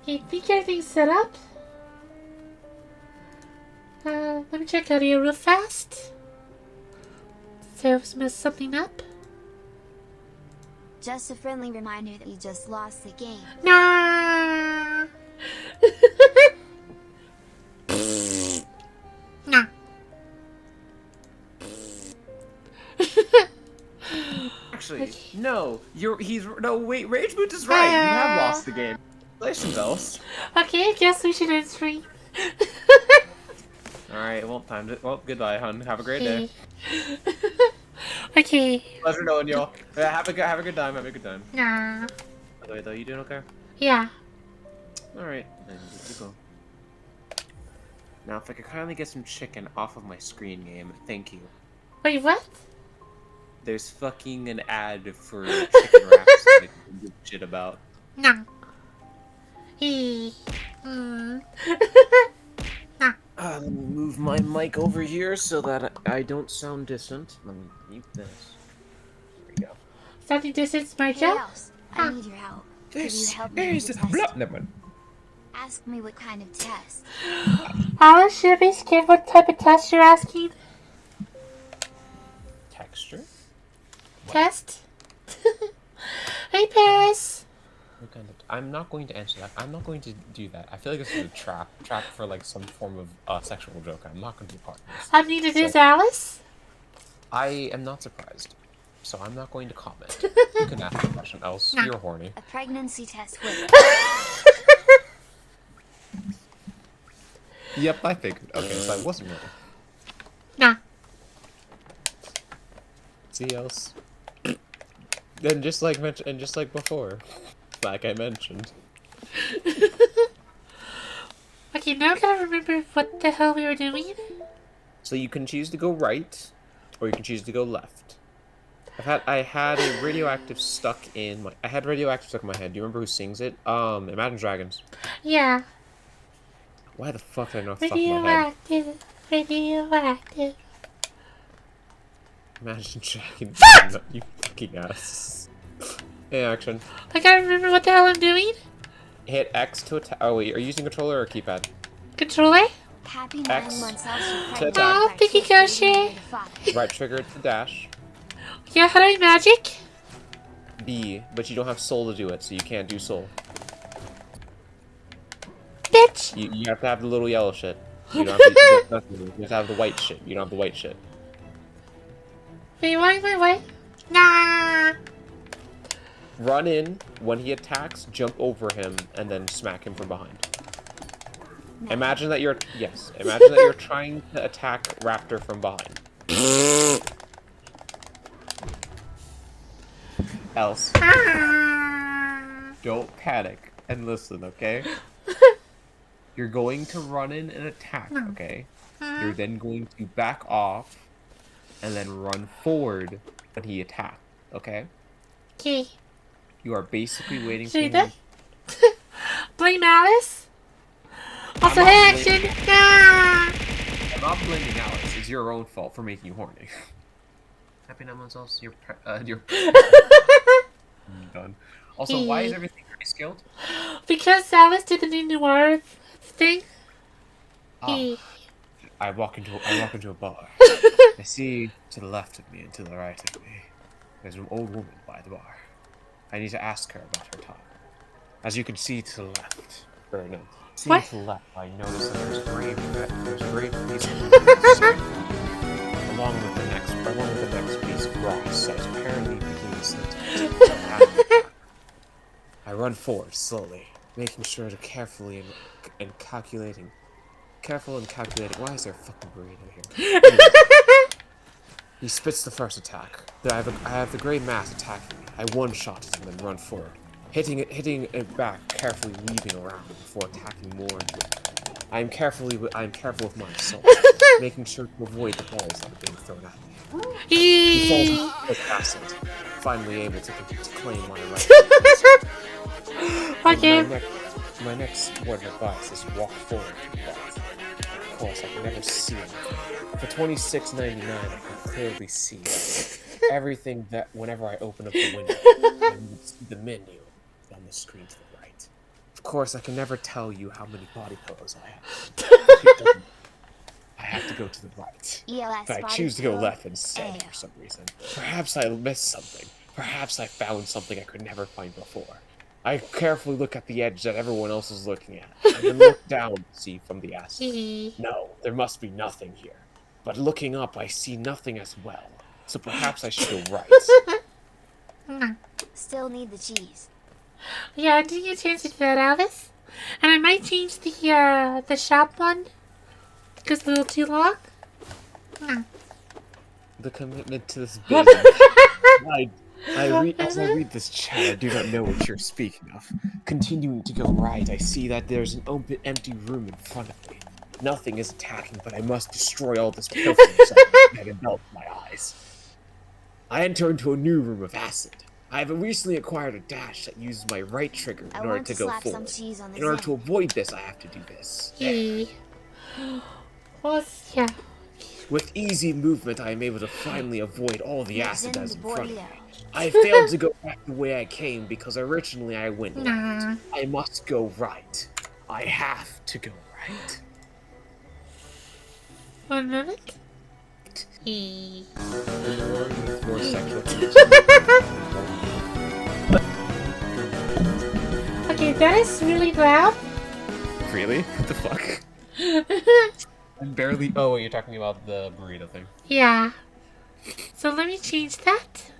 I think everything's set up. Let me check audio real fast. So I've messed something up. Just a friendly reminder that you just lost the game. Nah. Nah. Actually, no. Wait, Rage Boot is right. You have lost the game. Congratulations, Ellis. Okay, I guess we should end stream. Alright, well, time to. Well, goodbye, hun. Have a great day. Okay. Pleasure knowing y'all. Have a good time. Have a good time. Nah. By the way, though, you doing okay? Yeah. Alright, then good to go. Now, if I could kindly get some chicken off of my screen game, thank you. Wait, what? There's fucking an ad for chicken wraps that I can give a shit about. Nah. Nah. Let me move my mic over here so that I don't sound distant. Let me mute this. There we go. Sounding distance, my Hey, job? Else, I need your help. Could you help me with the test? Ask me what kind of test. Alice, should I be scared what type of test you're asking? Texture? Test? Hey, Paris! What kind of... I'm not going to answer that. I'm not going to do that. I feel like this is a trap. Trap for like some form of sexual joke. I'm not going to be part of this. Neither is Alice. I am not surprised. So I'm not going to comment. You can ask a question else. No. You're horny. A pregnancy test with. Yep, I figured. Okay, so I wasn't wrong. Nah. See else? And just like before, like I mentioned. Okay, now I gotta remember what the hell we were doing. So you can choose to go right, or you can choose to go left. I had a radioactive stuck in my. I had radioactive stuck in my head. Do you remember who sings it? Imagine Dragons. Yeah. Why the fuck did I know off the top of my head? Radioactive. Imagine Dragons. You fucking ass. Hey, action. I gotta remember what the hell I'm doing. Hit X to attack. Oh wait, are you using controller or keypad? Controller? Happy 9 X months else you're to pregnant. attack. Oh, thank you, Koshi. Right trigger to dash. Yeah, how do I magic? B, but you don't have soul to do it, so you can't do soul. Bitch! You have to have the little yellow shit. You don't have to, you have to have the white shit. You don't have the white shit. Wait, why am I white? Nah! Run in, when he attacks, jump over him, and then smack him from behind. Imagine that you're... Yes. Imagine that you're trying to attack Raptor from behind. Else. Don't panic and listen, okay? You're going to run in and attack, okay? You're then going to back off and then run forward when he attacks, okay? Okay. You are basically waiting for See him. that? Blame Alice? Also, I'm not hey, action! Ah! I'm not blaming Alex. It's your own fault for making you horny. Happy 9 months else. You're I'm done. Also, why is everything grayscaled? Because Alice did the new noir thing. Oh, I walk into a bar. I see to the left of me and to the right of me, there's an old woman by the bar. I need to ask her about her time. As you can see to the left, or no, see What? to the left, I notice that there's grave pieces along with the next piece of grass that is apparently begins to I run forward slowly, making sure to careful and calculating. Why is there a fucking burrito here? He spits the first attack. I have the gray mass attacking me. I one-shot it and then run forward, hitting it back, carefully weaving around it before attacking more. I am careful with my assault, making sure to avoid the balls that are being thrown at me. He falls past it, finally able to claim my right. Okay. My next word of advice is walk forward. Of course, I can never see it. For $26.99, I can clearly see everything that whenever I open up the window, I can see the menu on the screen to the right. Of course, I can never tell you how many body pillows I have. I have to go to the right. ELS But I body choose to go pillow. left instead Ayo. for some reason. Perhaps I missed something. Perhaps I found something I could never find before. I carefully look at the edge that everyone else is looking at, and then look down to see from the acid. Hee. No, there must be nothing here. But looking up, I see nothing as well. So perhaps I should go right. Still need the cheese. Yeah, I didn't get a chance to do that, Alice. And I might change the shop one because it's a little too long. The commitment to this business. As I read this chat, I do not know what you're speaking of. Continuing to go right, I see that there's an open, empty room in front of me. Nothing is attacking, but I must destroy all this pilfering that enveloped my eyes. I enter into a new room of acid. I have recently acquired a dash that uses my right trigger in I order want to to go slap some forward. cheese on the In order Zen. to avoid this, I have to do this. Hee. Well, yeah. With easy movement, I am able to finally avoid all the acid Zen that's the in front of me. Boreal. I failed to go back the way I came because originally I went left. Nah. I must go right. I have to go right. 1 minute. Hee. More sexual. Okay, that is really loud. Really? What the fuck? I'm barely. Oh, you're talking about the burrito thing. Yeah. So let me change that.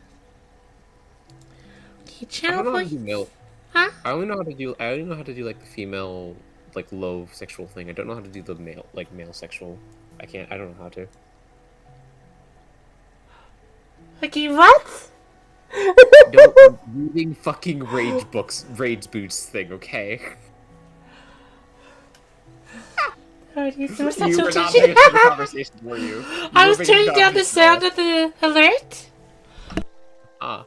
Okay, I channel don't know how to voice. do male. Huh? I only know how to do. I only know how to do like the female, like low sexual thing. I don't know how to do the male, like male sexual. I can't. I don't know how to. Okay, what? No, I'm reading fucking rage boots thing. Okay. Oh, these were such You a were not teaching. paying attention to the conversation, were you? I was turning down the sound of the alert. Ah.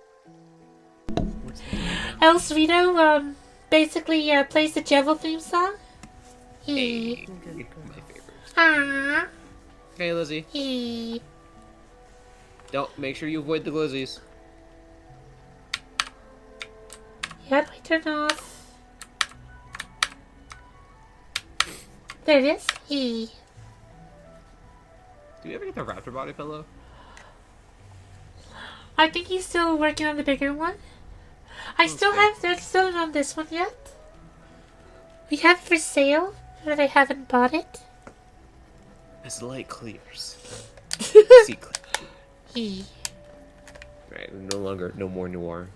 El Cerrito, basically plays the Jevil theme song. He. My favorite. Ah. Hey, Lizzie. He. Don't make sure you avoid the glizzies. How do I turn off? There it is. He. Do you ever get the raptor body pillow? I think he's still working on the bigger one. I still not on this one yet. We have it for sale, but I haven't bought it. As the light clears. See clear. He. Right, no more noir.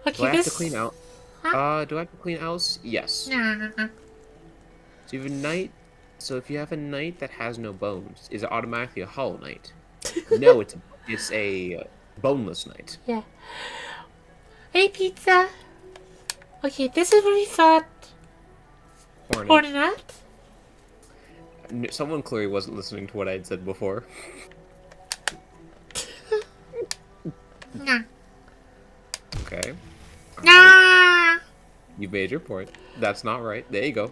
Okay, Do I have this. to clean out? Huh? Do I have to clean house? Yes. Nah. So you have a knight. So if you have a knight that has no bones, is it automatically a hollow knight? No, it's a boneless knight. Yeah. Hey, pizza. Okay, this is what we thought. Hornet. Hornet. Someone clearly wasn't listening to what I had said before. Nah. Okay. Nah. You made your point. That's not right. There you go.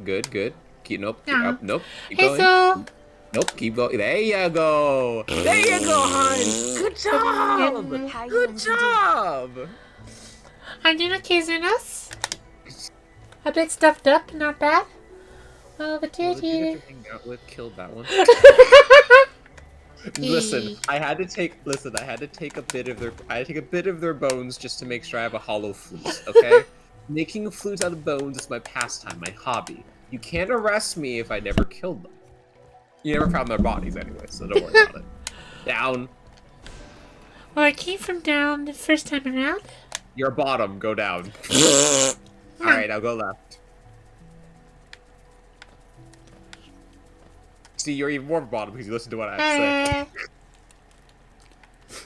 Good, good. Nope. No. Up, nope. Keep Hey, going. so. Nope. Keep going. There you go. There you go, hon. Good job. How are you Good going to do? job. I'm doing okay, Zunos. A bit stuffed up, not bad. Well, the Well, the dude titty. you're hanging out with killed that one. Listen, I had to take a bit of their bones just to make sure I have a hollow flute, okay? Making a flute out of bones is my pastime, my hobby. You can't arrest me if I never killed them. You never found their bodies anyway, so don't worry about it. Down. Well, I came from down the first time around. Your bottom, go down. Alright, I'll go left. See, you're even more bottom because you listen to what I have to say.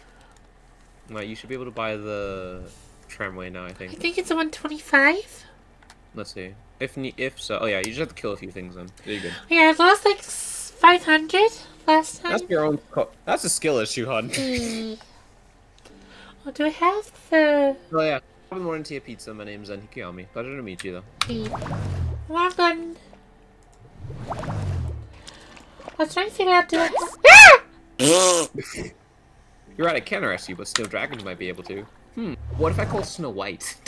Right, you should be able to buy the tramway now, I I think. think it's a 125. Let's see. If so, oh yeah, you just have to kill a few things then. There you go. Yeah, I lost like 500 last time. That's your own. That's a skill issue, hun. Oh, do I have the... Oh yeah. Good morning to your pizza. My name's Zen Hikiyami. Pleasure to meet you, though. Well done. I was trying to figure out Ah! You're right. I can't arrest you, but Snow Dragons might be able to. What if I call Snow White?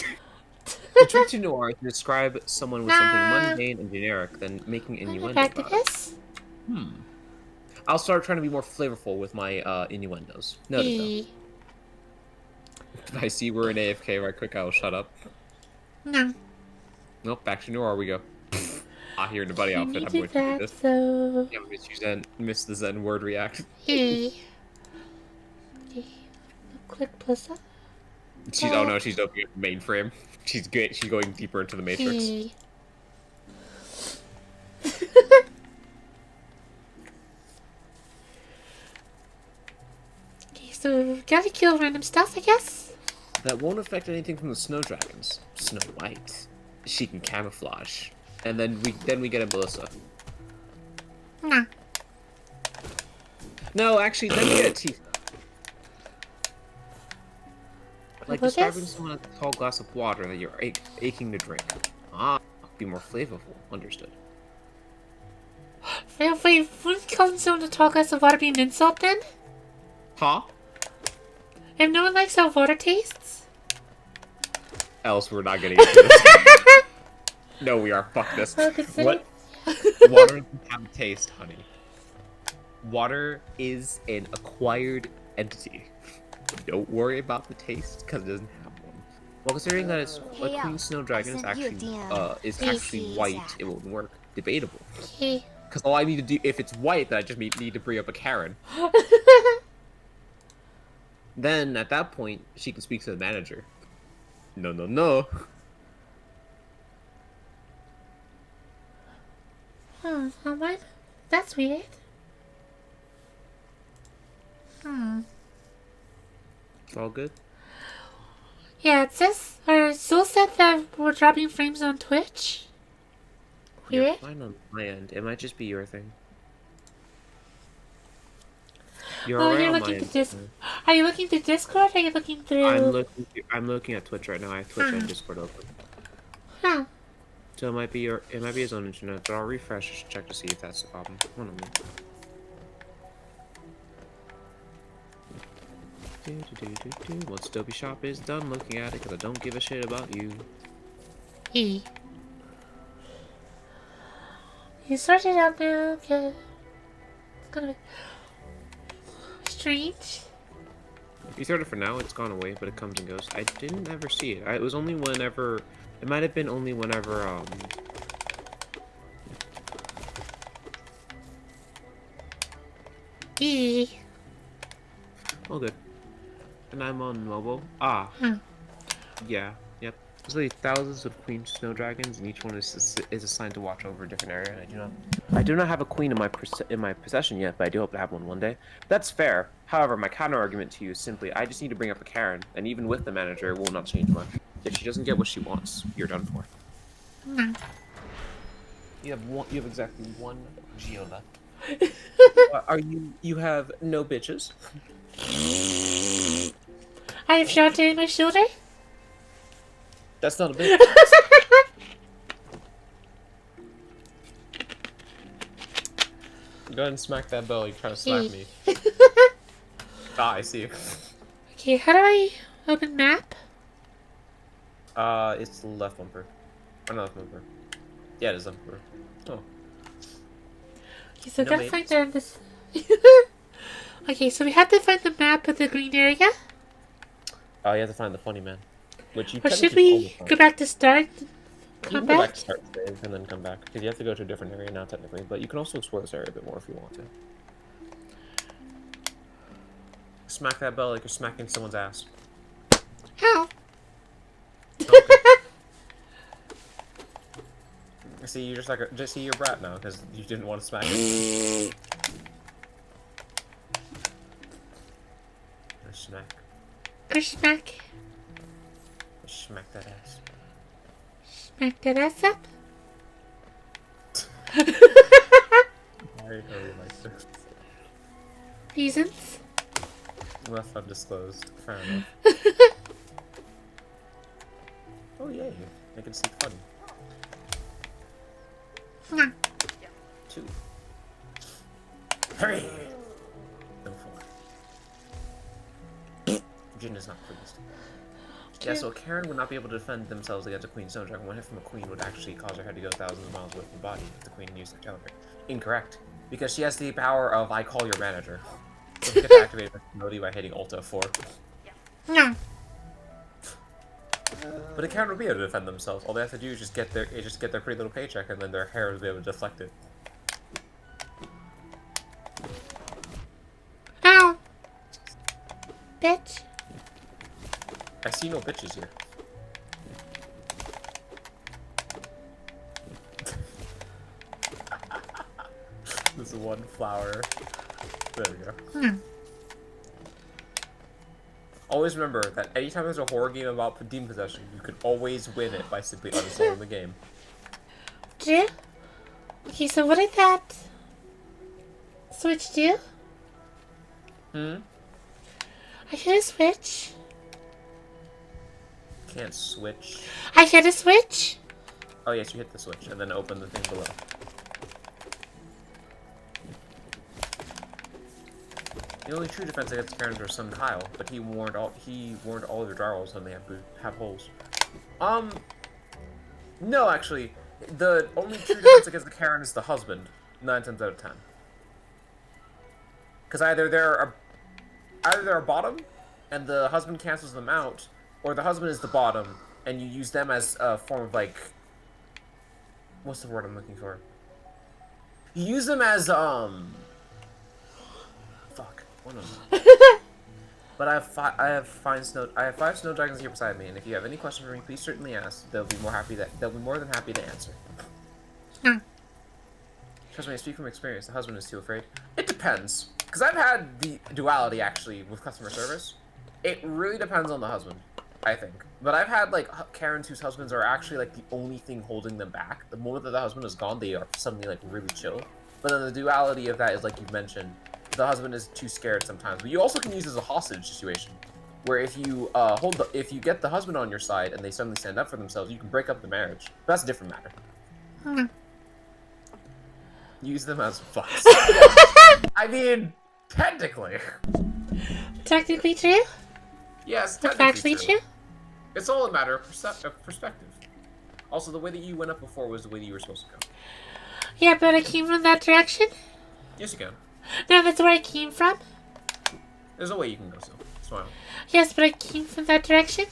The trick to noir is to describe someone with something mundane and generic, then making innuendo Back to about it. this. I'll start trying to be more flavorful with my innuendos. Noted, though. E. If I see we're in AFK right quick, I will shut up. No. Nope, back to noir we go. Ah, here in the buddy You outfit, I'm needed going to do that, this. so... Yeah, miss the Zen word react. E. E. Quick plus up. She's oh no, she's opening up the mainframe. She's going deeper into the matrix. E. Okay, so gotta kill random stuff, I guess. That won't affect anything from the snow dragons. Snow White. She can camouflage. And then we get a Melissa. No. No, actually, then we get a Tifa. Like What about describing this? someone as a tall glass of water that you're aching to drink. Ah, be more flavorful. Understood. Wait, wouldn't calling someone a tall glass of water be an insult then? Huh? If no one likes how water tastes? Else we're not getting into this. No, we are. Fuck this. Well, consider- What? Water doesn't have a taste, honey. Water is an acquired entity. Don't worry about the taste, because it doesn't have one. Well, considering that it's Hey, a Queen Snow Dragon is sent you a actually DM. is Please actually see white, Zach. it won't work. Debatable. Okay. Because all I need to do, if it's white, then I just need to bring up a Karen. Then, at that point, she can speak to the manager. No, no, no. Oh, what? That's weird. It's all good. Yeah, it says, or Soul said that we're dropping frames on Twitch. You're Weird. fine on my end. It might just be your thing. You're Oh, alright you're on my looking end. through Are you looking through Discord or are you looking through... I'm looking at Twitch right now. I have Twitch and Discord open. Huh. So it might be his own internet, but I'll refresh just to check to see if that's the problem. Hold on a minute. Once Adobe Shop is done looking at it, because I don't give a shit about you. E. You sorted it out now, okay. It's gonna be... strange. If you throw it for now, it's gone away, but it comes and goes. I didn't ever see it. It was only whenever... It might have been only whenever, E. Oh, good. And I'm on mobile. Ah. Yeah. Yep. There's like thousands of queen snow dragons, and each one is assigned to watch over a different area. And I do not have a queen in my possession yet, but I do hope to have one one day. That's fair. However, my counter argument to you is simply, I just need to bring up a Karen, and even with the manager, it will not change much. If she doesn't get what she wants, you're done for. No. You have exactly one Geo left. You have no bitches? I have Shantae in my shoulder. That's not a bitch. Go ahead and smack that bell. You're trying to slap me. Ah, I see you. Okay, how do I open map? It's the left bumper. Or not left bumper. Yeah, it is left bumper. Oh. Okay, so No gotta mates. find this. Okay, so we have to find the map of the green area. Oh, you have to find the funny man. Which you Or should technically we almost go found. back to start? You Come can go back back? to start save and then come back. Because you have to go to a different area now, technically. But you can also explore this area a bit more if you want to. Smack that bell like you're smacking someone's ass. How? Okay. See, you're just see your brat now because you didn't want to smack it. Smack. Or smack. Smack that ass. Smack that ass up. I really like this. Reasons. Left undisclosed. Fair enough. Oh yay! I can see fun. Nah. 2. 3. No 4. Jin is not pleased. Yeah, so Karen would not be able to defend themselves against a Queen Snow Dragon. One hit from a Queen would actually cause her head to go thousands of miles away from the body if the Queen used her telegraph. Incorrect. Because she has the power of I call your manager. So she gets to activate her ability by hitting Ulta 4. No. But a Karen would be able to defend themselves. All they have to do is just get their pretty little paycheck, and then their hair will be able to deflect it. Ow. Bitch. I see no bitches here. This one flower. There we go. Always remember that anytime there's a horror game about demon possession, you can always win it by simply uninstalling the game. Do? Okay, so what did that switch do? I hit a switch. Can't switch. I hit a switch. Oh yes, you hit the switch and then open the thing below. The only true defense against Karens was Sun Kyle, but he warned all of your drywalls when they have holes. No, actually, the only true defense against the Karen is the husband, 9 times out of 10. Because either they're a bottom, and the husband cancels them out, or the husband is the bottom, and you use them as a form of like, what's the word I'm looking for? You use them as fuck. One of them. But I have 5 snow dragons here beside me, and if you have any questions for me, please certainly ask. They'll be more than happy to answer. Trust me, I speak from experience. The husband is too afraid. It depends, because I've had the duality actually with customer service. It really depends on the husband, I think. But I've had like Karens whose husbands are actually like the only thing holding them back. The moment that the husband is gone, they are suddenly like really chill. But then the duality of that is like you mentioned. The husband is too scared sometimes, but you also can use it as a hostage situation, where if you if you get the husband on your side and they suddenly stand up for themselves, you can break up the marriage. But that's a different matter. Use them as fucks. I mean, technically. Technically true? Yes, That's technically actually true? It's all a matter of perspective. Also, the way that you went up before was the way that you were supposed to go. Yeah, but I came from that direction? Yes, you can. No, that's where I came from? There's a way you can go, so smile. Yes, but I came from that direction?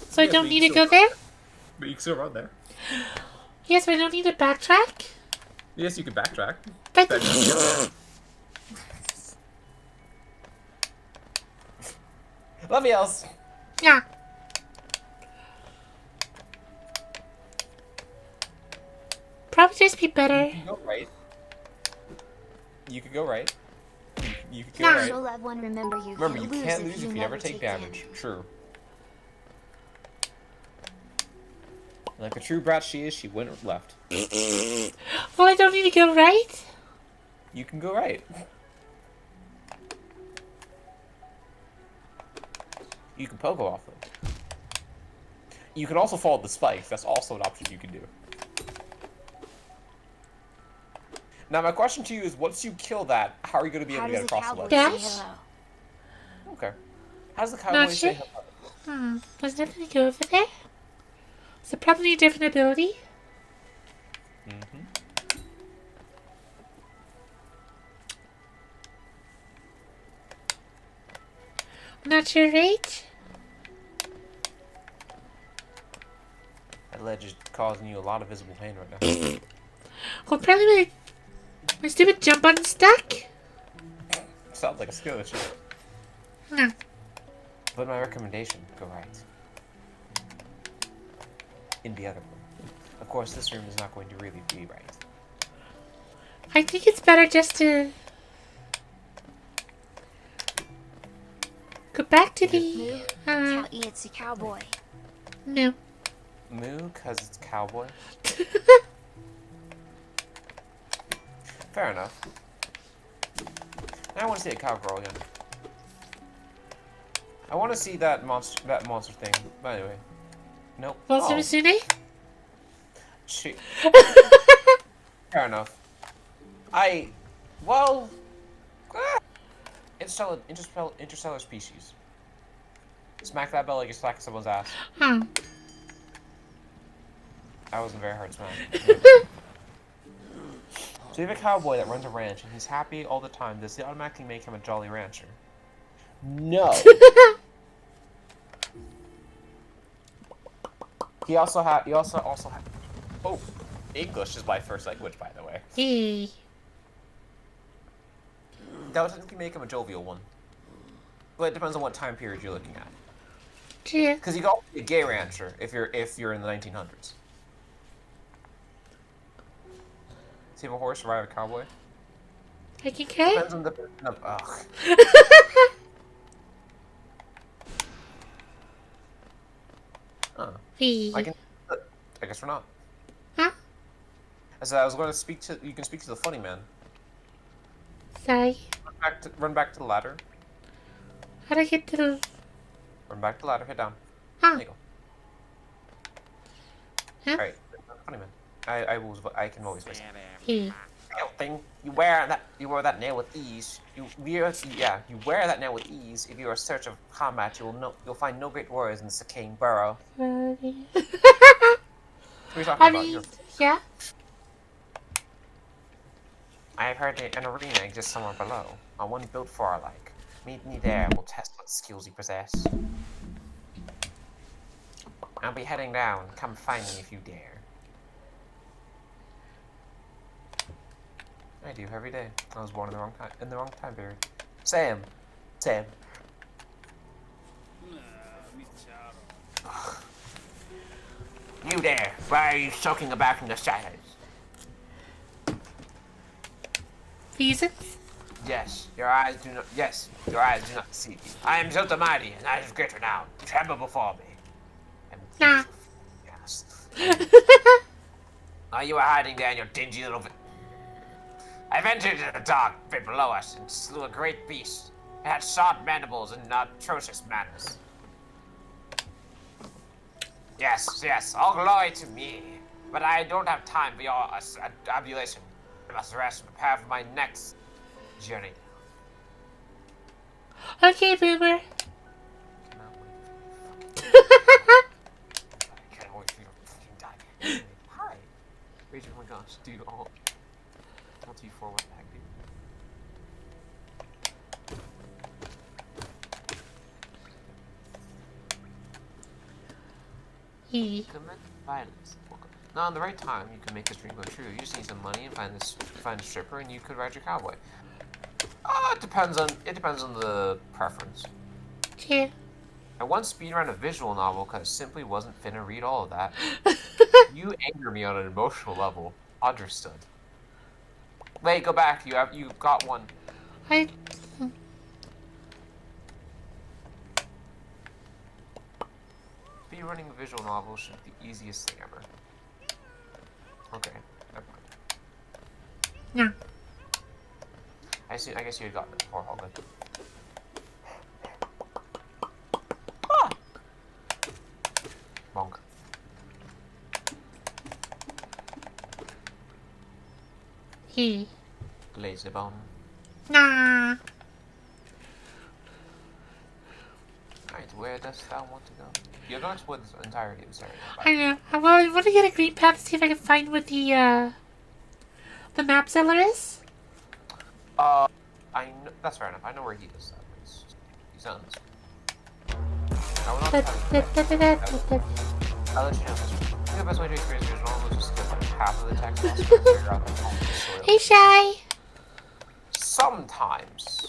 So Yes, I don't but you need to still- go there? But you can still run there. Yes, but I don't need to backtrack? Yes, you can backtrack. But Love you, else. yeah. Probably just be better. Go right. You could go right. You could go Nah. right. You'll let one remember you. Remember, you can't lose if you never take damage. True. Like a true brat she is, she went left. Well, I don't need to go right? You can go right. You can pogo off them. You can also follow the spikes. That's also an option you can do. Now, my question to you is, once you kill that, how are you going to be able to get across the ledge? Dash? Okay. How does the Not cowboy say sure. hello? There's nothing to go over there. So probably a different ability. Not your age? That ledge is causing you a lot of visible pain right now. Well, probably my stupid jump button stuck. Sounds like a skill issue. No. But my recommendation, go right. In the other room. Of course, this room is not going to really be right. I think it's better just to go back to the It's a cowboy. no. Moo, cause it's cowboy. Fair enough. Now I want to see a cowgirl again. I want to see that monster thing. But anyway, nope. Monster Oh, Mitsune? shit. Fair enough. Well, interstellar species. Smack that bell like you're smacking someone's ass. Huh. That wasn't very hard smack. So you have a cowboy that runs a ranch and he's happy all the time. Does he automatically make him a jolly rancher? No. He also had. Oh, English is my first language, by the way. Hey. That would technically make him a jovial one. But it depends on what time period you're looking at. Yeah. Because you can also be a gay rancher if you're in the 1900s. Does he have a horse or ride a cowboy? Like, okay? Depends on the. Ugh. Huh. Hey. I guess we're not. Huh? I said I was going to speak to. You can speak to the funny man. Sorry. Run back to the ladder. How do I get to the... Run back to the ladder. Hit down. Huh? There you go. Huh? All right, funny man. I can always whistle. Hey. Nail thing. You wear that nail with ease. You wear that nail with ease. If you are in search of combat, you'll find no great warriors in the decaying burrow. Sorry. What are you talking I about? mean, yeah. I have heard an arena exists somewhere below. One built for our like. Meet me there. We'll test what skills you possess. I'll be heading down. Come find me if you dare. I do every day. I was born in the wrong time period. Sam. You there? Why are you soaking about in the shadows? Reasons? Yes, your eyes do not see me. I am Zilta Mighty, and I have great renown. Tremble before me. Nah. Yes. Are you hiding there in your dingy little I ventured into the dark bit below us and slew a great beast. It had sharp mandibles and atrocious manners. Yes, all glory to me. But I don't have time for your abulation. I must rest and prepare for my next journey. Okay, Boomer. I can't wait for your fucking die. Hi. Rachel, oh my gosh, dude, all T4 went back, dude. Hey. Commit violence. Now, in the right time, you can make this dream go true. You just need some money and find a stripper, and you could ride your cowboy. It depends on the preference. Yeah. I once speedrun a visual novel because I simply wasn't finna read all of that. You anger me on an emotional level. Understood. Wait, go back. You got one. Speedrunning a visual novel should be the easiest thing ever. Okay, never mind. No. I guess you had gotten it before, Holden. Ah! Bonk. Hey. Lazy bone. Nah. Alright, where does thou want to go? You're going to explore this entirety of this area. I know. I want to get a green path to see if I can find what the map seller is. I know, that's fair enough. I know where he is. He's on this. I'll let you know this. I think the best way to experience visual novel is just skip like half of the text and figure out the soil. Hey, Shy. Sometimes.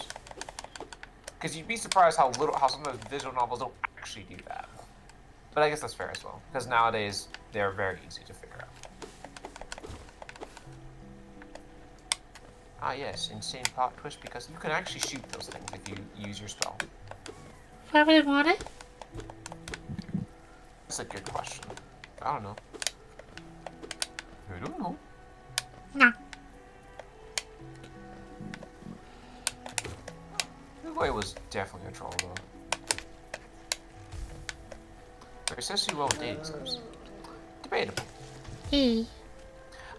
Because you'd be surprised how sometimes visual novels don't actually do that. But I guess that's fair as well. Because nowadays, they're very easy to figure out. Ah yes, insane plot twist because you can actually shoot those things if you use your spell. Why would I want it? That's a good question. I don't know. I don't know. Nah. The way was definitely a troll though. But it says you well with dating sims. Debatable. Hey.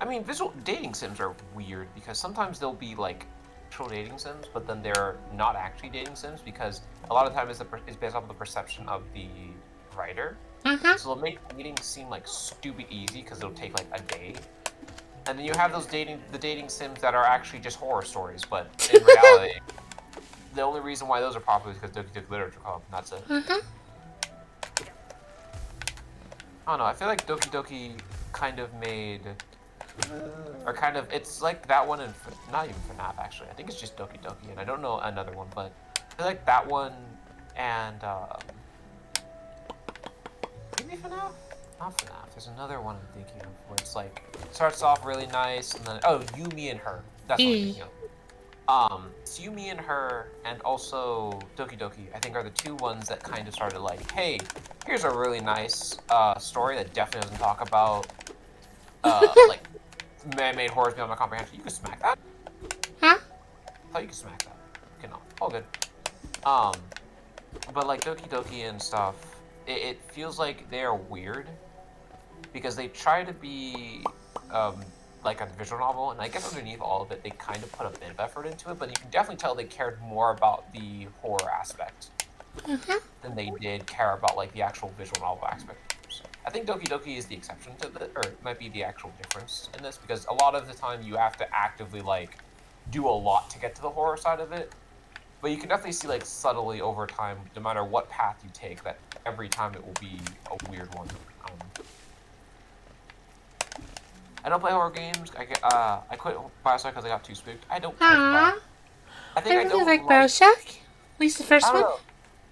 I mean, visual dating sims are weird because sometimes they'll be like actual dating sims, but then they're not actually dating sims because a lot of the time it's based off of the perception of the writer. So they'll make dating seem like stupid easy because it'll take like a day. And then you have those dating sims that are actually just horror stories, but in reality, the only reason why those are popular is because Doki Doki Literature Club, and that's it. I don't know, I feel like Doki Doki kind of made... Or kind of, it's like that one and not even FNAF actually. I think it's just Doki Doki, and I don't know another one, but I feel like that one and maybe FNAF? Not FNAF. There's another one I'm thinking of where it's like starts off really nice and then You, Me, and Her. That's what I'm thinking of. It's You, Me, and Her, and also Doki Doki. I think are the two ones that kind of started like, hey, here's a really nice story that definitely doesn't talk about like man-made horrors beyond my comprehension. You can smack that. Huh? I thought you could smack that. Okay, no. All good. But like Doki Doki and stuff, it feels like they're weird because they try to be like a visual novel, and I guess underneath all of it, they kind of put a bit of effort into it, but you can definitely tell they cared more about the horror aspect than they did care about like the actual visual novel aspect. I think Doki Doki is the exception to this, or it might be the actual difference in this, because a lot of the time you have to actively, like, do a lot to get to the horror side of it. But you can definitely see, like, subtly over time, no matter what path you take, that every time it will be a weird one. I don't play horror games. I quit Bioshock because I got too spooked. I don't like Bioshock. I really like Bioshock. At least the first one.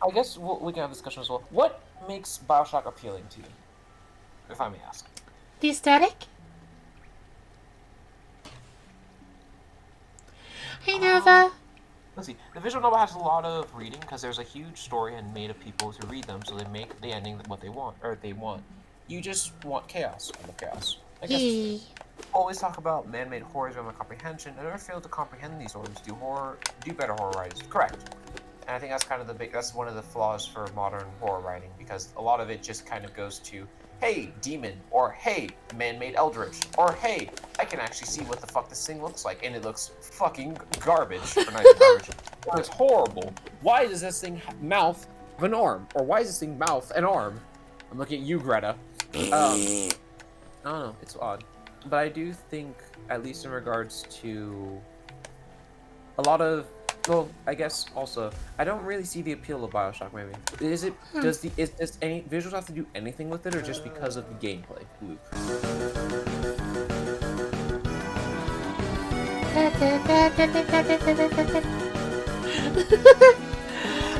I guess we can have a discussion as well. What makes Bioshock appealing to you? If I may ask. The aesthetic? Hey, Nova. Let's see. The visual novel has a lot of reading because there's a huge story and made of people to read them, so they make the ending what they want, or they want. You just want chaos. I love chaos. I guess always talk about man-made horrors beyond my comprehension. I never fail to comprehend these horrors. Do better horror writers. Correct. And I think that's kind of that's one of the flaws for modern horror writing, because a lot of it just kind of goes to, hey, demon, or hey, man-made eldritch, or hey, I can actually see what the fuck this thing looks like, and it looks fucking garbage. Or not even garbage. It's horrible. Why does this thing mouth of an arm? Or why is this thing mouth an arm? I'm looking at you, Greta. I don't know, it's odd. But I do think, at least in regards to a lot of, well, I guess also, I don't really see the appeal of Bioshock, maybe. Does any visuals have to do anything with it, or just because of the gameplay loop?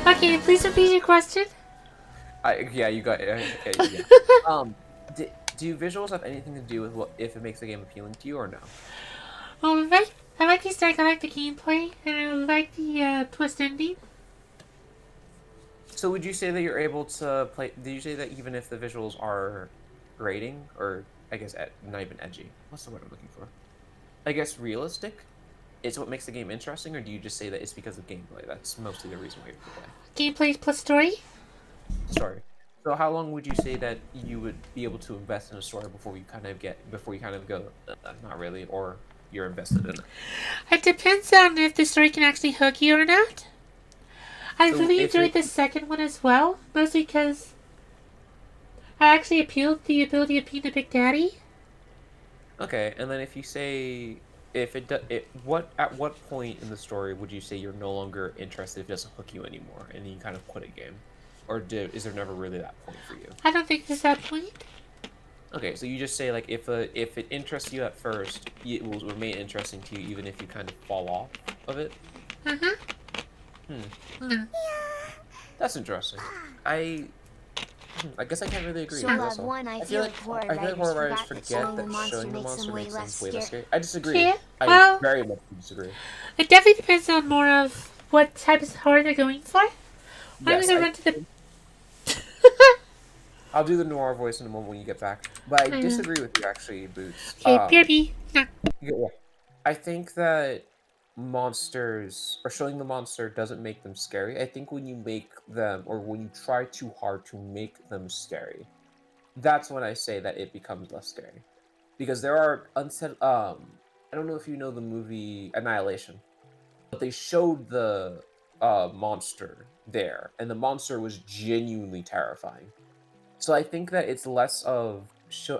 Okay, please repeat your question. Yeah, you got it. Okay, yeah. Do visuals have anything to do with if it makes the game appealing to you, or no? I like the aesthetic, I like the gameplay, and I like the twist ending. So would you say that you're able to play... Did you say that even if the visuals are grating, or I guess not even edgy? What's the word I'm looking for? I guess realistic? Is what makes the game interesting, or do you just say that it's because of gameplay? That's mostly the reason why you play. Gameplay plus story? Story. So how long would you say that you would be able to invest in a story before you kind of go, not really, or you're invested in it? It depends on if the story can actually hook you or not. I really enjoyed the second one as well, mostly because I actually appealed the ability of being a Big Daddy. Okay, and then if you say at what point in the story would you say you're no longer interested if it doesn't hook you anymore, and then you kind of quit a game, or is there never really that point for you? I don't think there's that point. Okay, so you just say like if it interests you at first, it will remain interesting to you even if you kind of fall off of it. That's interesting. I guess I can't really agree with that. I feel like horror writers forget that showing the monster makes them way less scary. I disagree. Yeah, I very much disagree. It definitely depends on more of what type of horror they're going for. I'm gonna run to the... I'll do the noir voice in a moment when you get back. But I disagree with you, actually, Boots. Okay, BRB. Yeah. I think that monsters, or showing the monster, doesn't make them scary. I think when you make them, or when you try too hard to make them scary, that's when I say that it becomes less scary. Because there are I don't know if you know the movie Annihilation. but they showed the monster there, and the monster was genuinely terrifying. So I think that it's less of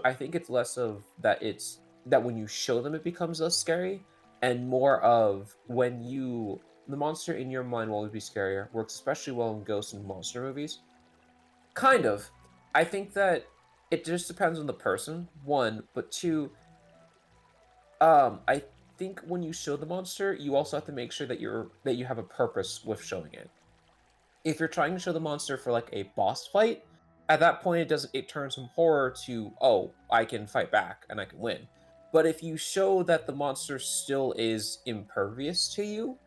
I think it's less of that it's that when you show them it becomes less scary, and more of when the monster in your mind will always be scarier. Works especially well in ghost and monster movies. Kind of. I think that it just depends on the person. One, but two, I think when you show the monster, you also have to make sure that you have a purpose with showing it. If you're trying to show the monster for like a boss fight, at that point it turns from horror to, oh, I can fight back and I can win. But if you show that the monster still is impervious to you,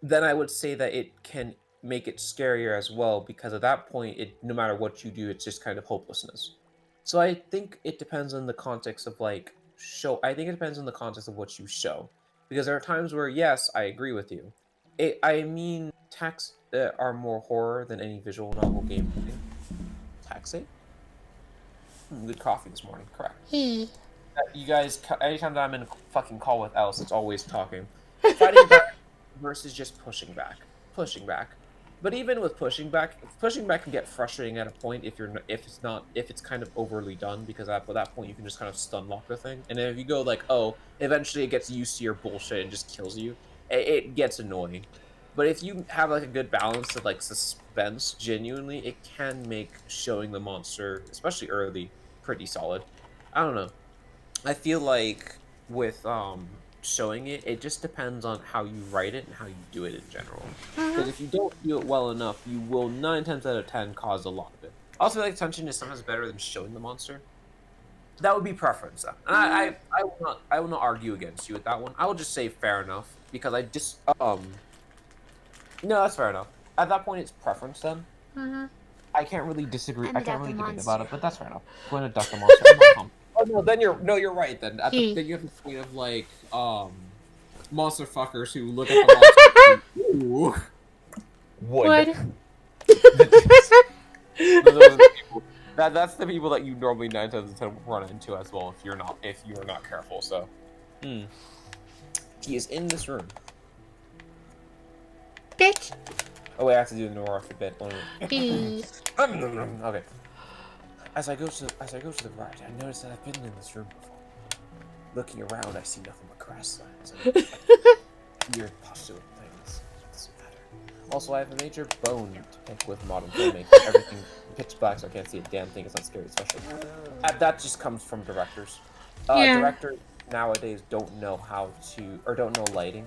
then I would say that it can make it scarier as well, because at that point no matter what you do, it's just kind of hopelessness. So I think it depends on the context of like I think it depends on the context of what you show, because there are times where, yes, I agree with you. I mean, attacks are more horror than any visual novel game. Taxi? Good coffee this morning, correct. Hey. You guys, anytime that I'm in a fucking call with Alice, it's always talking. Fighting back versus just pushing back. Pushing back. But even with pushing back can get frustrating at a point if it's kind of overly done, because at that point you can just kind of stun lock the thing. And if you go like, oh, eventually it gets used to your bullshit and just kills you, it gets annoying. But if you have like a good balance of like suspense, genuinely, it can make showing the monster, especially early, pretty solid. I don't know. I feel like with showing it, it just depends on how you write it and how you do it in general. Because if you don't do it well enough, you will 9 times out of 10 cause a lot of it. Also, like tension is sometimes better than showing the monster. That would be preference, though. And I will not argue against you with that one. I will just say fair enough, because I just no, that's fair enough. At that point, it's preference then. I can't really disagree. I can't really debate about it, but that's fair enough. I'm going to duck the monster. Oh no, then you're right then. Then you have the point of like monster fuckers who look at the monster. Ooh. Wood. That's the people that you normally 9 times out of 10 run into as well if you are not careful. So, he is in this room. Bitch. Oh wait, I have to do the Nora for a bit. Hey. Okay. As I go to the right, I notice that I've been in this room before. Looking around, I see nothing but grasslands and weird postulant things. It doesn't matter. Also, I have a major bone to pick with modern filmmaking. Everything pitch black, so I can't see a damn thing. It's not scary, especially. That just comes from directors. Directors nowadays don't know don't know lighting.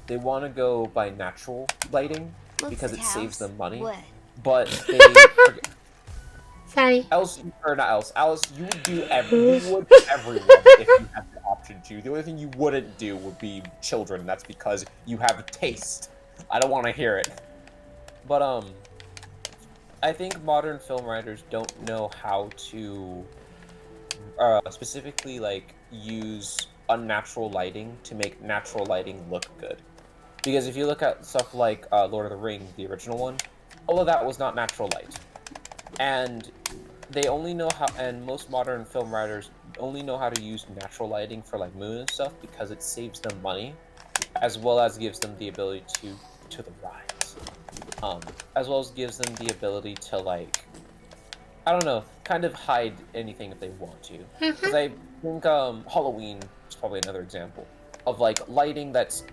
They want to go by natural lighting because it saves them money. But they Sorry. Alice, you would do everyone if you had the option to. The only thing you wouldn't do would be children. That's because you have a taste. I don't want to hear it. But I think modern film writers don't know how to specifically like use unnatural lighting to make natural lighting look good. Because if you look at stuff like Lord of the Rings, the original one, all of that was not natural light. And they only know how, and most modern film writers only know how to use natural lighting for like moon and stuff because it saves them money, as well as gives them the ability to the rise, as well as gives them the ability to like, I don't know, kind of hide anything if they want to. Because I think Halloween is probably another example of like lighting that's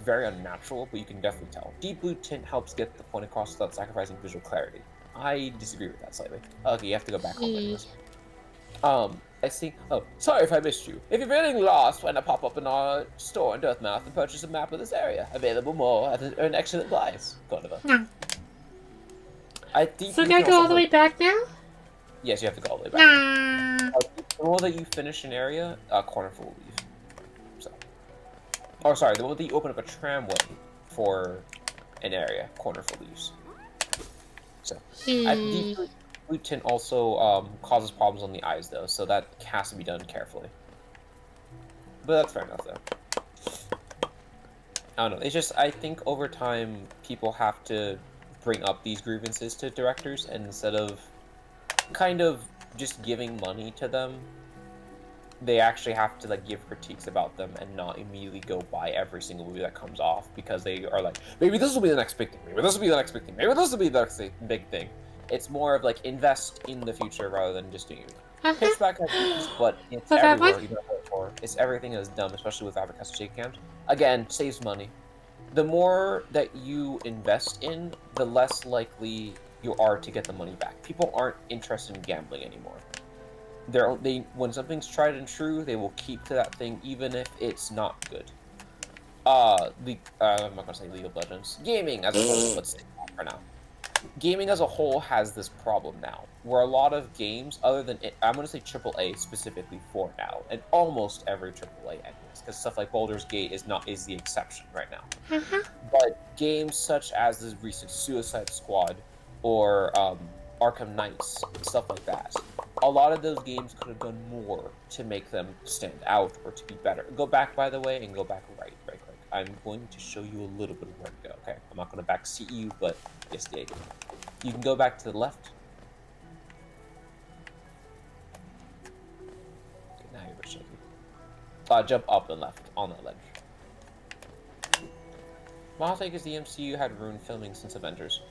very unnatural, but you can definitely tell. Deep blue tint helps get the point across without sacrificing visual clarity. I disagree with that slightly. Okay, you have to go back home anyways. I see. Oh, sorry if I missed you. If you're feeling lost, why not pop up in our store in Dirtmouth and purchase a map of this area? Available more at an excellent price. No. So can I go all the way back now? Yes, you have to go all the way back. Nah. The moment that you finish an area, Cornerful will leave. So. Oh, sorry. The moment that you open up a tramway for an area, Cornerful leaves. So, deep blue tint also causes problems on the eyes, though, so that has to be done carefully. But that's fair enough, though. I don't know. It's just, I think over time, people have to bring up these grievances to directors, and instead of kind of just giving money to them, they actually have to like give critiques about them and not immediately go buy every single movie that comes off because they are like, maybe this will be the next big thing, maybe this will be the next big thing, maybe this will be the next big thing. It's more of like invest in the future rather than just doing it. Pitch back ideas, but it's everywhere. You don't look for. It's everything is dumb, especially with advertising shake cams. Again, saves money. The more that you invest in, the less likely you are to get the money back. People aren't interested in gambling anymore. When something's tried and true, they will keep to that thing even if it's not good. I'm not gonna say League of Legends. Gaming as a whole, let's say that for now. Gaming as a whole has this problem now, where a lot of games, other than I'm gonna say AAA specifically for now, and almost every AAA anyways, because stuff like Baldur's Gate is the exception right now. But games such as the recent Suicide Squad or Arkham Knights, stuff like that, a lot of those games could have done more to make them stand out or to be better. Go back, by the way, and go back right quick. I'm going to show you a little bit of where to go, okay? I'm not going to backseat you, but yes, Dave. You can go back to the left. Okay, now you're shaky. Jump up and left on that ledge. My hot take is the MCU had ruined filming since Avengers.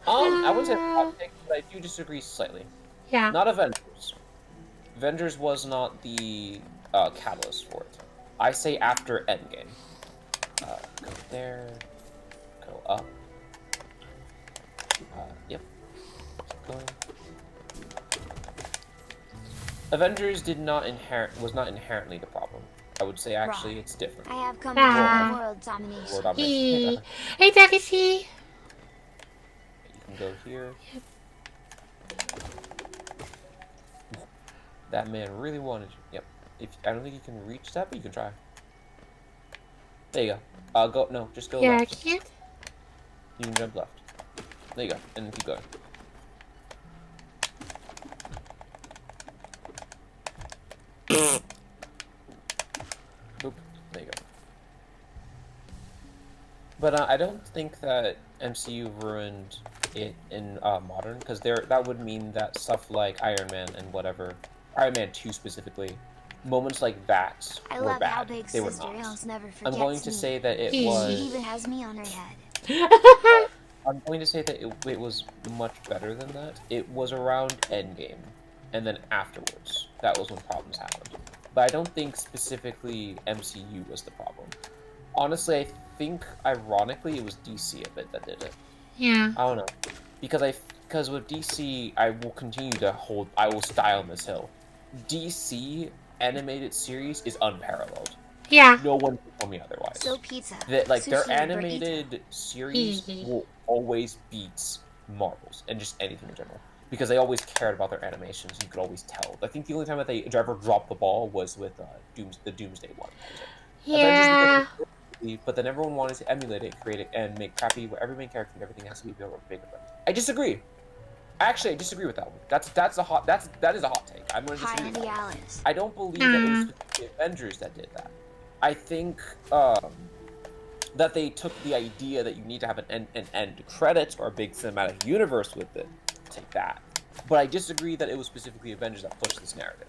I wouldn't say hot take, but I do disagree slightly. Yeah. Not Avengers. Avengers was not the catalyst for it. I say after Endgame. Go there. Go up. Yep. Keep going. Avengers was not inherently the problem. I would say actually it's different. I have come to world domination. World domination. Hey, Takashi! You can go here. That man really wanted you. Yep. I don't think you can reach that, but you can try. There you go. Just go left. I can't. You can jump left. There you go, and then keep going. Boop. There you go. But I don't think that MCU ruined it in modern, because that would mean that stuff like Iron Man and whatever, Iron Man 2 specifically, moments like that were bad. They were not. I'm going to say that it was. She even has me on her head. I'm going to say that it was much better than that. It was around Endgame, and then afterwards, that was when problems happened. But I don't think specifically MCU was the problem. Honestly, I think ironically it was DC a bit that did it. Yeah. I don't know, because with DC, I will die on this hill. DC animated series is unparalleled. Yeah. No one can tell me otherwise. So pizza. Their animated series will always beat Marvel's and just anything in general, because they always cared about their animations. You could always tell. I think the only time that they ever dropped the ball was with the Doomsday one. Yeah. But then everyone wanted to emulate it, create it, and make crappy. Every main character and everything has to be bigger. I disagree. Actually, I disagree with that one. That is a hot take. I'm going to disagree with that. I don't believe that it was the Avengers that did that. I think that they took the idea that you need to have an end credits or a big cinematic universe with it. Take that. But I disagree that it was specifically Avengers that pushed this narrative.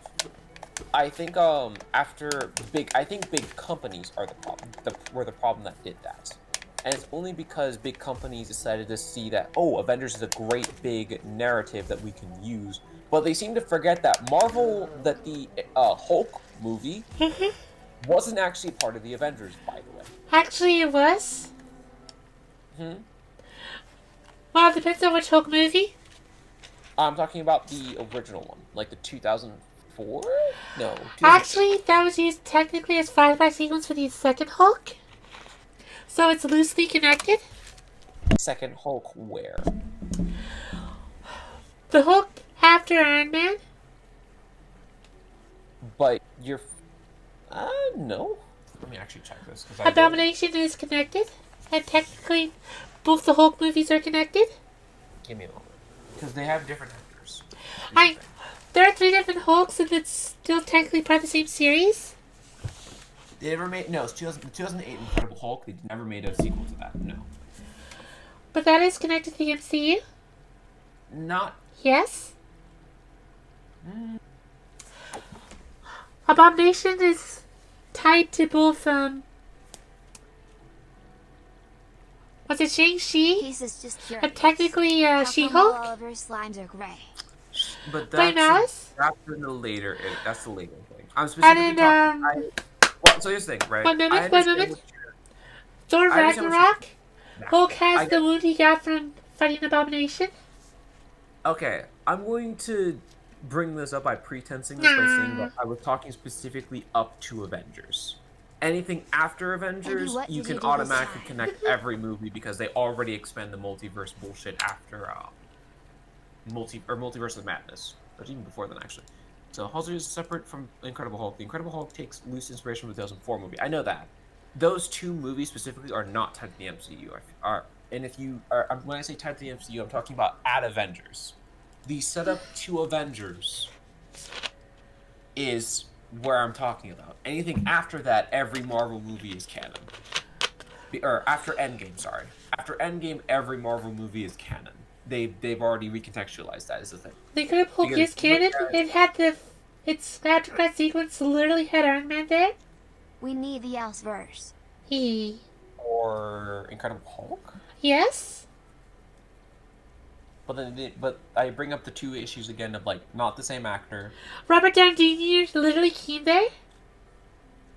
I think big companies are the problem. Were the problem that did that. And it's only because big companies decided to see that, Avengers is a great big narrative that we can use. But they seem to forget that the Hulk movie wasn't actually part of the Avengers, by the way. Actually, it was. Well, it depends on which Hulk movie. I'm talking about the original one, like the 2004? No. Actually, that was used technically as flashback sequence for the second Hulk. So it's loosely connected. Second Hulk where? The Hulk after Iron Man. But you're... no. Let me actually check this. Abomination is connected. And technically, both the Hulk movies are connected. Give me a moment. Because they have different actors. There are 3 different Hulks, and it's still technically part of the same series. They never made... No, it's 2008 Incredible Hulk. They never made a sequel to that. No. But that is connected to the MCU? Not... Yes? Abomination is tied to both, was it Shang-Chi? He's just curious. And technically, How come She-Hulk? all Oliver's lines are gray? But By Malice? that's in the later. That's the later thing. I'm And specifically then, talking. Well, so here's the thing, right? One moment, I understand one what Thor I understand what Ragnarok? Nah, Hulk I has get- the wound he got from fighting Abomination? Okay, I'm going to bring this up by pretensing this by saying that I was talking specifically up to Avengers. Anything after Avengers, what you did can you do automatically this connect every movie because they already expand the multiverse bullshit after Multiverse of Madness, or even before then actually. So Hulk is separate from Incredible Hulk. The Incredible Hulk takes loose inspiration from the 2004 movie. I know that. Those two movies specifically are not tied to the MCU. And if you are, when I say tied to the MCU, I'm talking about at Avengers. The setup to Avengers is where I'm talking about. Anything after that, every Marvel movie is canon. Or after Endgame, sorry. After Endgame, every Marvel movie is canon. They've already recontextualized that as a thing. The Incredible Hulk Because is canon? It had its after credit sequence literally had Iron Man there? We need the Elseverse. He. Or Incredible Hulk? Yes? But I bring up the two issues again of like not the same actor. Robert Downey Jr. literally came there?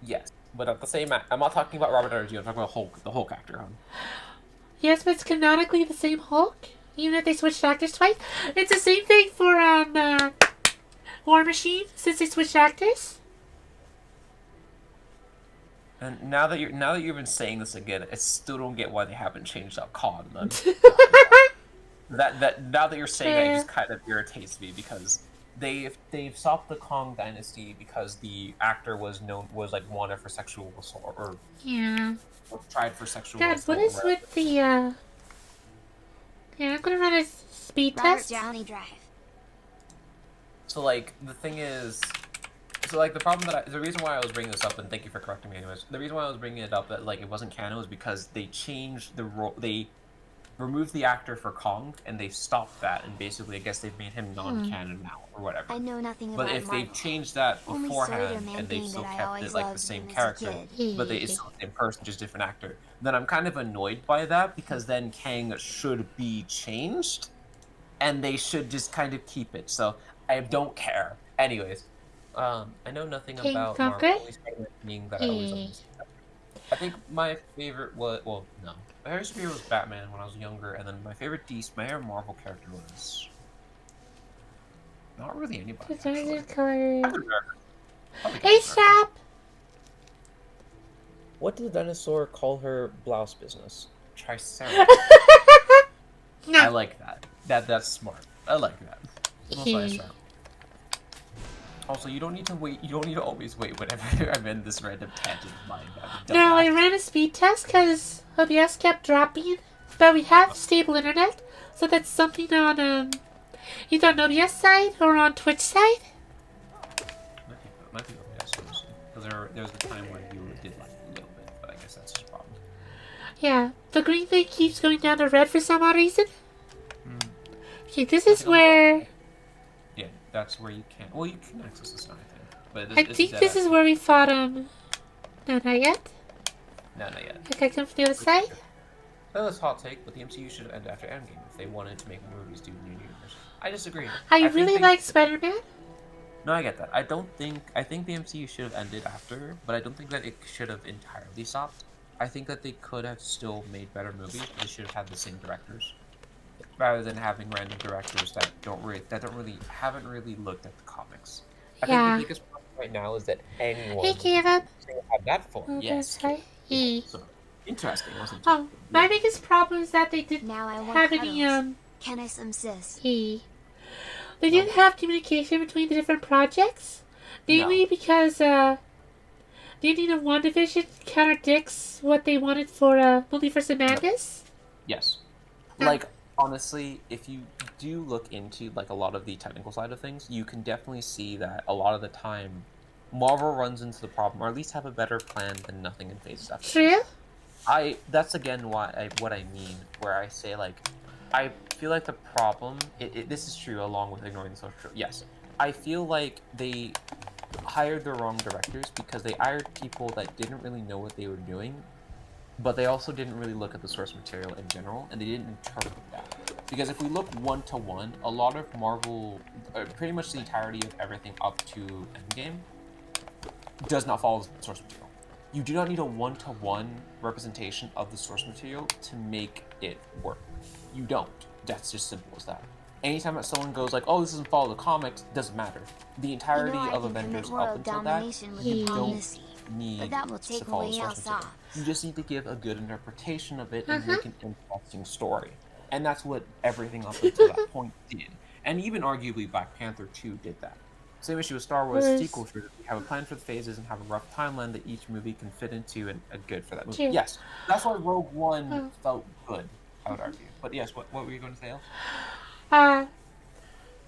Yes, but at the same. I'm not talking about Robert Downey Jr. I'm talking about Hulk, the Hulk actor. Yes, but it's canonically the same Hulk? Even if they switched actors twice? It's the same thing for, War Machine, since they switched actors? And now that you've been saying this again, I still don't get why they haven't changed out Khan. Then that now that you're saying that, it just kind of irritates me because they've stopped the Kong dynasty because the actor was like wanted for sexual assault or Yeah. tried for sexual God, assault. what is with the, Yeah, I'm gonna run a speed Robert test. Downey Drive. So like the thing is, so like the reason why I was bringing this up, and thank you for correcting me anyways. The reason why I was bringing it up that like it wasn't canon was because they changed the role. They removed the actor for Kong, and they stopped that, and basically I guess they've made him non-canon now or whatever. I know nothing But about if Marvel. they've changed that Only beforehand Spider-Man and they've being still that I kept always it like the loved same him as a character, kid. but it's still the same person, just different actor, then I'm kind of annoyed by that because then Kang should be changed, and they should just kind of keep it. So I don't care. Anyways, I know nothing King about Conquer? Marvel, only Spider-Man being that I always loved this. I think my favorite was no. My favorite was Batman when I was younger, and then my favorite Marvel character was not really anybody. It's already Actually. color. Captain America. Probably Captain Hey, America. stop! What did the dinosaur call her blouse business? Triceratops. I No. like that. That's smart. I like that. Most Triceratops. Also, you don't need to wait. You don't need to always wait whenever I'm in this random tangent of mine. No, I ran a speed test because OBS kept dropping, but we have stable internet, so that's something on either on OBS side or on Twitch side. Might be OBS because there's the time when you did like a little bit, but I guess that's just a problem. Yeah, the green thing keeps going down to red for some odd reason. Okay, this is where Yeah, that's where you can. Well, you can access this now, I think. But I think this is where we fought no, not yet. No, not yet. Okay, come from the other side. That was a hot take, but the MCU should have ended after Endgame if they wanted to make movies do new universe. I disagree. I think really they- like Spider-Man. No, I get that. I think the MCU should have ended after, but I don't think that it should have entirely stopped. I think that they could have still made better movies. They should have had the same directors, rather than having random directors that haven't really looked at the comics. I Yeah. think the biggest problem right now is that anyone Hey, Caleb. have that for. Oh, Yes. that's right. Hey. So, interesting, wasn't it? Oh, my biggest problem is that they didn't Now I want have any cuddles. Can I some sis? They didn't have communication between the different projects, mainly because the ending of WandaVision contradicts what they wanted for Multiverse of Madness. Yes. Like, honestly, if you do look into like a lot of the technical side of things, you can definitely see that a lot of the time Marvel runs into the problem, or at least have a better plan than nothing in Phase 7. True. That's again what I mean, where I say like, I feel like the problem, this is true along with ignoring the social, yes. I feel like hired the wrong directors because they hired people that didn't really know what they were doing, but they also didn't really look at the source material in general, and they didn't interpret that. Because if we look one-to-one, a lot of Marvel, pretty much the entirety of everything up to Endgame, does not follow the source material. You do not need a one-to-one representation of the source material to make it work. You don't. That's just simple as that. Anytime that someone goes like, "Oh, this doesn't follow the comics," doesn't matter. The entirety of Avengers up until that, you don't need to follow the source material. You just need to give a good interpretation of it and make an interesting story. And that's what everything up until that point did. And even arguably Black Panther 2 did that. Same issue with Star Wars sequel trilogy. Have a plan for the phases and have a rough timeline that each movie can fit into and good for that movie. True. Yes, that's why Rogue One felt good, I would argue. But yes, what were you going to say, Els?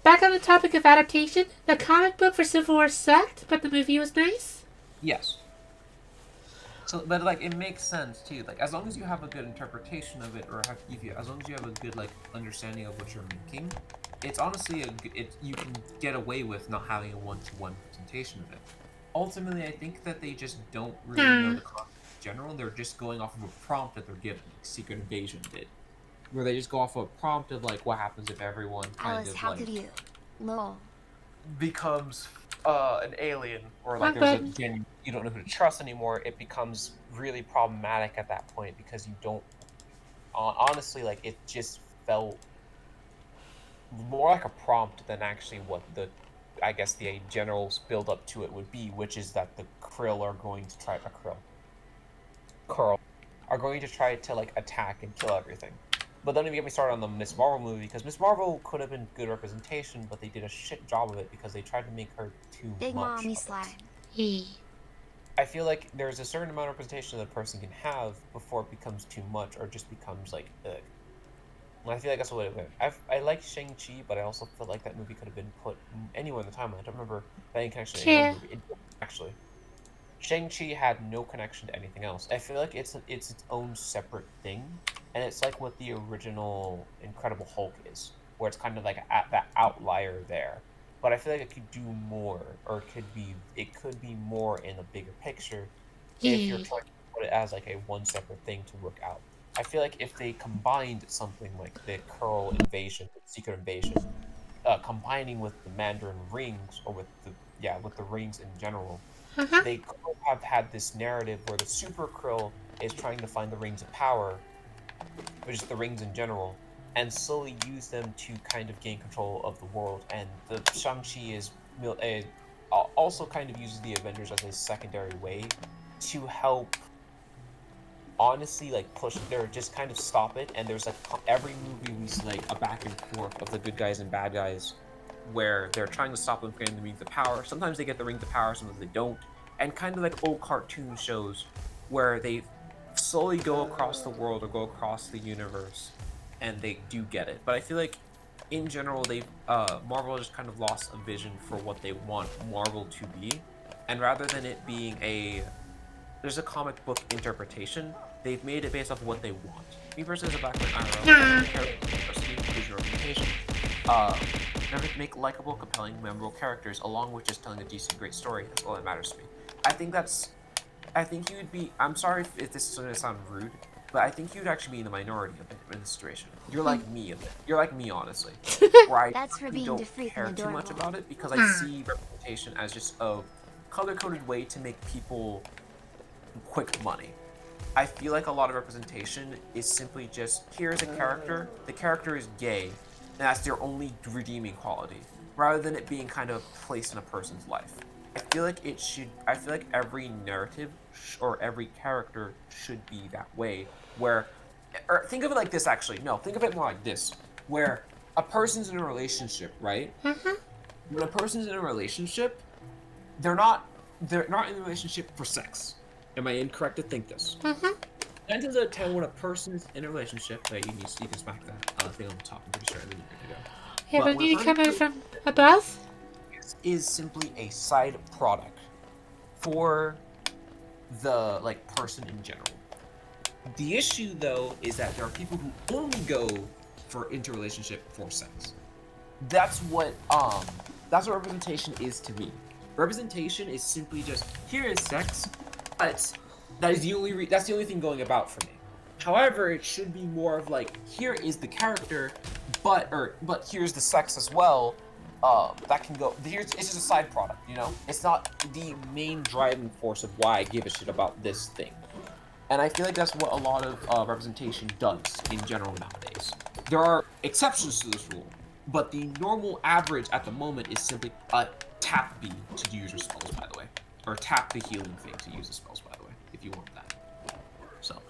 Back on the topic of adaptation, the comic book for Civil War sucked, but the movie was nice. Yes. So, but like, it makes sense too. Like, as long as you have a good interpretation of it, or as long as you have a good like understanding of what you're making, it's honestly you can get away with not having a one-to-one presentation of it. Ultimately, I think that they just don't really know the concept in general. They're just going off of a prompt that they're given, like Secret Invasion did, where they just go off of a prompt of like, what happens if everyone kind Alice, of how like could you? Lol. becomes an alien, or like there's a genuine, you don't know who to trust anymore. It becomes really problematic at that point because you don't honestly, like, it just felt more like a prompt than actually what the general build up to it would be, which is that the Krill are going to try Curl are going to try to like attack and kill everything. But don't even get me started on the Miss Marvel movie, because Miss Marvel could have been good representation, but they did a shit job of it because they tried to make her too Big much. mommy slime. I feel like there's a certain amount of representation that a person can have before it becomes too much or just becomes like ugh. And I feel like that's what it went. I like Shang-Chi, but I also feel like that movie could have been put anywhere in the timeline. I don't remember any connection to any movie. Actually, Shang-Chi had no connection to anything else. I feel like it's its own separate thing, and it's like what the original Incredible Hulk is, where it's kind of like that outlier there. But I feel like it could do more, or it could be more in a bigger picture if you're trying to put it as like a one separate thing to work out. I feel like if they combined something like the Curl Invasion, Secret Invasion, combining with the Mandarin rings, or with the rings in general, they could have had this narrative where the Super Krill is trying to find the rings of power, which is the rings in general, and slowly use them to kind of gain control of the world. And the Shang-Chi also kind of uses the Avengers as a secondary way to help, honestly, like push or just kind of stop it. And there's like every movie we see like a back and forth of the good guys and bad guys, where they're trying to stop them from getting the rings of power. Sometimes they get the rings of power, sometimes they don't. And kind of like old cartoon shows where they slowly go across the world or go across the universe, and they do get it. But I feel like in general, Marvel just kind of lost a vision for what they want Marvel to be. And rather than it being there's a comic book interpretation, they've made it based off of what they want. Me personally, as a Black Man, I don't know, visual representation. Make likable, compelling, memorable characters, along with just telling a decent, great story. That's all that matters to me. I think you would be, I'm sorry if this is going to sound rude, but I think you'd actually be in the minority of it in this situation. You're like me a bit. You're like me, honestly. Where I don't care too much about it, because I see representation as just a color-coded way to make people quick money. I feel like a lot of representation is simply just, here's a character, the character is gay, and that's their only redeeming quality, rather than it being kind of placed in a person's life. I feel like every narrative or every character should be that way, or think of it like this, actually. No, think of it more like this, where a person's in a relationship, right? When a person's in a relationship, they're not in a relationship for sex. Am I incorrect to think this? 9 times out of 10, when a person's in a relationship, you can smack that thing on the top. I'm pretty sure, and then you're good to go. Yeah, but you come in from above? Is simply a side product for the person in general. The issue, though, is that there are people who only go for interrelationship for sex. That's what representation is to me. Representation is simply just, here is sex, but that's the only thing going about for me. However, it should be more of like, here is the character, but here's the sex as well. That can go. It's just a side product, you know. It's not the main driving force of why I give a shit about this thing. And I feel like that's what a lot of representation does in general nowadays. There are exceptions to this rule, but the normal average at the moment is simply a tap B to use your spells, by the way, or tap the healing thing to use the spells, by the way, if you want that. So,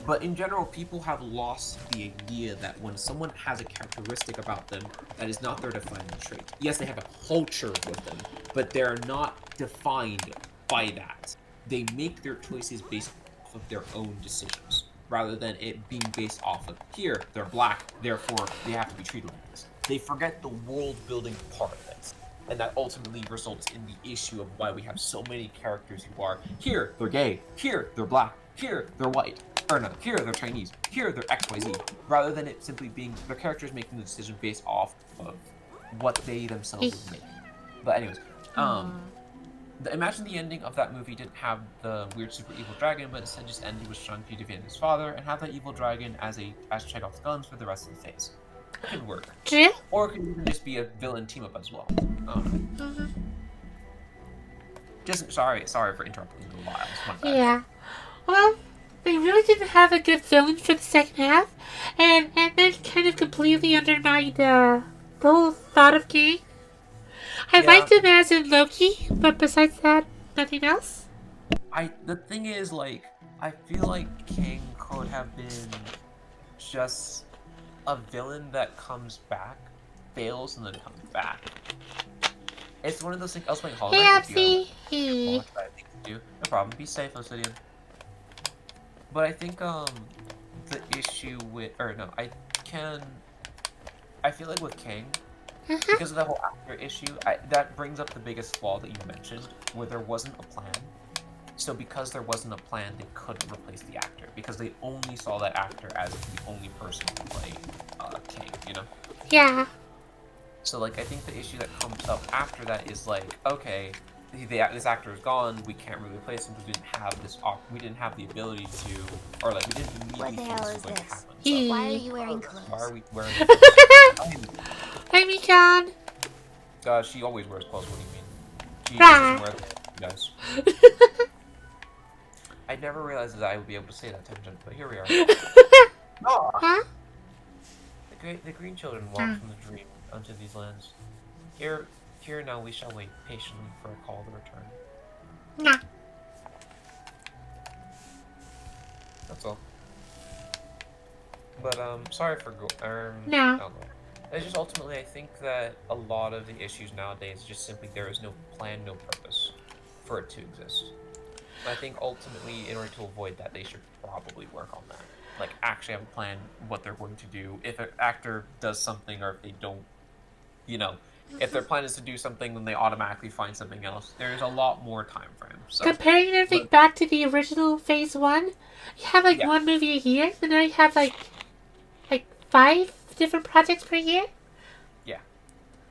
but in general, people have lost the idea that when someone has a characteristic about them that is not their defining trait. Yes, they have a culture with them, but they're not defined by that. They make their choices based off of their own decisions, rather than it being based off of, here, they're black, therefore they have to be treated like this. They forget the world-building part of it. And that ultimately results in the issue of why we have so many characters who are, here, they're gay, here, they're black, here, they're white. Or no, here they're Chinese, here they're XYZ, rather than it simply being the characters making the decision based off of what they themselves would make. But anyways, imagine the ending of that movie didn't have the weird super evil dragon, but instead just ended with Shang-Chi defeating his father and have that evil dragon as Chekhov's guns for the rest of the phase. It could work. True. Or it could even just be a villain team up as well. Just sorry for interrupting you a while. Yeah. Well, they really didn't have a good villain for the second half, and then kind of completely undermined the whole thought of King. I liked him as in Loki, but besides that, nothing else. The thing is, like, I feel like King could have been just a villain that comes back, fails, and then comes back. It's one of those things. I was playing Hollow Knight. Hey, No problem. Be safe, Obsidian. But I think the issue with, I feel like with King, because of the whole actor issue, that brings up the biggest flaw that you mentioned, where there wasn't a plan. So because there wasn't a plan, they couldn't replace the actor, because they only saw that actor as the only person to play King, you know? Yeah. So, like, I think the issue that comes up after that is, like, okay, this actor is gone, we can't really replace him because we didn't have the ability to, or, like, we didn't immediately What the hell is this? happen. So, Why are you wearing clothes? why are we wearing Hi, Michan. She always wears clothes, what do you mean? She doesn't wear clothes, guys. I never realized that I would be able to say that tangent, but here we are. No! Huh? The green children walk from the dream unto these lands. Here now we shall wait patiently for a call to return. Nah. That's all. But sorry for No. It's just ultimately I think that a lot of the issues nowadays is just simply there is no plan, no purpose for it to exist. I think ultimately in order to avoid that they should probably work on that. Like actually have a plan what they're going to do. If an actor does something or if they don't, you know, if their plan is to do something then they automatically find something else. There's a lot more time frame. So comparing everything back to the original Phase 1, you have like one movie a year, and now you have like 5 different projects per year. Yeah.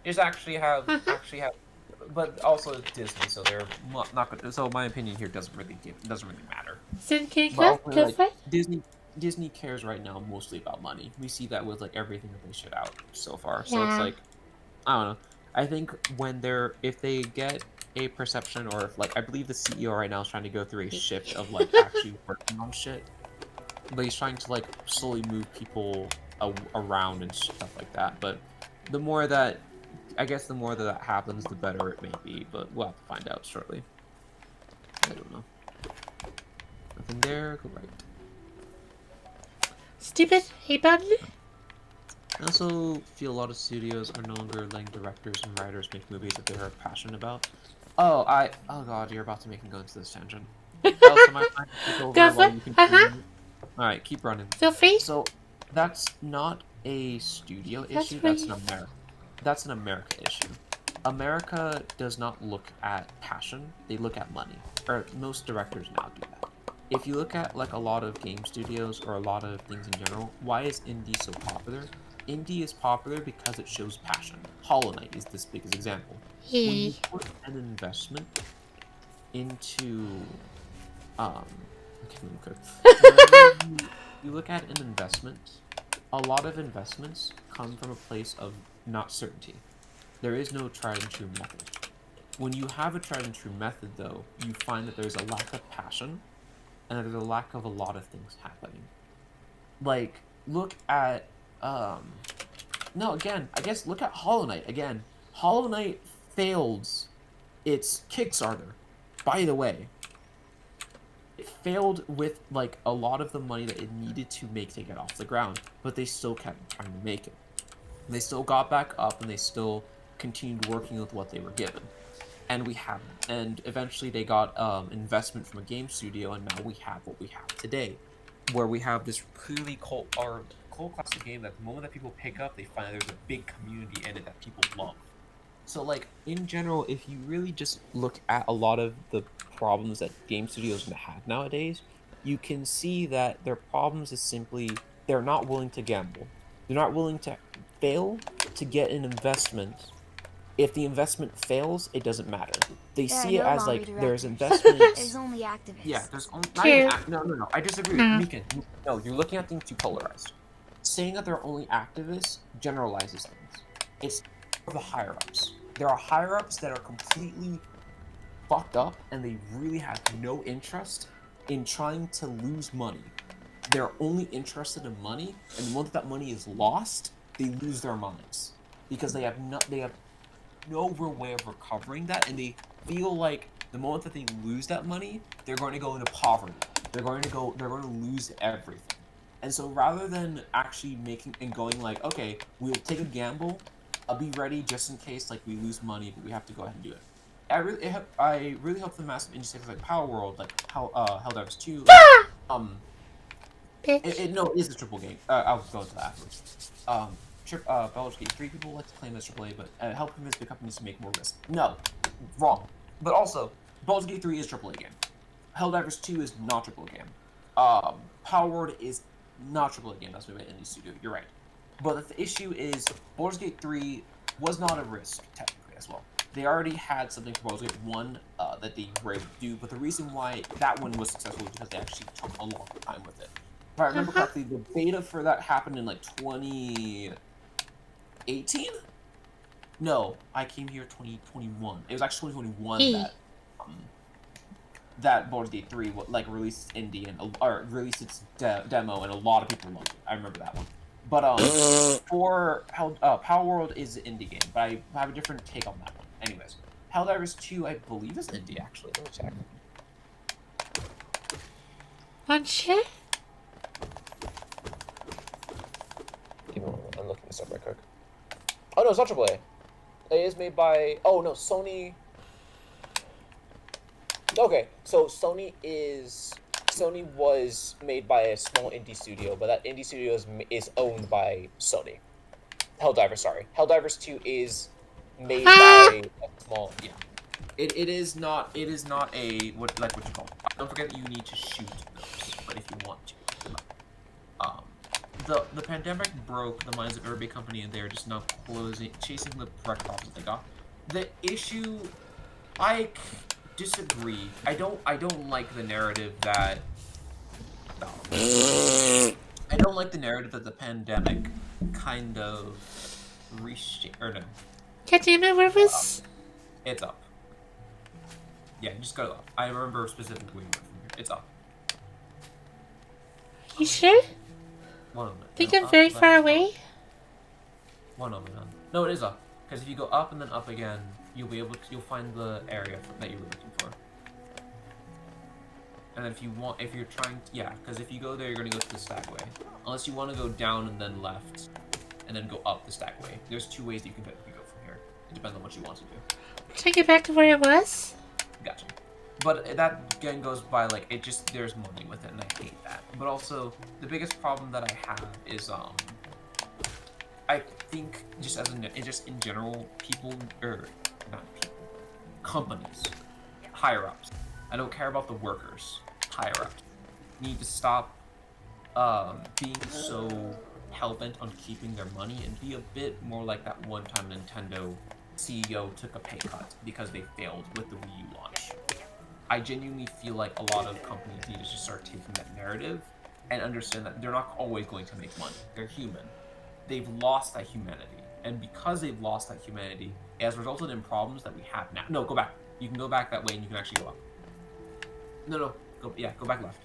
Just actually have but also it's Disney, so they're not good. So my opinion here doesn't really matter. Disney cares right now mostly about money. We see that with like everything that they shit out so far. So it's like, I don't know. I think if they get a perception, or if, like, I believe the CEO right now is trying to go through a shift of like actually working on shit, but he's trying to like slowly move people around and stuff like that. But the more that happens, the better it may be. But we'll have to find out shortly. I don't know. Nothing there. Go right. Stupid hate button. I also feel a lot of studios are no longer letting directors and writers make movies that they're passionate about. Oh god, you're about to make me go into this tangent. Go for it. Alright, keep running. Feel free. So, that's not a studio issue, that's an America issue. America does not look at passion, they look at money. Or most directors now do that. If you look at like a lot of game studios or a lot of things in general, why is indie so popular? indie is popular because it shows passion. Hollow Knight is this biggest example. When you put an investment into okay, whenever you look at an investment, a lot of investments come from a place of not certainty. There is no tried and true method. When you have a tried and true method, though, you find that there's a lack of passion and that there's a lack of a lot of things happening. Like, look at no, again, I guess look at Hollow Knight again. Hollow Knight failed its Kickstarter. By the way, it failed with like a lot of the money that it needed to make to get off the ground, but they still kept trying to make it. They still got back up and they still continued working with what they were given. And eventually they got investment from a game studio, and now we have what we have today, where we have this clearly cult classic game that the moment that people pick up, they find that there's a big community in it that people love. So, like, in general, if you really just look at a lot of the problems that game studios have nowadays, you can see that their problems is simply they're not willing to gamble. They're not willing to fail to get an investment. If the investment fails, it doesn't matter. They see it as, like, there's investment. There's only activists. Yeah, there's only... True. No. I disagree. No. Mika, no, you're looking at things too polarized. Saying that there are only activists generalizes things. It's for the higher-ups. There are higher-ups that are completely fucked up, and they really have no interest in trying to lose money. They're only interested in money, and the moment that money is lost, they lose their minds. Because they have no real way of recovering that, and they feel like the moment that they lose that money, they're going to go into poverty. They're going to lose everything. And so rather than actually making and going like, okay, we'll take a gamble, I'll be ready just in case like we lose money, but we have to go ahead and do it. I really hope the massive indie stuff like Power World, like Helldivers 2. It is a triple game. I'll go into that afterwards. Baldur's Gate 3 people like to claim as AAA, but help convince big companies to make more risk. No, wrong. But also, Baldur's Gate 3 is AAA game. Helldivers 2 is not AAA game. Power World is not AAA game. That's made by indie studio. You're right. But the issue is, Baldur's Gate 3 was not a risk technically as well. They already had something for Baldur's Gate 1 that they were able to do, but the reason why that one was successful was because they actually took a long time with it. If I remember correctly, the beta for that happened in like 2018? No, I came here 2021. It was actually 2021 that Baldur's Gate 3 like released indie or released its demo, and a lot of people loved it. I remember that one. But for Power World is an indie game, but I have a different take on that one. Anyways, Helldivers 2, I believe, is indie actually. Let me check. One shit? I'm looking this up right quick. Oh no, it's not AAA. It is made by Sony. Okay, so Sony was made by a small indie studio, but that indie studio is owned by Sony. Helldivers 2 is made by a small It is not a what you call it. Don't forget that you need to shoot those, but if you want to. The pandemic broke the minds of every big company, and they're just now chasing the correct profits they got. The issue, I disagree. I don't like the narrative that. I don't like the narrative that the pandemic kind of reshaped. Or no. Katima, where was? It's up. Yeah, just go up. I remember specifically where from here. It's up. You sure? One moment. I think I'm very far away. One moment. No, it is up. Because if you go up and then up again, you'll find the area that you were looking for. And then if you're trying to, because if you go there, you're going to go to the stack way. Unless you want to go down and then left, and then go up the stack way. There's two ways that you can go from here. It depends on what you want to do. Can I get back to where I was? Gotcha. But that again goes by like there's money with it, and I hate that. But also the biggest problem that I have is I think just in general, companies, higher ups. I don't care about the workers. Higher ups need to stop being so hell-bent on keeping their money and be a bit more like that one time Nintendo CEO took a pay cut because they failed with the Wii U launch. I genuinely feel like a lot of companies need to just start taking that narrative and understand that they're not always going to make money. They're human. They've lost that humanity. And because they've lost that humanity, it has resulted in problems that we have now. No, go back. You can go back that way and you can actually go up. No. Go back left.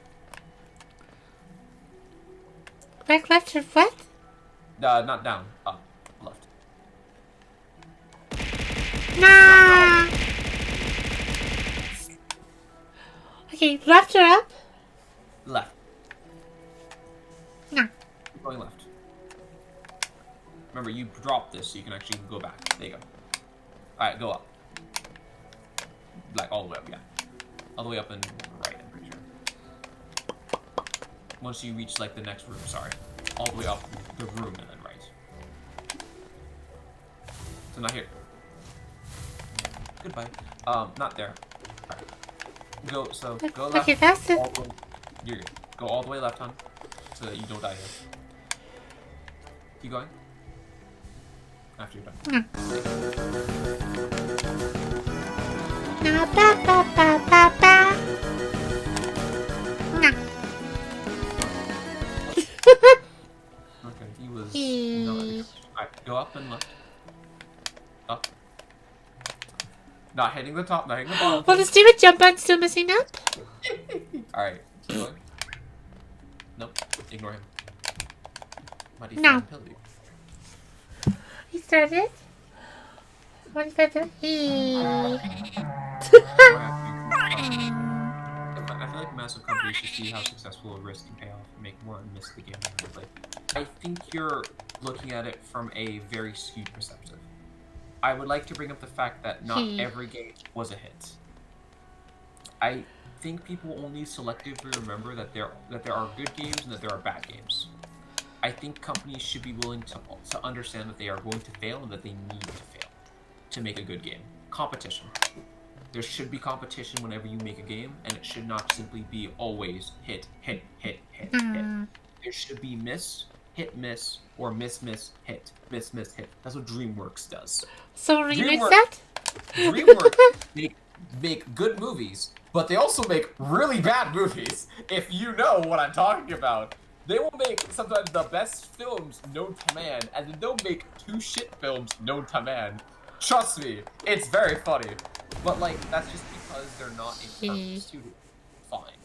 Back left or what? Not down. Up. Left. Nah! Okay, left or up? Left. No. Keep going left. Remember, you dropped this so you can actually go back. There you go. Alright, go up. Like, all the way up, yeah. All the way up and right, I'm pretty sure. Once you reach, like, the next room, sorry. All the way up the room and then right. So, not here. Goodbye. Not there. Alright. Go left. Okay, that's it. You're good. Go all the way left, hon. So that you don't die here. Keep going. After you're done. No, ba. No. Okay, he was. No, alright, go up and left. Up. Not hitting the top, not hitting the bottom. Well, the stupid jump button's still missing up. Alright, keep going. Nope, ignore him. Mighty No. fine pill you. He started. What is that? I feel like massive companies should see how successful a risk can pay off and make more and miss the game than they play. I think you're looking at it from a very skewed perspective. I would like to bring up the fact that not every game was a hit. I think people only selectively remember that there are good games and that there are bad games. I think companies should be willing to understand that they are going to fail and that they need to fail to make a good game. Competition. There should be competition whenever you make a game, and it should not simply be always hit. There should be miss, or miss, hit. That's what DreamWorks does. So remix that? DreamWorks make good movies, but they also make really bad movies, if you know what I'm talking about. They will make sometimes the best films known to man, and then they'll make 2 shit films known to man. Trust me, it's very funny. But, like, that's just because they're not a perfect studio. Fine.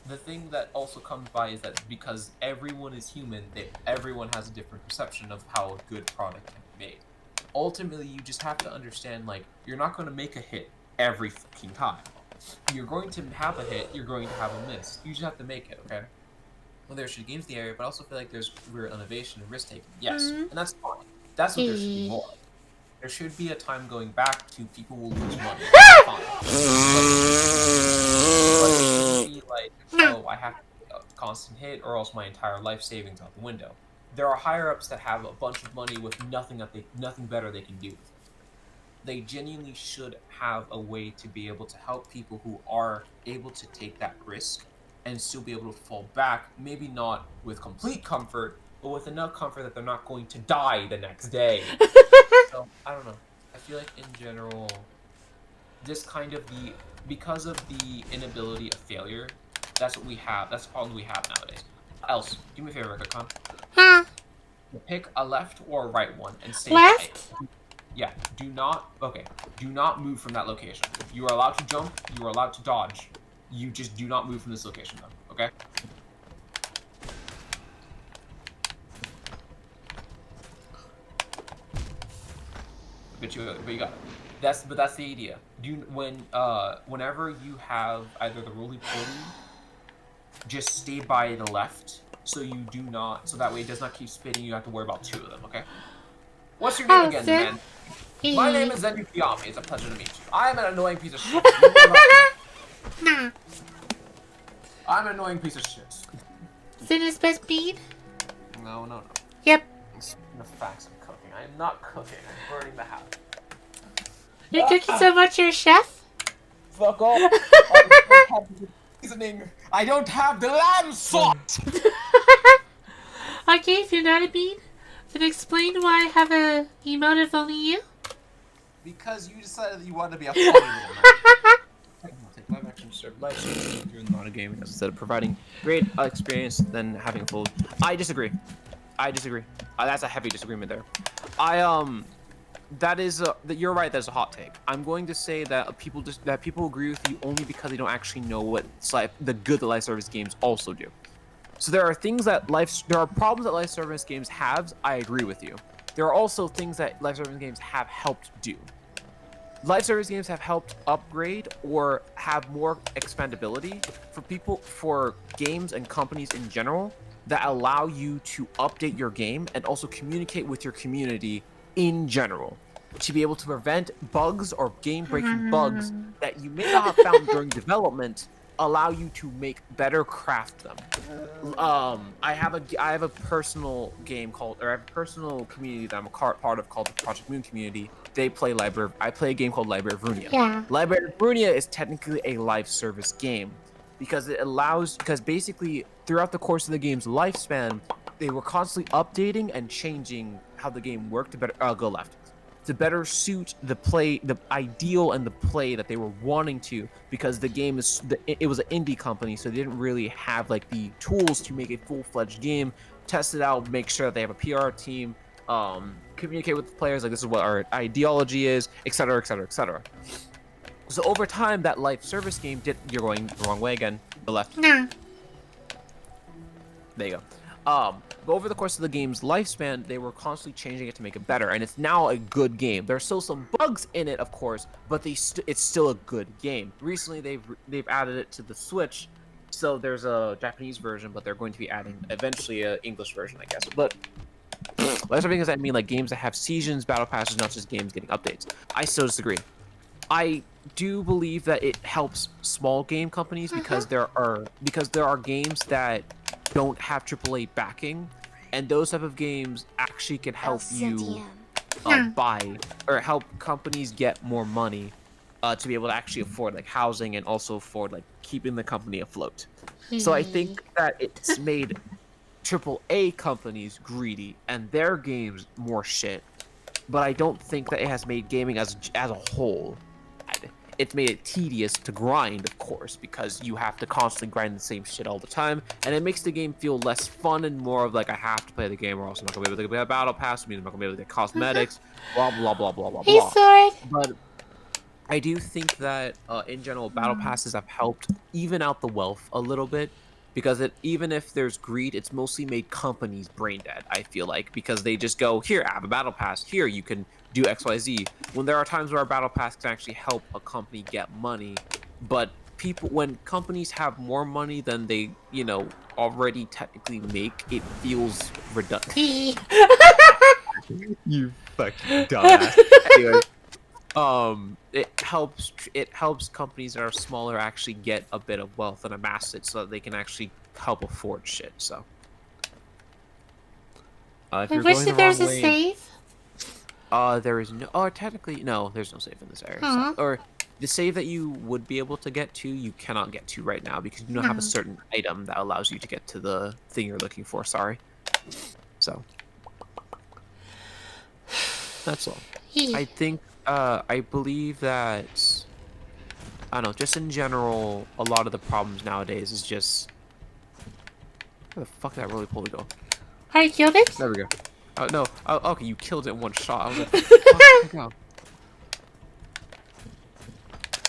The thing that also comes by is that because everyone is human, everyone has a different perception of how a good product can be made. Ultimately, you just have to understand, like, you're not going to make a hit every fucking time. You're going to have a hit, you're going to have a miss. You just have to make it, okay? Well, there should be games in the area, but I also feel like there's real innovation and risk-taking. Yes, and that's fine. That's what there should be more of. There should be a time going back to people will lose money. Fine. But it shouldn't be like, oh, I have to make a constant hit or else my entire life savings out the window. There are higher-ups that have a bunch of money with nothing better they can do with it. They genuinely should have a way to be able to help people who are able to take that risk and still be able to fall back, maybe not with complete comfort, but with enough comfort that they're not going to die the next day. So, I don't know. I feel like in general, this kind of because of the inability of failure, that's what we have. That's the problem we have nowadays. Else, do me a favor, Con. Huh? Pick a left or a right one and stay Left? right. Yeah, do not move from that location. You are allowed to jump, you are allowed to dodge. You just do not move from this location, though, okay? But you got it. That's the idea. Whenever you have either the roly-poly, just stay by the left, so you do not, so that way it does not keep spinning. You have to worry about 2 of them, okay? What's your name again, man? My name is Zenyu Kiami. It's a pleasure to meet you. I am an annoying piece of shit. Nah. I'm an annoying piece of shit. Zen's best bean? No. Yep. The facts of cooking. I am not cooking. I'm burning the house. You're cooking so much, you're a chef? Fuck off. I don't have the seasoning. I don't have the lamb salt. Okay, if you're not a bean, then explain why I have a emote of only you. Because you decided that you wanted to be a funny little man. Take live action if you're not a game instead of providing great experience than having a full. I disagree. That's a heavy disagreement there. That is you're right. That's a hot take. I'm going to say that people agree with you only because they don't actually know what the good that live service games also do. So there are problems that live service games have. I agree with you. There are also things that live service games have helped do. Live service games have helped upgrade or have more expandability for games and companies in general that allow you to update your game and also communicate with your community in general to be able to prevent bugs or game-breaking bugs that you may not have found during development, allow you to make better craft them. I have a personal game I have a personal community that I'm a part of called the Project Moon community. I play a game called Library of Runia. Yeah. Library of Runia is technically a live service game because basically throughout the course of the game's lifespan, they were constantly updating and changing how the game worked to better suit the ideal and the play that they were wanting to, because the game it was an indie company, so they didn't really have like the tools to make a full-fledged game, test it out, make sure that they have a PR team, communicate with the players, like this is what our ideology is, etc., etc., etc. So over time, that live service game you're going the wrong way again, the left. No. There you go. But over the course of the game's lifespan, they were constantly changing it to make it better, and it's now a good game. There's still some bugs in it, of course, but it's still a good game. Recently, they've added it to the Switch, so there's a Japanese version, but they're going to be adding eventually an English version, I guess. But live service games, I mean, like games that have seasons, battle passes, not just games getting updates. I still disagree. I do believe that it helps small game companies because there are games that don't have AAA backing, and those type of games actually can help you buy or help companies get more money to be able to actually afford like housing and also afford like keeping the company afloat. So I think that it's made AAA companies greedy and their games more shit, but I don't think that it has made gaming as a whole. It's made it tedious to grind, of course, because you have to constantly grind the same shit all the time, and it makes the game feel less fun and more of like I have to play the game or else I'm not gonna be able to get a battle pass, I'm not gonna be able to get cosmetics, blah blah blah blah blah Hey, blah. Sword. But I do think that in general, battle passes have helped even out the wealth a little bit, because even if there's greed, it's mostly made companies brain dead, I feel like, because they just go, here, I have a battle pass, here, you can do XYZ, when there are times where a battle pass can actually help a company get money, but when companies have more money than they, already technically make, it feels redundant. You fucking dumbass. Anyway, it helps companies that are smaller actually get a bit of wealth and amass it so that they can actually help afford shit. So, if you're wish going that the there's wrong a way, save. there is no. Oh, technically, no. There's no save in this area. So, or the save that you would be able to get to, you cannot get to right now because you don't have a certain item that allows you to get to the thing you're looking for. Sorry. So, that's all. I think. I believe that, I don't know, just in general, a lot of the problems nowadays is just, where the fuck did that roly-poly go? I killed it? There we go. Oh, no. Oh, okay, you killed it in one shot. I was like, fuck, go.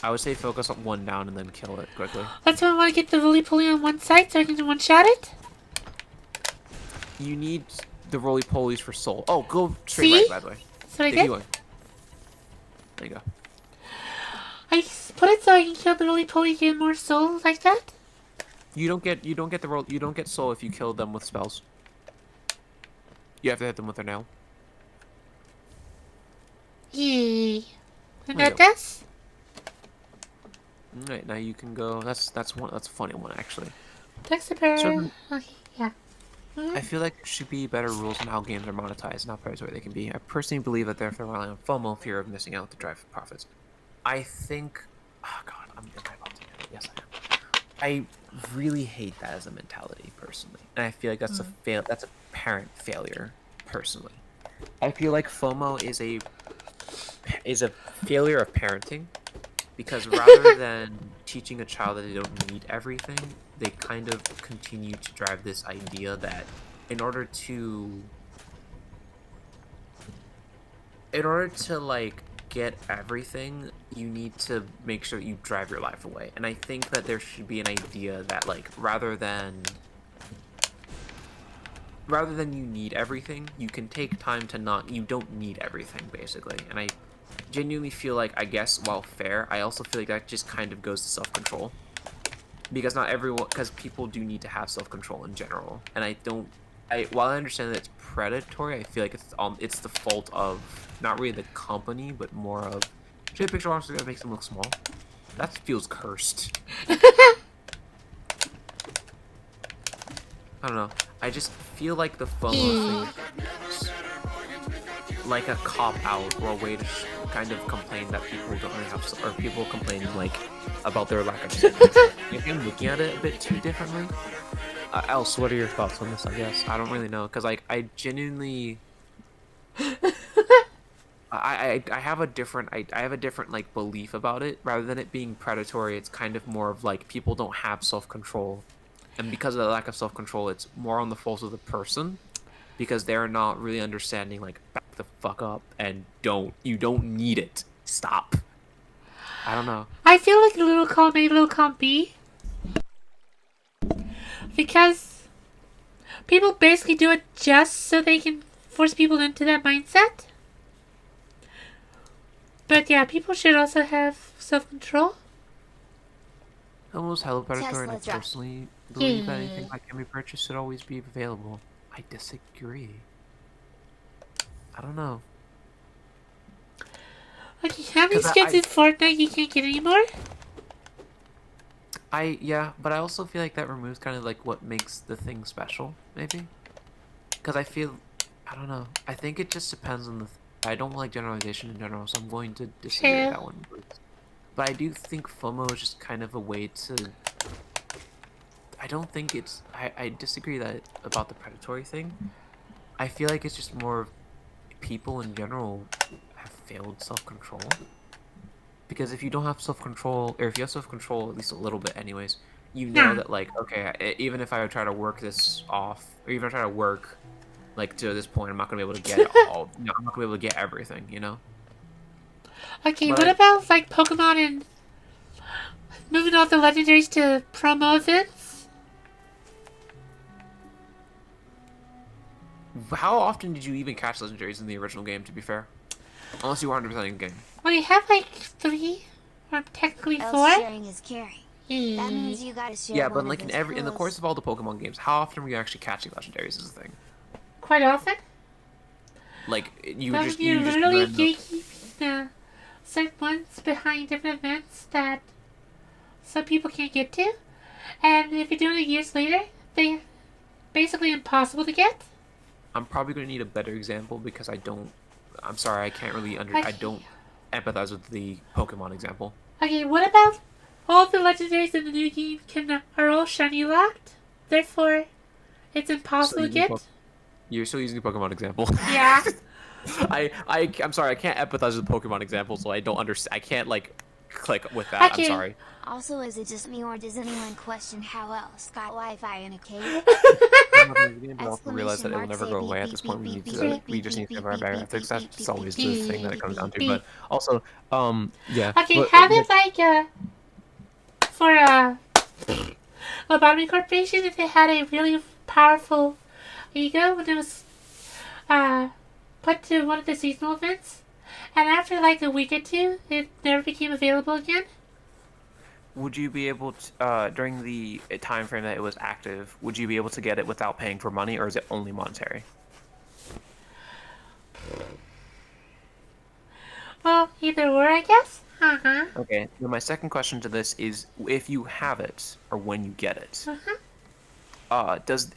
I would say focus on one down and then kill it quickly. That's why I want to get the roly-poly on one side so I can one-shot it? You need the roly-polies for soul. Oh, go straight right, by the way. That's what I did? There you go. I put it so I can kill the roly-poly and get more soul like that? You don't get soul if you kill them with spells. You have to hit them with their nail. Yee. And There that you go. does? Alright, now you can go. That's a funny one actually. Dexter. So- Okay, yeah. I feel like there should be better rules on how games are monetized and how predatory they can be. I personally believe that they're relying on FOMO, fear of missing out, to drive profits. I think. Oh god, am I about to get it? Yes, I am. I really hate that as a mentality personally, and I feel like that's that's a parent failure personally. I feel like FOMO is a failure of parenting because rather than teaching a child that they don't need everything, they kind of continue to drive this idea that in order to like get everything, you need to make sure that you drive your life away. And I think that there should be an idea that like rather than you need everything, you can take time to not, you don't need everything basically. And I genuinely feel like, I guess while fair, I also feel like that just kind of goes to self-control. Because not everyone, because people do need to have self-control in general. And while I understand that it's predatory, I feel like it's the fault of not really the company, but more of should a picture honestly that makes them look small. That feels cursed. I don't know. I just feel like the FOMO thing is like a cop out or a way to kind of complain that people don't really have, or people complaining like about their lack of self-control. Maybe I'm looking at it a bit too differently. Else, what are your thoughts on this? I guess I don't really know because like I genuinely, I have a different I have a different like belief about it. Rather than it being predatory, it's kind of more of like people don't have self-control, and because of the lack of self-control, it's more on the fault of the person because they're not really understanding like back the fuck up and you don't need it. Stop. I don't know. I feel like little column A, little column B. Because people basically do it just so they can force people into that mindset. But yeah, people should also have self-control. Almost hella predatory, and I personally believe that anything that can be purchased should always be available. I disagree. I don't know. Okay, how many skins in Fortnite you can't get anymore? Yeah, but I also feel like that removes kind of like what makes the thing special, maybe. Because I don't know. I think it just depends on I don't like generalization in general, so I'm going to disagree with that one. But I do think FOMO is just kind of a way to. I don't think it's. I disagree about the predatory thing. I feel like it's just more of people in general have failed self-control. Because if you don't have self-control, or if you have self-control at least a little bit anyways, you know that like, okay, even if I try to work this off, or even if I try to work like to this point, I'm not gonna be able to get it all. I'm not gonna be able to get everything, you know. Okay, but what about like Pokemon and moving all the legendaries to promo events? How often did you even catch legendaries in the original game? To be fair, unless you were 100% in game. Well, you have like 3, or technically 4. Sharing is caring. That means you gotta share. Yeah, but like in the course of all the Pokemon games, how often were you actually catching legendaries? Is the thing. Quite often. Like you literally gatekeeping certain ones behind different events that some people can't get to, and if you're doing it years later, they're basically impossible to get. I'm probably going to need a better example because I'm sorry, I can't really I don't empathize with the Pokemon example. Okay, what about all the legendaries in the new game are all shiny locked? Therefore, it's impossible to get. You're still using the Pokemon example. Yeah. I'm sorry, I can't empathize with the Pokemon example, so I don't understand. I can't like click with that. Okay. I'm sorry. Also, is it just me, or does anyone question how else got Wi-Fi in a cave? I also realize that it will never go away at this point. We just need to have our better ethics. That's always the thing that it comes down to. But also, yeah. Okay, have it like for Lobotomy Corporation, if it had a really powerful ego when it was put to one of the seasonal events, and after like a week or two, it never became available again. Would you be able to, during the time frame that it was active, would you be able to get it without paying for money, or is it only monetary? Well, either or, I guess. Okay, now my second question to this is, if you have it, or when you get it,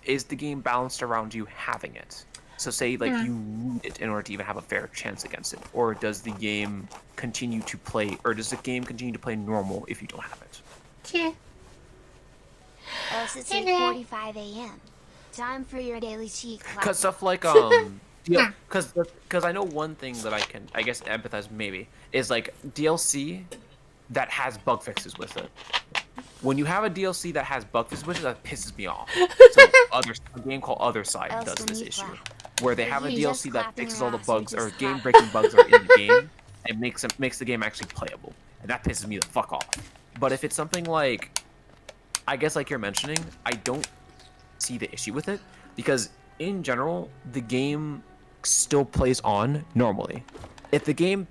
is the game balanced around you having it? So say like you need it in order to even have a fair chance against it, or does the game continue to play, or does the game continue to play normal if you don't have it? Yeah. Else it's 8:45 a.m. Time for your daily cheek clap. Cause stuff like cause I know one thing that I guess empathize maybe is like DLC that has bug fixes with it. When you have a DLC that has bug fixes with it, that pisses me off. So a game called Other Side does this issue, where they have a DLC that fixes all the bugs or game-breaking bugs that are in the game and makes the game actually playable, and that pisses me the fuck off. But if it's something like, I guess like you're mentioning, I don't see the issue with it because in general the game still plays on normally. If the game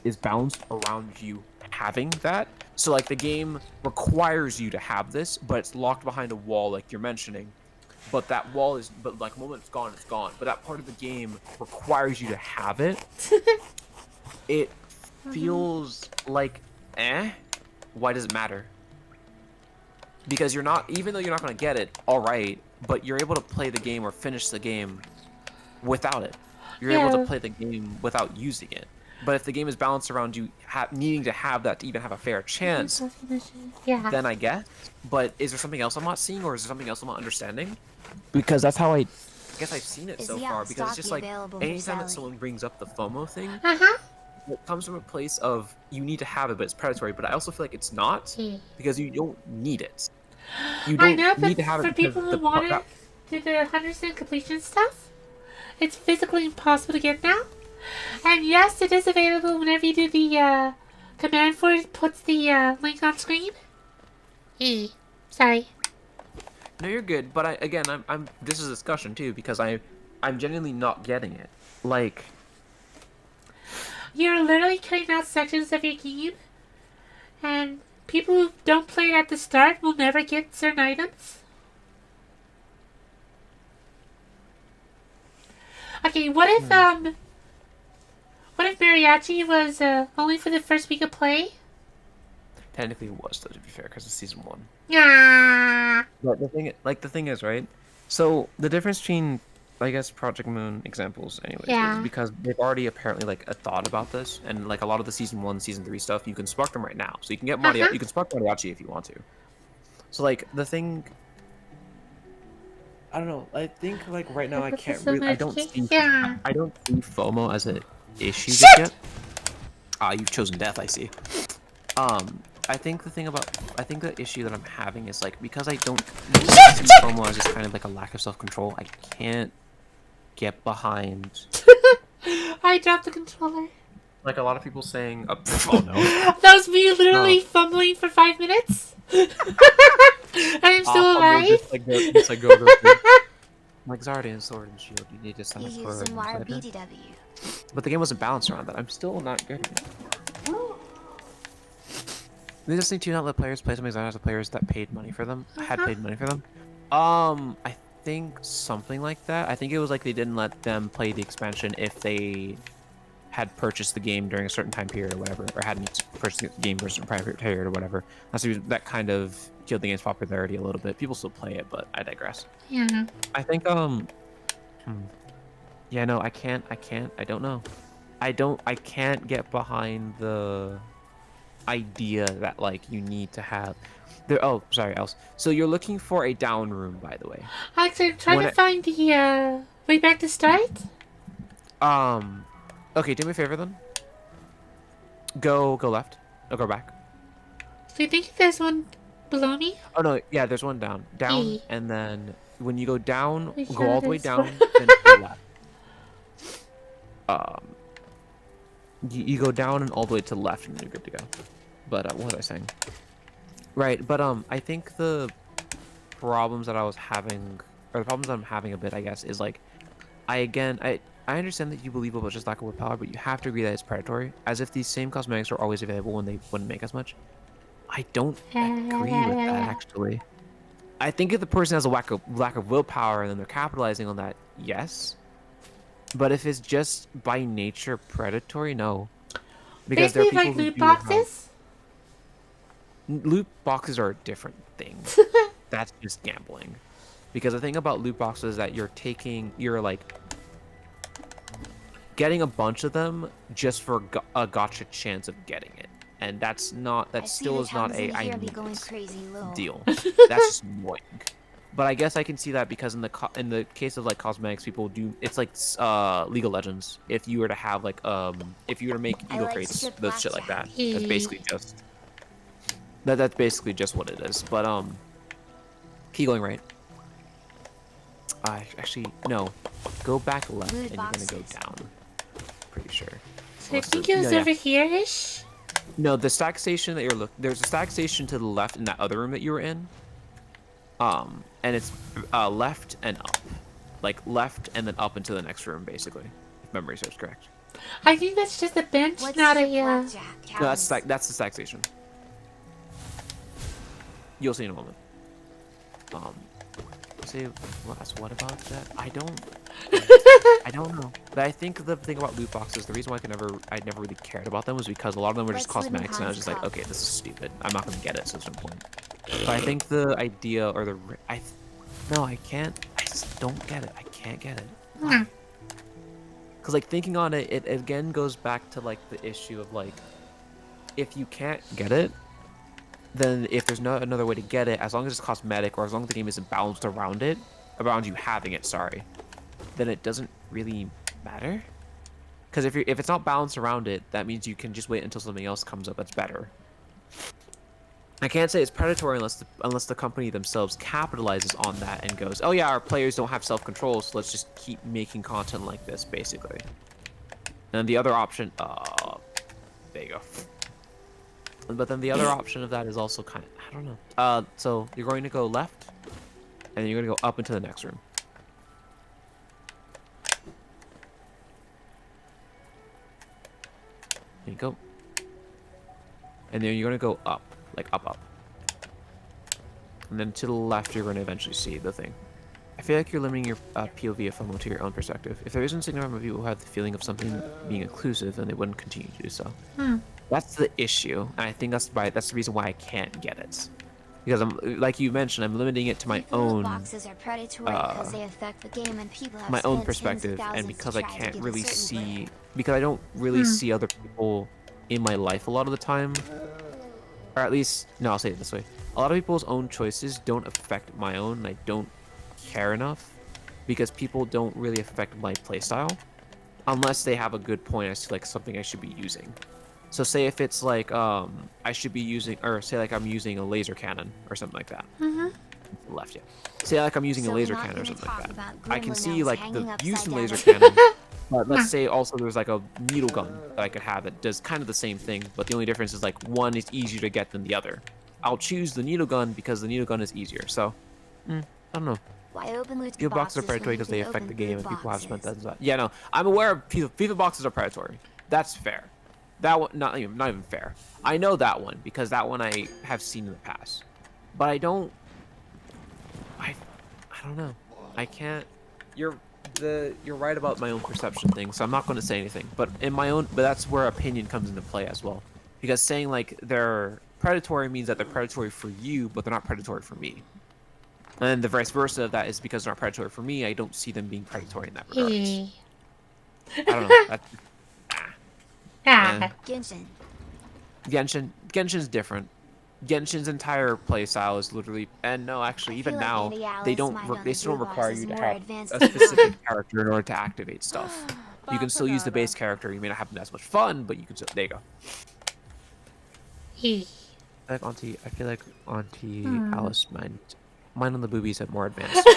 is balanced around you having that, so like the game requires you to have this, but it's locked behind a wall like you're mentioning, but that wall is, but like the moment it's gone, but that part of the game requires you to have it. It feels like why does it matter? Because you're not, even though you're not going to get it, all right, but you're able to play the game or finish the game without it. You're able to play the game without using it. But if the game is balanced around you needing to have that to even have a fair chance, then I guess. But is there something else I'm not seeing, or is there something else I'm not understanding? Because that's how I guess I've seen it so far. Because it's just like anytime that someone brings up the FOMO thing, it comes from a place of you need to have it, but it's predatory. But I also feel like it's not because you don't need it. You don't need to have it. For people who want it to do the 100% completion stuff, it's physically impossible to get now. And yes, it is available whenever you do the command for it. Puts the link on screen. Sorry. No, you're good. But I'm. This is a discussion too because I'm genuinely not getting it. Like, you're literally cutting out sections of your game, and people who don't play it at the start will never get certain items. Okay, what if Mariachi was only for the first week of play? Technically, it was, though, to be fair, because it's season 1. Yeah. But the thing is, right? So the difference between, I guess, Project Moon examples, anyways, is because they've already apparently like a thought about this, and like a lot of the season 1, season 3 stuff, you can spark them right now. So you can get you can spark Mariachi if you want to. So like the thing, I don't know. I think like right now I can't really. I don't see FOMO as an issue just yet. You've chosen death, I see. I think the issue that I'm having is like because I don't see FOMO as just kind of like a lack of self-control. I can't get behind. I dropped the controller. Like a lot of people saying, "Oh no." That was me literally fumbling for 5 minutes. I'm still alive. It's like go. Like Zardian Sword and Shield, you need to sign up for it. But the game wasn't balanced around that. I'm still not getting it. They just need to not let players play something as the players that paid money for them had paid money for them. I think something like that. I think it was like they didn't let them play the expansion if they had purchased the game during a certain time period or whatever, or hadn't purchased the game for a certain time period or whatever. That kind of killed the game's popularity a little bit. People still play it, but I digress. Yeah. I think yeah, no, I can't. I don't know. I can't get behind the idea that like you need to have there. Oh, sorry, else. So you're looking for a down room, by the way. Actually, I'm trying to find the way back to start. Okay, do me a favor then. Go left. Or go back. So you think there's one below me? Oh no, yeah, there's one down, and then when you go down, Wait, go all the way down, one. then go left. You go down and all the way to the left, and you're good to go. But what was I saying? Right, but I think the problems that I was having, or the problems that I'm having a bit, I guess, is like, I understand that you believe it was just lack of willpower, but you have to agree that it's predatory, as if these same cosmetics are always available when they wouldn't make as much. I don't agree with that, actually. I think if the person has a lack of willpower and then they're capitalizing on that, yes. But if it's just by nature predatory, no. Because there are people like who loot boxes? Loot boxes are a different thing. That's just gambling. Because the thing about loot boxes is that you're like getting a bunch of them just for a gotcha chance of getting it. and that still is not a I need going it crazy low. deal. That's just annoying. But I guess I can see that because in the case of like cosmetics, people do it's like League of Legends. If you were to have like if you were to make ego crates, those shit like that. That's basically just that's basically just what it is. But keep going right. Actually no, go back left and you're gonna go down. Pretty sure. So I think it was over here-ish. No, the stack station that you're there's a stack station to the left in that other room that you were in. And it's left and up. Like left and then up into the next room, basically. If memory serves correct. I think that's just a bench, not a No, that's the stack station. You'll see in a moment. Say what about that? I don't know. But I think the thing about loot boxes, the reason why I never really cared about them was because a lot of them were just cosmetics, and I was just like, okay, this is stupid. I'm not gonna get it, so there's no point. But I think the idea or no, I can't. I just don't get it. I can't get it. Because like thinking on it, it again goes back to like the issue of like, if you can't get it, then if there's no another way to get it, as long as it's cosmetic or as long as the game isn't balanced around you having it, sorry, then it doesn't really matter. Because if it's not balanced around it, that means you can just wait until something else comes up that's better. I can't say it's predatory unless the company themselves capitalizes on that and goes, oh yeah, our players don't have self-control, so let's just keep making content like this, basically. And the other option, there you go. But then the other option of that is also kind of, I don't know. So you're going to go left, and then you're going to go up into the next room. There you go. And then you're going to go up. Like up. And then to the left, you're going to eventually see the thing. I feel like you're limiting your POV of FOMO to your own perspective. If there isn't a significant amount of people who have the feeling of something being inclusive, then they wouldn't continue to do so. That's the issue, and I think that's the reason why I can't get it. Because like you mentioned, I'm limiting it to my own boxes are predatory because they affect the game and people have my own perspective, and because I can't really see, because I don't really see other people in my life a lot of the time. Or at least, no, I'll say it this way. A lot of people's own choices don't affect my own, and I don't care enough because people don't really affect my playstyle unless they have a good point as to like something I should be using. So say if it's like I should be using, or say like I'm using a laser cannon or something like that. Left, yeah. Say like I'm using a laser cannon or something like that. I can see like the use in laser cannon. But let's say also there's like a needle gun that I could have that does kind of the same thing, but the only difference is like one is easier to get than the other. I'll choose the needle gun because the needle gun is easier. So, I don't know. FIFA boxes are predatory because they affect the game and people have spent that. Yeah, no, I'm aware of FIFA boxes are predatory. That's fair. That one, not even fair. I know that one because that one I have seen in the past. But I don't know. I can't. You're right about my own perception thing, so I'm not going to say anything. But that's where opinion comes into play as well. Because saying like they're predatory means that they're predatory for you, but they're not predatory for me. And the vice versa of that is because they're not predatory for me, I don't see them being predatory in that regard. I don't know. Genshin's different. Genshin's entire playstyle is literally, and no, actually, even now, they still don't require you to have a specific character in order to activate stuff. You can still use the base character. You may not have as much fun, but you can still. There you go. I feel like Auntie Alice mine on the boobies had more advanced.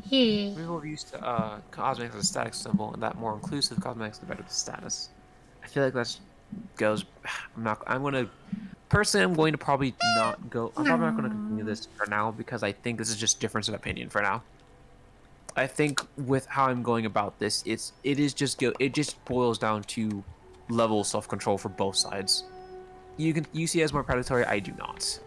People are used to cosmetics as a static symbol, and that more inclusive cosmetics the better the status. I feel like that goes. I'm going to probably not go. I'm probably not going to continue this for now because I think this is just difference of opinion for now. I think with how I'm going about this, it just boils down to level of self-control for both sides. You see it as more predatory. I do not.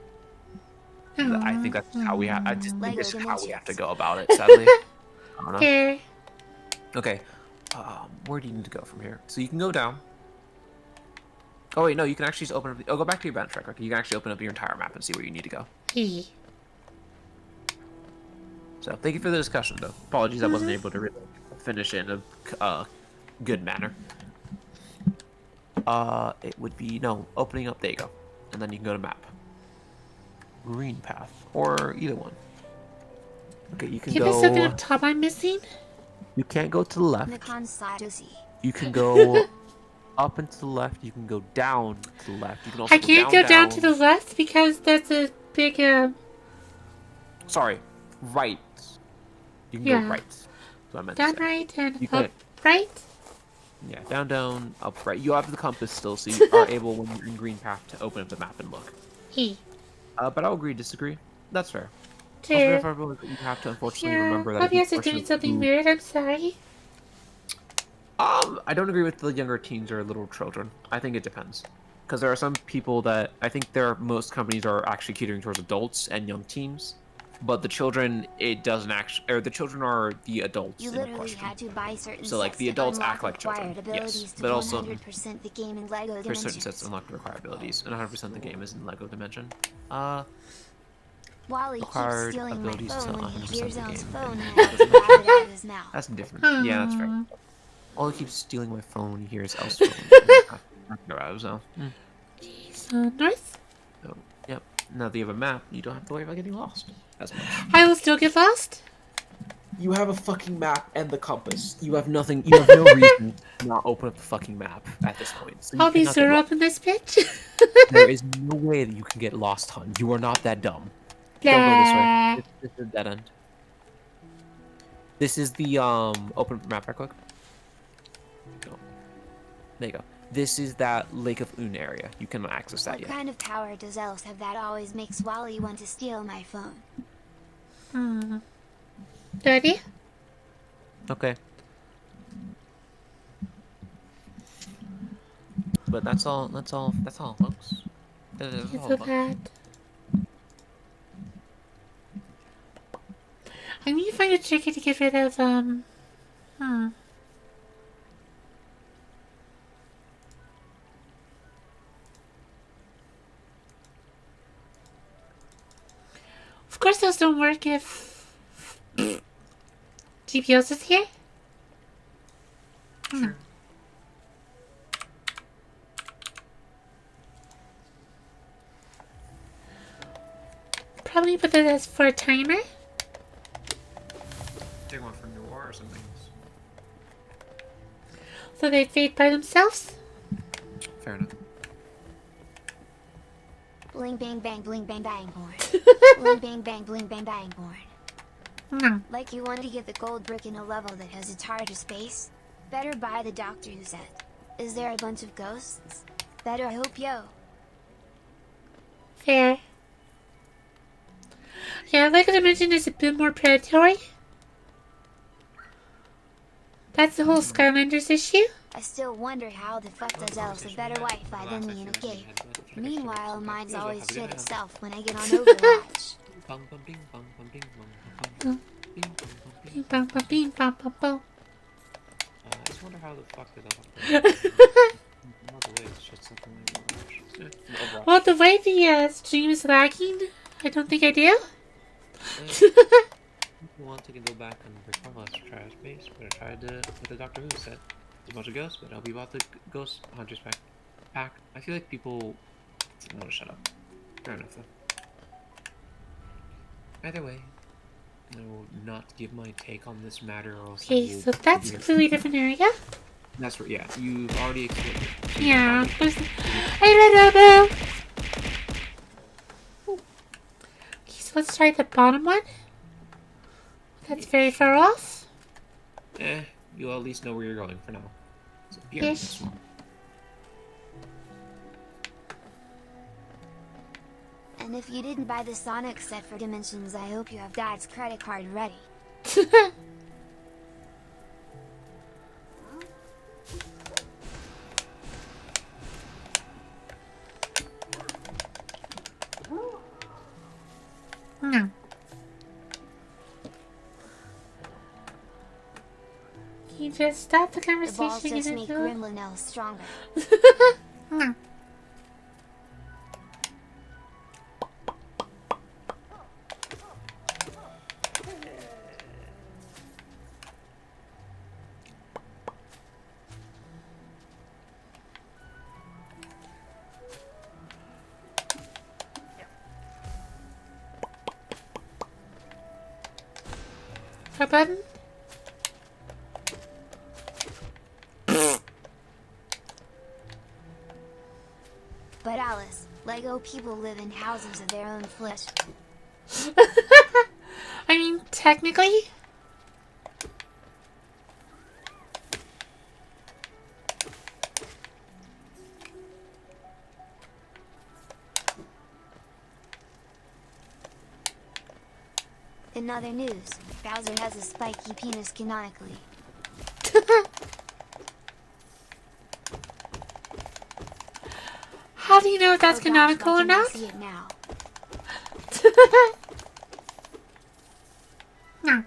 I think that's how we have. I just think this is how we have to go about it. Sadly. I don't know. Okay. Where do you need to go from here? So you can go down. Oh wait, no. You can actually just open up. Go back to your bench track. Okay, you can actually open up your entire map and see where you need to go. So thank you for the discussion, though. Apologies, I wasn't able to really finish it in a good manner. It would be no opening up. There you go, and then you can go to map. Green path or either one. Okay, you can Give us something go. up top I'm missing. You can't go to the left. Nikon Sadosi. You can go up and to the left. You can go down to the left. You can also I can't go down to the left because that's a big, Sorry, right. You can Yeah. go right. That's what I meant down to say. right and You up can- right. Yeah, down, down, up, right. You have the compass still, so you are able, when you're in green path, to open up the map and look. He. But I'll agree, disagree. That's fair. Two. Also, if everyone, you have to unfortunately remember that. Hope if you you guys are doing push something through- weird. I'm sorry. I don't agree with the younger teens or little children. I think it depends. Because there are some people that I think most companies are actually catering towards adults and young teens, but the children, it doesn't actually, or the children are the adults You in literally question. had to buy certain So, like, sets the to adults unlock act like children, required abilities yes, to but also 100% the game in LEGO there's certain Dimensions. sets unlock required abilities, and 100% the game is in Lego Dimension. Wally keeps required stealing my abilities to phone when he 100% hears the Elle's game. phone and I have to grab it out of his mouth. That's different. Yeah, that's fair. Aw. All he keeps stealing my phone when he hears Elle's phone. So, So north. so, yep. Now that you have a map, you don't have to worry about getting lost as much. I will still get lost. You have a fucking map and the compass. You have nothing. You have no reason to not open up the fucking map at this point. So you I'll be cannot get zero lost. up in this bitch. There is no way that you can get lost, hun. You are not that dumb. Don't go this way. This is dead end. This is the open map right quick. Go. There you go. This is that Lake of Un area. You cannot access that What yet. kind of power does Elle's have that always makes Wally want to steal my phone? Ready? Okay. But that's all. That's all, folks. That is all, So folks. that. I need to find a ticket to get rid of Of course those don't work if GPOs is here. Probably put that as for a timer. Take one from Noir or something. So they fade by themselves. Fair enough. Bling bang bang bling bang bang born. Bling bang bang bling bang bang born. No. Like you wanted to get the gold brick in a level that has a tar to space? Better buy the Doctor Who set. Is there a bunch of ghosts? Better hope yo. Fair. Yeah, Lego Dimension is a bit more predatory. That's the whole Skylanders issue. I still wonder how the fuck does Elves have better Wi-Fi than me in a cave. Meanwhile, mine's always shit itself when I get on Overwatch. Bing bong bong bing bong bong bong. I just wonder how the fuck did that happen. Well, the way the stream is lagging, I don't think I do. If you want to go back and record last Trash Base, but I tried to with the Doctor Who set. There's a bunch of ghosts, but I'll be about the Ghost Hunters pack. I feel like people want to shut up. Fair enough, though. Either way, I will not give my take on this matter, or else I Okay, will so that's a be- completely different area. That's right. Yeah, you've already explained it. Yeah. There's... Hey, Robo! Okay, so let's try the bottom one. That's very far off. You'll at least know where you're going for now. So here, Yes. this one. And if you didn't buy the Sonic set for Dimensions, I hope you have Dad's credit card ready. No. Can you just stop the The balls conversation just and make do it? Gremlin Elves stronger. No. Her button? But Alice, Lego people live in houses of their own flesh. I mean, technically. In other news, Bowser has a spiky penis canonically. How do you know if that's Oh gosh, canonical why or can't I not? see it now? No.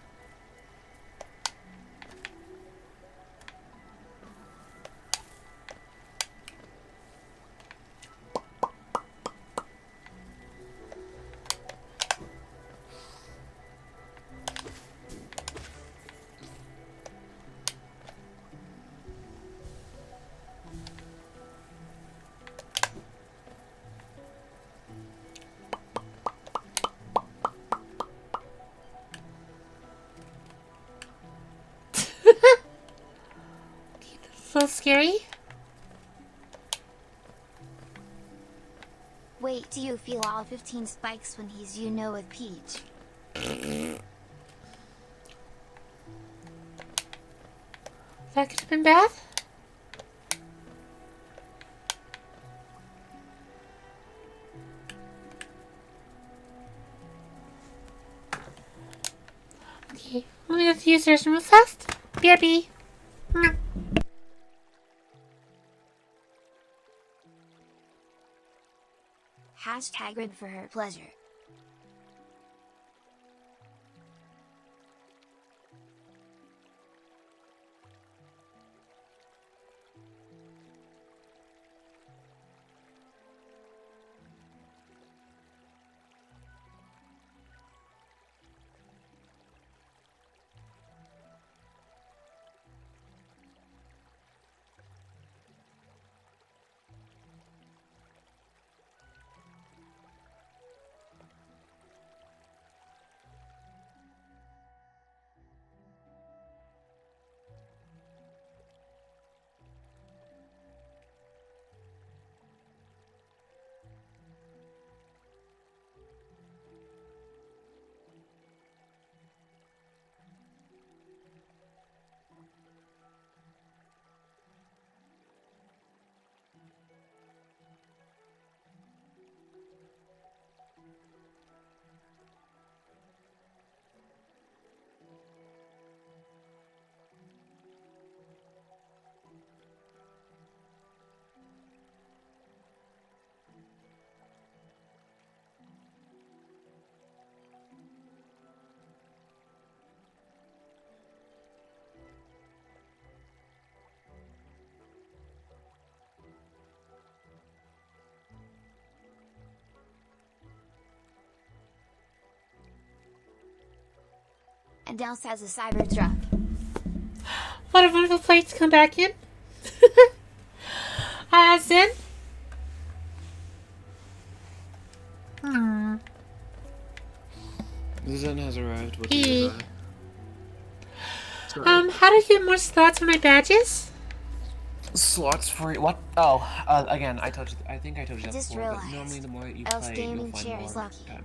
So scary. Wait till you feel all 15 spikes when he's with Peach. That could have been bad. Okay, let me have to use the restroom fast. BRB. No. Hashtag rib for her pleasure. And Delse has a cyber truck. What a wonderful place to come back in. Zen? Zen has arrived. What do E. you buy? How do I get more slots for my badges? Slots for what? Oh, again, I told you. I think I told you I that just before. But realized normally, the more that you Elf's play, you'll gaming find chair more is lucky. time.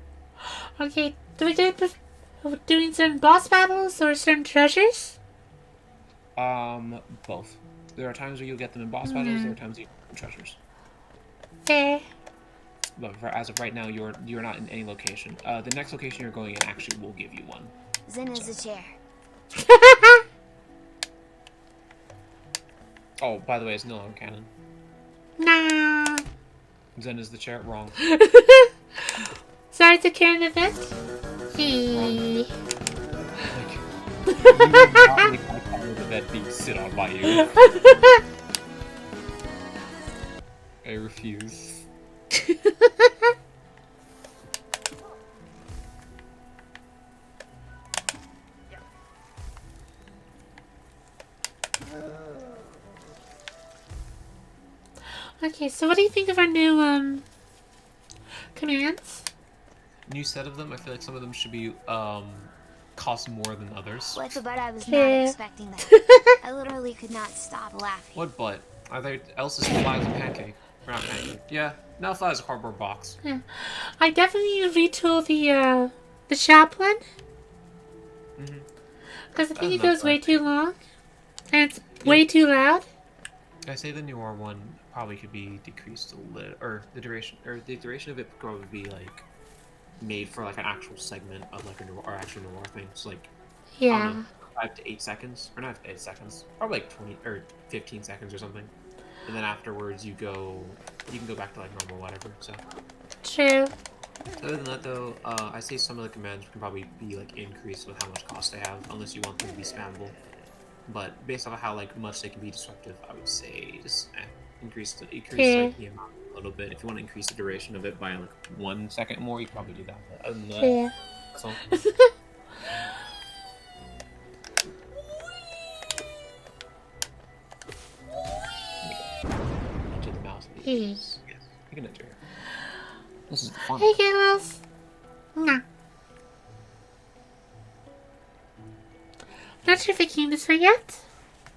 Okay, do we do doing certain boss battles or certain treasures? Both. There are times where you'll get them in boss battles. There are times you get them in treasures. Fair. But as of right now, you're not in any location. The next location you're going in actually will give you one. Zen is a chair. Oh, by the way, it's no longer canon. Nah. Zen is the chair. Wrong. Sorry to carry an event. He. You would not make my part of the bed being sit on by you. I refuse. Okay, so what do you think of our new commands? New set of them. I feel like some of them should be cost more than others. What the butt? I was Yeah. not expecting that. I literally could not stop laughing. What butt? Are there else is flies and pancake? Or not pancake. Yeah, now flies a cardboard box. I definitely need to retool the shop one. Mhm. Because I think That's it goes not way bad. too long. And it's way too loud. I say the newer one probably could be decreased a little, or the duration of it could probably be like made for like an actual segment of like a noir, or actual noir thing. So like I Yeah. don't know, 5 to 8 seconds, or not 8 seconds, probably like 20 or 15 seconds or something. And then afterwards you can go back to like normal whatever. So True. other than that though, I say some of the commands can probably be like increased with how much cost they have, unless you want them to be spammable. But based off of how like much they can be disruptive, I would say just increase like the amount a little bit. If you want to increase the duration of it by like 1 second more, you can probably do that. But other than that, Yeah. that's all. Enter the mouse. Yes, you can enter. This is the fun. Hey, girls. Nah. Not sure if I came this way yet.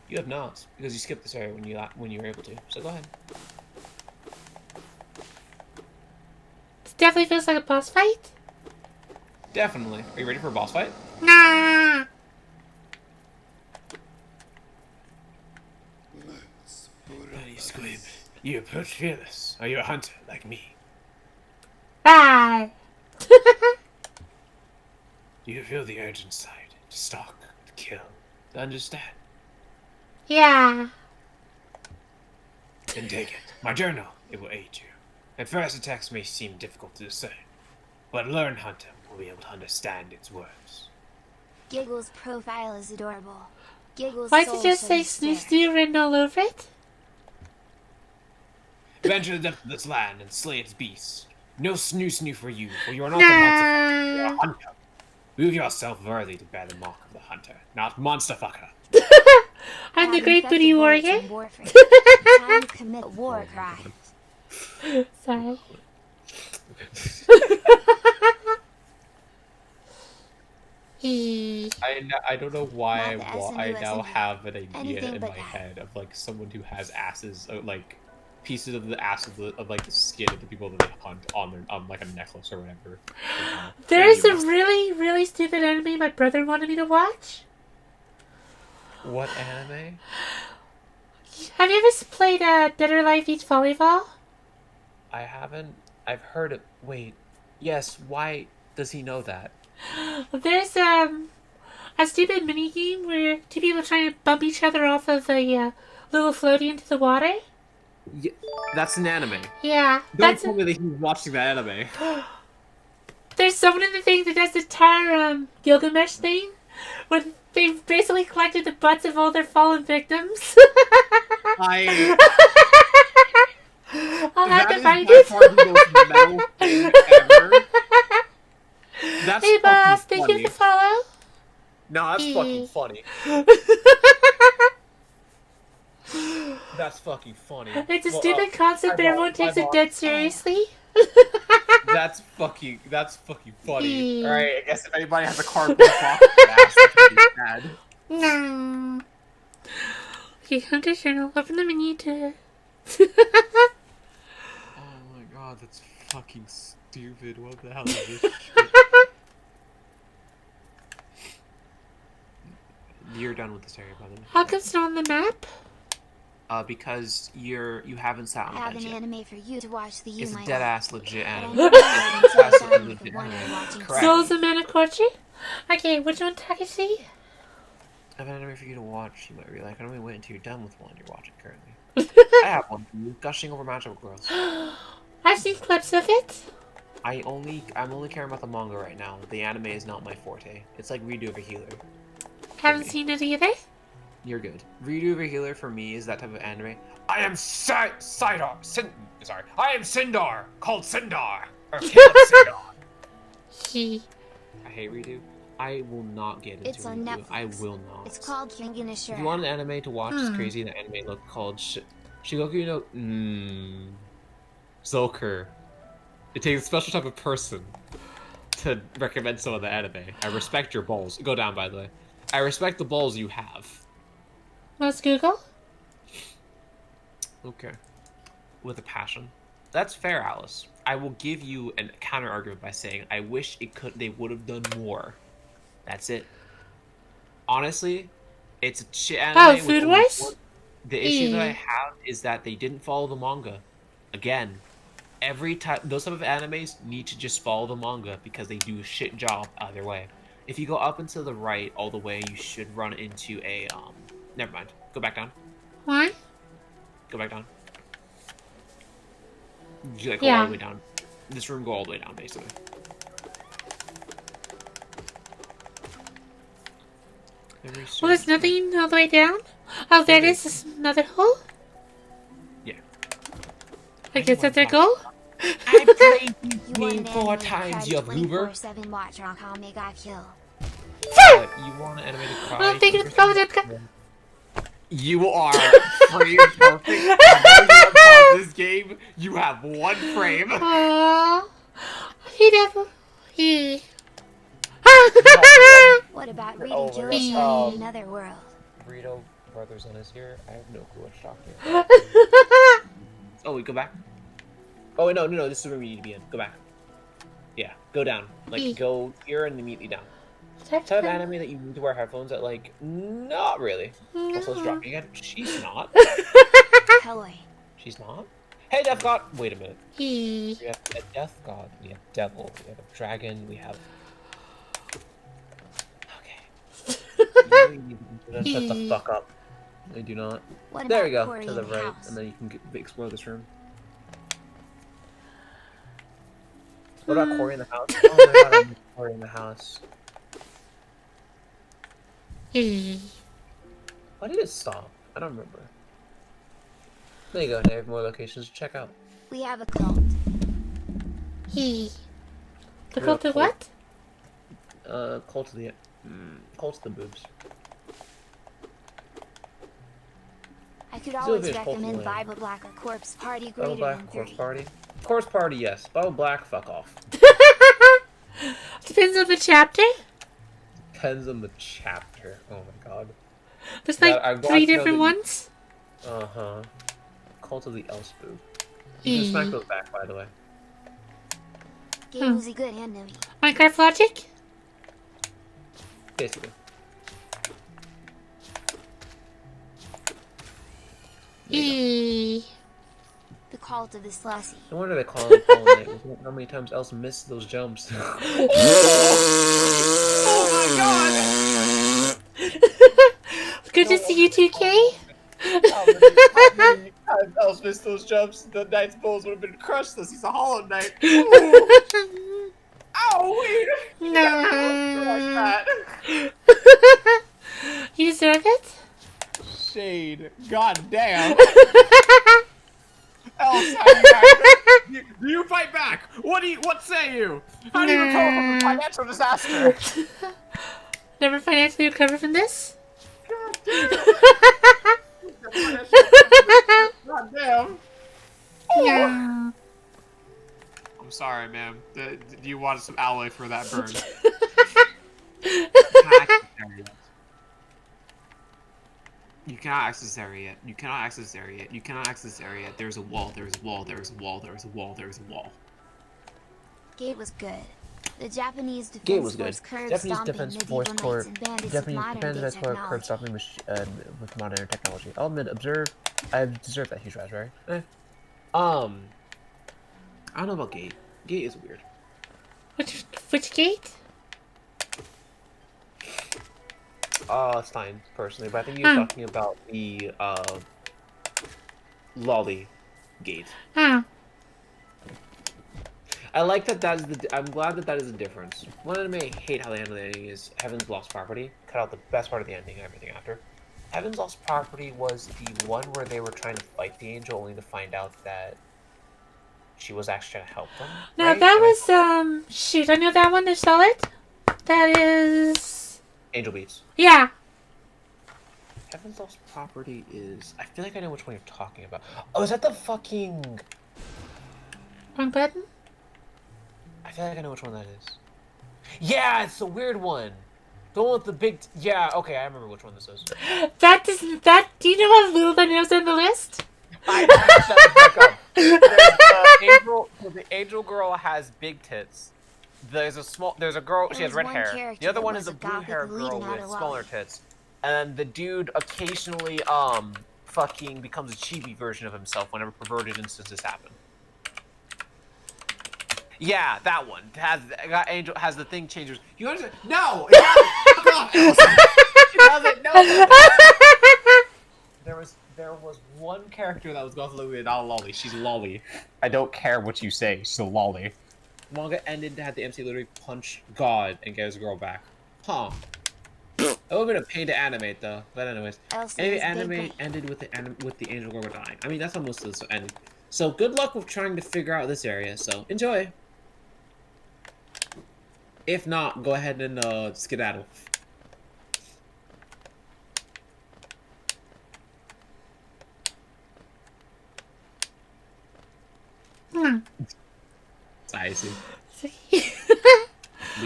You have not, because you skipped this area when you were able to. So go ahead. It definitely feels like a boss fight. Definitely. Are you ready for a boss fight? Nah. Buddy Squib, you approach fearless. Are you a hunter like me? Bye. Do you feel the urge inside to stalk, to kill, to understand? Yeah. Then take it. My journal, it will aid you. At first, attacks may seem difficult to discern, but learned hunter will be able to understand its words. Giggle's profile is adorable. Giggle's Why soul did you just say shows Snooze despair. Deer written all over it? Venture the depth of this land and slay its beasts. No snoo for you, for you are not the monster. You are a Nah. hunter. Prove yourself worthy to bear the mark of the hunter, not monster fucker. I'm the Having great fed booty the bullets warrior. in warfare. Time to commit a war crime. Sorry. He. I don't know why Not the SNU I now SNU. have an idea Anything in but my that. head of like someone who has asses, like pieces of the ass of like the skin of the people that they hunt on their like a necklace or whatever. There's a Anyways. really, really stupid anime my brother wanted me to watch. What anime? Have you ever played Dead or Alive Beach Volleyball? I haven't. I've heard it. Wait. Yes. Why does he know that? There's a stupid mini game where two people are trying to bump each other off of a little floaty into the water. Yeah, that's an anime. Yeah, Don't that's. tell me that he's watching that anime. There's someone in the thing that does the entire Gilgamesh thing, where they've basically collected the butts of all their fallen victims. I. I'll have to That find is it. by far the most metal thing ever. That's Hey boss, fucking thank you funny. for the follow. No, that's fucking funny. That's fucking funny. It's a Well, stupid concept, but hi, everyone boss. takes Hi, it boss. dead seriously. That's fucking funny. Hmm. Alright, I guess if anybody has a cardboard box of ass, that's gonna be sad. No. Okay, Hunter Journal. Open the menu to. Oh my god, that's fucking stupid. What the hell is this shit? You're done with this area, by the way. How come it's not on the map? Because you haven't sat I on have the an bench yet. anime for you to watch the It's you a might dead like. ass legit But I anime. know that It's until actually it's done with legit the one anime. you're watching. Correct. Souls of Man of Kochi? Okay, which one, Takashi? I have an anime for you to watch. You might really like. I don't wait until you're done with one you're watching currently. I have one for you. Gushing over magical girls. I've seen clips of it. I'm only caring about the manga right now. The anime is not my forte. It's like Redo over Healer. Haven't seen it either. You're good. Redo over Healer for me is that type of anime. I am I am Sindar, called Sindar. Or Caleb Sindar. He. I hate Redo. I will not get into It's on Redo. I Netflix. will not. It's called Kingin If you want an anime to watch, it's crazy. The anime look called Shigoku no Zolker. It takes a special type of person. to recommend some of the anime. I respect your balls. Go down, by the way. I respect the balls you have. Let's Google. Okay. With a passion. That's fair, Alice. I will give you a counter argument by saying I wish they would have done more. That's it. Honestly, it's a shit anime. Oh, with Food only Wars? one- The issue that I have is that they didn't follow the manga. Again, every time those type of animes need to just follow the manga because they do a shit job either way. If you go up and to the right all the way, you should run into a Never mind. Go back down. Why? Go back down. You like go Yeah. all the way down. This room, go all the way down, basically. Well, there's nothing all the way down. Oh, there it is. This another hole. Yeah. I guess that's their goal. I played You you want me an 4 anime times, that you cries goober. 24/7 watch on Kame ga Kill. You want an animated cry? I'm thinking of calling it. You are frame perfect. Whenever you pause this game, you have 1 frame. Aww. He never. He. What about reading Oh, Joe's wait. story in another world? Burrito Brothers on his here. I have no clue what you're talking about. Oh, wait, go back. Oh, wait, no. This is the room you need to be in. Go back. Yeah, go down. Like, go here and immediately down. Type of anime that you need to wear headphones at, like, not really. Also, let's drop you again. She's not. Hello. She's not. Hey, Death God. Wait a minute. He. We have a Death God. We have Devil. We have a Dragon. We have. Okay. You need to shut the fuck up. I do not. What There about we go. Cory To the in right, house? and then you can explore this room. What about Cory in the house? Oh my god, I'm Cory in the house. He. Why did it stop? I don't remember. There you go, Dave. More locations to check out. We have a cult. He. The Real cult of cool. what? Cult of the... Cult of the boobs. I could Still always be a cult recommend lane. Bible Black or Corpse Party Bible greater Black, than Corpse 3. Party. Corpse Party, yes. Bible Black, fuck off. Depends on the chapter. Depends on the chapter. Oh my god. There's Yeah, like I'm glad 3 to know different that you- ones. Uh-huh. Cult of the Elspoob. You can smack those back, by the way. Game was a good enemy. Minecraft logic. Basically. He. The cult of the Slushy. No wonder they call him Hollow Knight. Look at how many times Elsa missed those jumps. Good to see you, 2K. Elsa missed those jumps. The Knight's balls would have been crushed since he's a Hollow Knight. Ow! No. You deserve it. Shade. God damn. Elsa, do you fight back? What say you? How do you recover from a financial disaster? Never financially recover from this. God damn. Yeah. I'm sorry, ma'am. Do you want some alloy for that burn? You cannot access this area yet. You cannot access this area yet. You cannot access this area yet. There's a wall. There's a wall. There's a wall. There's a wall. There's a wall. Gate was good. The Japanese Gate Defense was good. Force curb Japanese stomping Defense medieval Force knights Corps. and bandits Japanese with modern Defense day Force Corps technology. stopping with modern technology. I'll admit, I deserve that huge raspberry. I don't know about Gate. Gate is weird. Which gate? It's fine, personally, but I think you're talking about the, Lolly Gate. Oh. I like that I'm glad that is the difference. One anime I hate how they handle the ending is Heaven's Lost Property. Cut out the best part of the ending and everything after. Heaven's Lost Property was the one where they were trying to fight the angel only to find out that she was actually trying to help them. No, right? that was, shoot, I know that one, I saw it. That is... Angel Beats. Yeah. Heaven's Lost Property is... I feel like I know which one you're talking about. Oh, is that the fucking... Wrong button? I feel like I know which one that is. Yeah, it's the weird one. The one with the big. Yeah, okay, I remember which one this is. Do you know what little that is on the list? I shut the fuck up. The angel girl has big tits. There's a girl. She has red hair. The other one is a blue-haired girl with smaller tits. And the dude occasionally fucking becomes a chibi version of himself whenever perverted instances happen. Yeah, that one has the thing changes. You understand? No, it doesn't. No. There was one character that was going to look not a lolly. She's a lolly. I don't care what you say. She's a lolly. Manga ended to have the MC literally punch God and get his girl back. Huh. It would have been a pain to animate though. But anyways, anime anime ended with the angel girl dying. I mean that's how most of this ended. So good luck with trying to figure out this area. So enjoy. If not, go ahead and skedaddle. I see.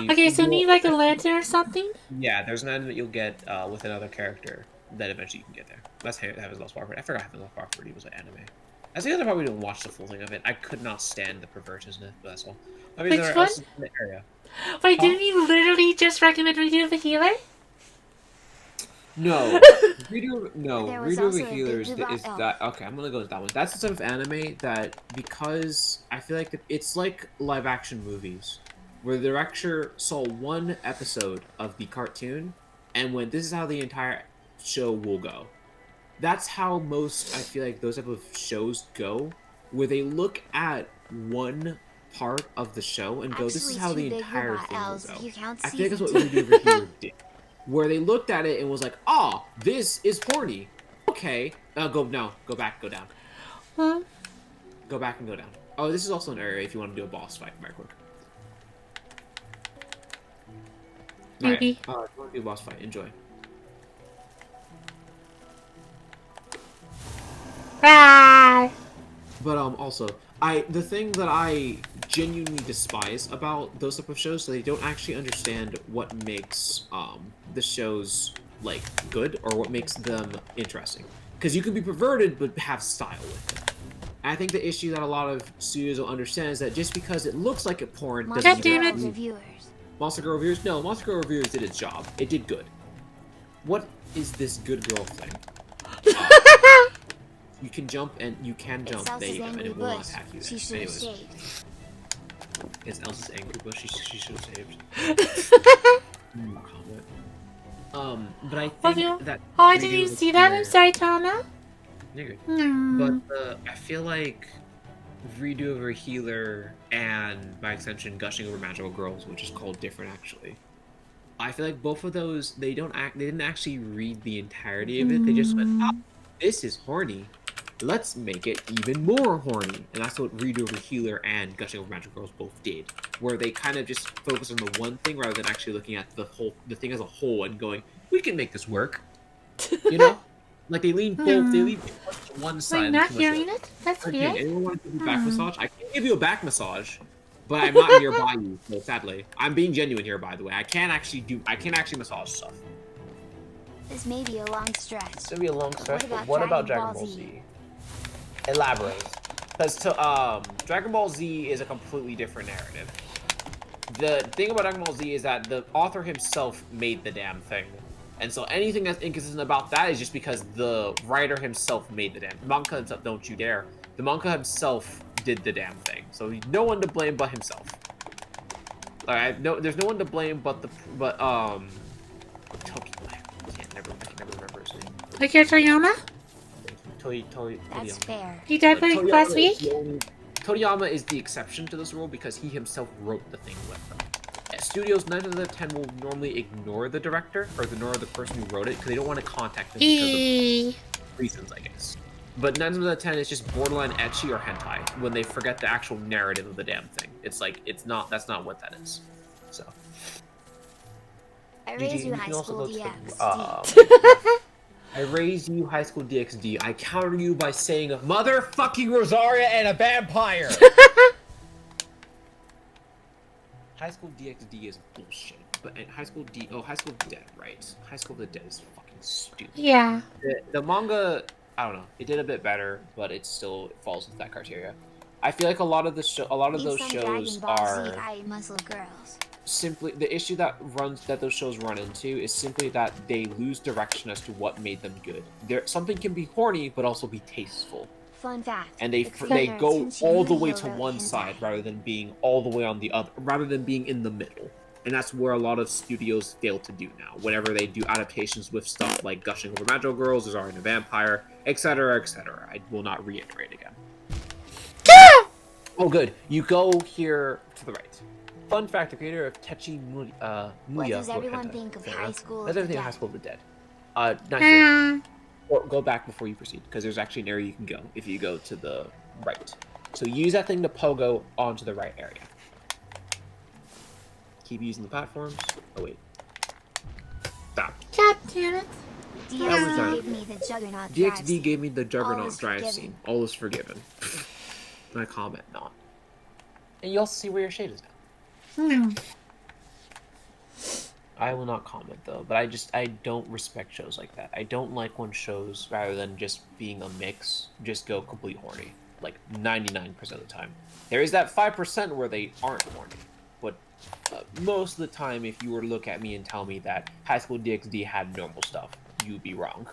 Okay, so need like a lantern or something? Yeah, there's an item that you'll get with another character that eventually you can get there. That's Heaven's Lost Property. I forgot Heaven's Lost Property was an anime. That's the other part we didn't watch the full thing of it. I could not stand the perverseness, but that's all. I mean, there else in the area. Wait, didn't you literally just recommend Redo of the Healer? No, Redo of the Healer is that. Okay, I'm gonna go with that one. That's the type of anime that, because I feel like it's like live action movies, where the director saw one episode of the cartoon and went, "This is how the entire show will go." That's how most I feel like those type of shows go, where they look at one part of the show and go, "This is how the entire thing will go." I think that's what Redo of the Healer did. Where they looked at it and was like, "Ah, this is horny. Okay, go back, go down. Huh? Go back and go down." Oh, this is also an area if you want to do a boss fight, very quick. Maybe. If you want to do a boss fight, enjoy. Bye. But also, the thing that I genuinely despise about those type of shows, so they don't actually understand what makes the shows like good or what makes them interesting. Because you can be perverted but have style with it. And I think the issue that a lot of studios don't understand is that just because it looks like a porn doesn't mean Monster Girl Reviewers? No, Monster Girl Reviewers did its job. It did good. What is this good girl thing? You can jump and you can jump, there you go, and it will not attack you. Anyways. It's Elsa's angry bush, she should have saved. But I think that... Oh, I didn't even see that? I'm sorry, Tana. You're good. But I feel like Redo Over Healer and, by extension, Gushing Over Magical Girls, which is called different actually. I feel like both of those, they didn't actually read the entirety of it. They just went, "Ah, this is horny. Let's make it even more horny." And that's what Redo Over Healer and Gushing Over Magical Girls both did, where they kind of just focus on the one thing rather than actually looking at the thing as a whole and going, "We can make this work." You know, like they lean one side. I'm not hearing it. That's weird. Anyone want to give you a back massage? I can give you a back massage, but I'm not nearby you. So sadly, I'm being genuine here. By the way, I can't actually massage stuff. This may be a long stretch. It's gonna be a long stretch. But what about Dragon Ball Z? Elaborate. Because Dragon Ball Z is a completely different narrative. The thing about Dragon Ball Z is that the author himself made the damn thing. And so anything that's inconsistent about that is just because the writer himself made the damn thing. The manga himself, don't you dare. The manga himself did the damn thing. So no one to blame but himself. Alright, there's no one to blame but Tokyo. I can never remember his name. Akira Toriyama? That's fair. He died like last week? Toriyama is the exception to this rule because he himself wrote the thing with them. Studios 9 out of 10 will normally ignore the director or ignore the person who wrote it because they don't want to contact them because of reasons, I guess. But 9 out of 10 is just borderline ecchi or hentai when they forget the actual narrative of the damn thing. It's like that's not what that is. So. I raised you High School DxD. I raised you High School DxD. I counter you by saying motherfucking Rosaria and a vampire. High School DxD is bullshit. But High School High School Dead, right? High School of the Dead is fucking stupid. Yeah. The manga, I don't know, it did a bit better, but it still falls into that criteria. I feel like a lot of those shows are muscle girls. simply the issue that those shows run into is simply that they lose direction as to what made them good. Something can be horny but also be tasteful. Fun fact. And they go all the way to one side rather than being all the way on the other, rather than being in the middle. And that's where a lot of studios fail to do now. Whenever they do adaptations with stuff like Gushing Over Magical Girls, Azari and a Vampire, etc., etc. I will not reiterate again. Oh, good. You go here to the right. Fun fact: the creator of Techi Muya. What does everyone think of High School That's of the everything Dead? High School of the Dead. Not here. Or go back before you proceed, because there's actually an area you can go if you go to the right. So use that thing to pogo onto the right area. Keep using the platforms. Oh wait. Stop. God damn it. DxD gave me the Juggernaut DxD gave me the All Juggernaut is drive forgiven. scene. All is forgiven. I comment not. And you also see where your shade is now. I will not comment though, but I don't respect shows like that. I don't like when shows, rather than just being a mix, just go complete horny. Like 99% of the time. There is that 5% where they aren't horny. But most of the time, if you were to look at me and tell me that High School DxD had normal stuff, you'd be wrong.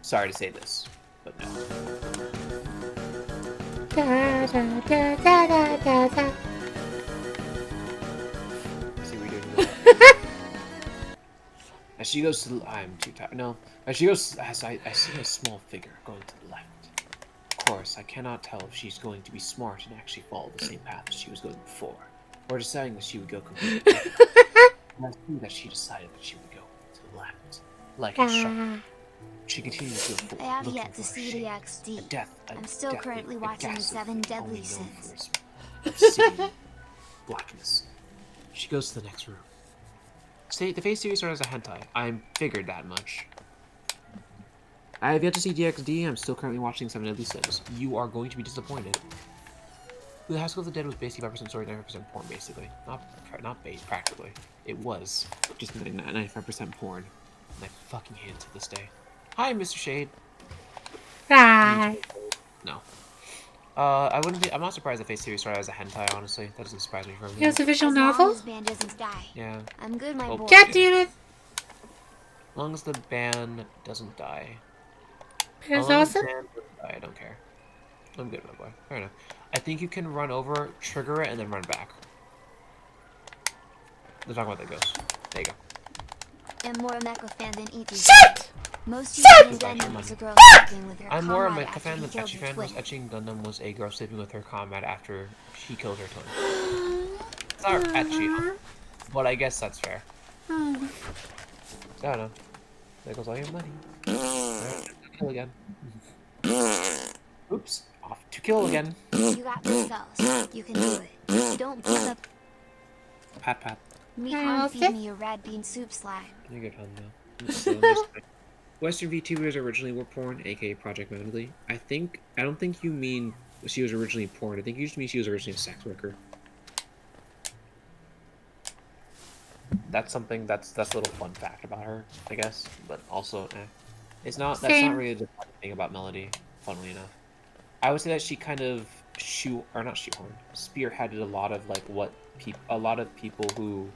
Sorry to say this, but no. Da, da, da, da, da, da, da. See what you're doing. As she goes to the, I'm too tired. No. As she goes, as I see a small figure going to the left. Of course, I cannot tell if she's going to be smart and actually follow the same path as she was going before, or deciding that she would go completely different. And I see that she decided that she would go to the left, like a shark. She continues to go forward, I have looking yet to for a see shade, DxD. a death, a I'm still death, currently a watching the ghastly 7 thing Deadly only known Sins. for its obscene blackness. She goes to the next room. The face series started as a hentai. I figured that much. I have yet to see DxD. I'm still currently watching 7 Deadly Sins. You are going to be disappointed. The High School of the Dead was basically 5% story, 95% porn, basically. Not bait, practically. It was just 95% porn. And I fucking hate it to this day. Hi, Mr. Shade. Right. No. I'm not surprised the face series started as a hentai, honestly. That doesn't surprise me for It was a visual As long novel? as Van doesn't die. Yeah. I'm good, my Well, boy. God damn it. As long as the band doesn't die. That's As long as the awesome. band doesn't die, I don't care. I'm good, my boy. Fair enough. I think you can run over, trigger it, and then run back. Let's talk about that ghost. There you go. I'm more a mecha fan than E.T. Shit! Most Shut! Teen Gundam was a girl sleeping with her I'm more a comrade mecha after fan he than killed Etchy her fan. twin. Etching Gundam was a girl sleeping with her comrade after she killed her twin. It's not etchy, huh? But I guess that's fair. I don't know. There goes all your money. Alright, kill again. Oops. Off to kill again. You got this, fellas. You can do it. Don't give up. Pat pat. Me Hey, can't Elsie? feed me your rad bean soup slime. You're good, hon, though. So, just- Western VTubers originally were porn, aka Project Manly. I don't think you mean she was originally porn. I think you just mean she was originally a sex worker. That's something that's a little fun fact about her, I guess. But also, it's not. That's Same. not really the thing about Melody. Funnily enough, I would say that she kind of spearheaded a lot of like what a lot of people who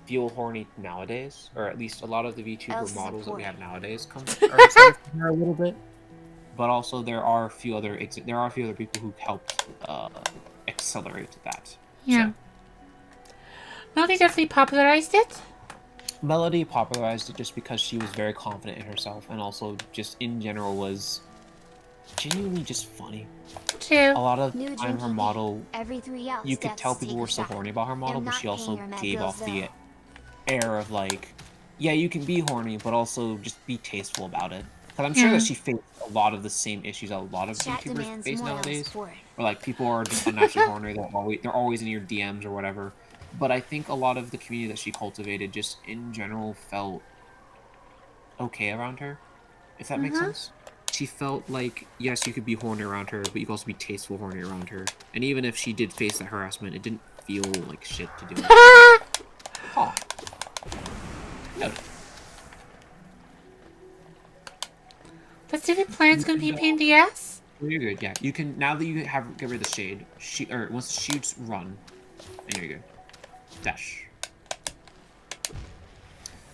feel horny nowadays, or at least a lot of the VTuber Elsa's models that we important. have nowadays are starting from her a little bit. But also there are a few other people who helped accelerate that. Yeah. Melody definitely popularized it. Melody popularized it just because she was very confident in herself, and also just in general was genuinely just funny. Too. A lot of New the time her drinking model, Every 3 else. you could tell people were so horny about her model, I'm but not she also paying her mad gave bills, off the though. air of like, yeah, you can be horny, but also just be tasteful about it. Because I'm sure Yeah. that she faced a lot of the same issues a lot of Chat YouTubers demands face more nowadays. support. Or like people are just unnaturally horny, they're always in your DMs or whatever. But I think a lot of the community that she cultivated just in general felt okay around her, if that makes sense. She felt like, yes, you could be horny around her, but you could also be tasteful horny around her. And even if she did face that harassment, it didn't feel like shit to do it. Ah! Oh. No. The stupid plan's gonna be a pain in the ass. You're good, yeah. You can, now that you have get rid of the shade, or once the shoots run, and you're good. Dash.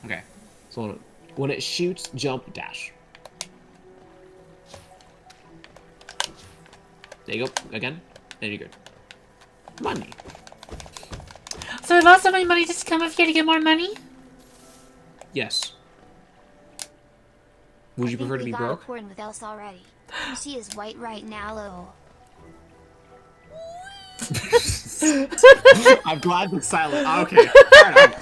Okay. So when it shoots, jump, dash. There you go. Again. There you go. Money. So I lost all my money just to come up here to get more money? Yes. Would you prefer to be broke? Porn with Elsa already. She is white right now, lol. I'm glad the silent. Okay. Fair enough.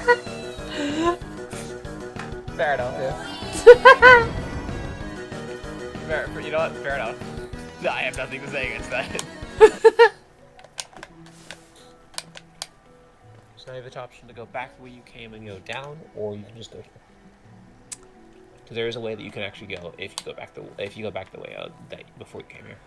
Fair enough, yeah. You know what? Fair enough. I have nothing to say against that. So you have the option to go back the way you came and go down, or you can just go here. Because there is a way that you can actually go if you go back the way that before you came here.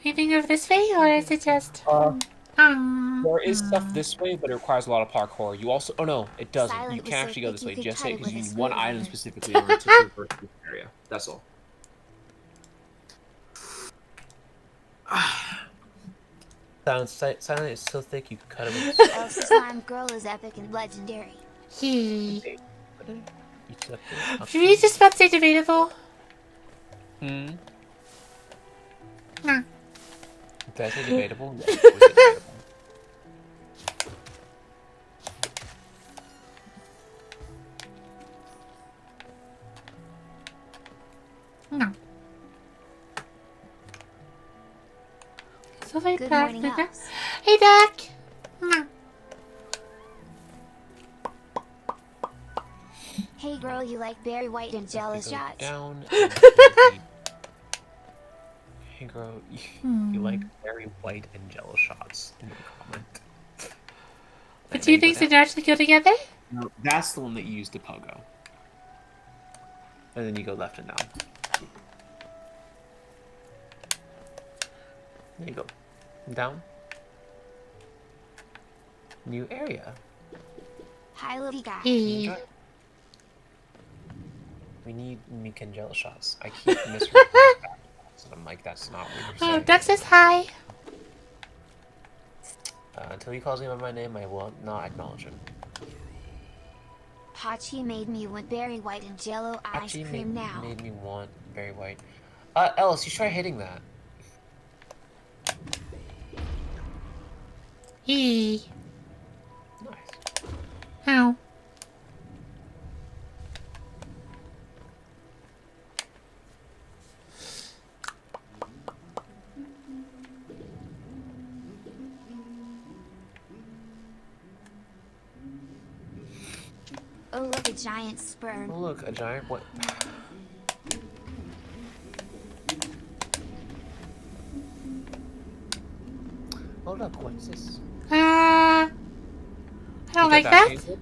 Anything over this way, or is it just... There is stuff this way, but it requires a lot of parkour. You also... Oh no, it doesn't. Silent You was can so actually go thick this you way could just cut it because you with a need one screwdriver. item specifically in order to traverse this area. That's all. Silent is so thick you can cut it with a Elsa Slime Girl is epic and legendary. He. You took it. Should we just about to say debatable? Hmm? No. Did I say debatable? Yeah, it was debatable. No. So like Good that. morning, Elsa. Hey, Doc. No. Hey girl, you like Barry White and jealous Go shots? down. Hey girl, you like very white and jello shots. No comment. The two things that actually go together? No, that's the one that you use to pogo. And then you go left and down. There you go. Down. New area. Hi, little guy. He. We need Mika and jello shots. I keep misreading that. And I'm like, that's not what you're Oh, saying. Duck says hi. Until he calls me by my name, I will not acknowledge him. Hachi made me want Barry White and Jello ice Actually, cream now. made me want very white. Ellis, you try hitting that. He. Nice. Ow. Oh, look, a giant sperm. Oh look, a giant what? Hold up, what is this? I don't like Try that. dashing into it?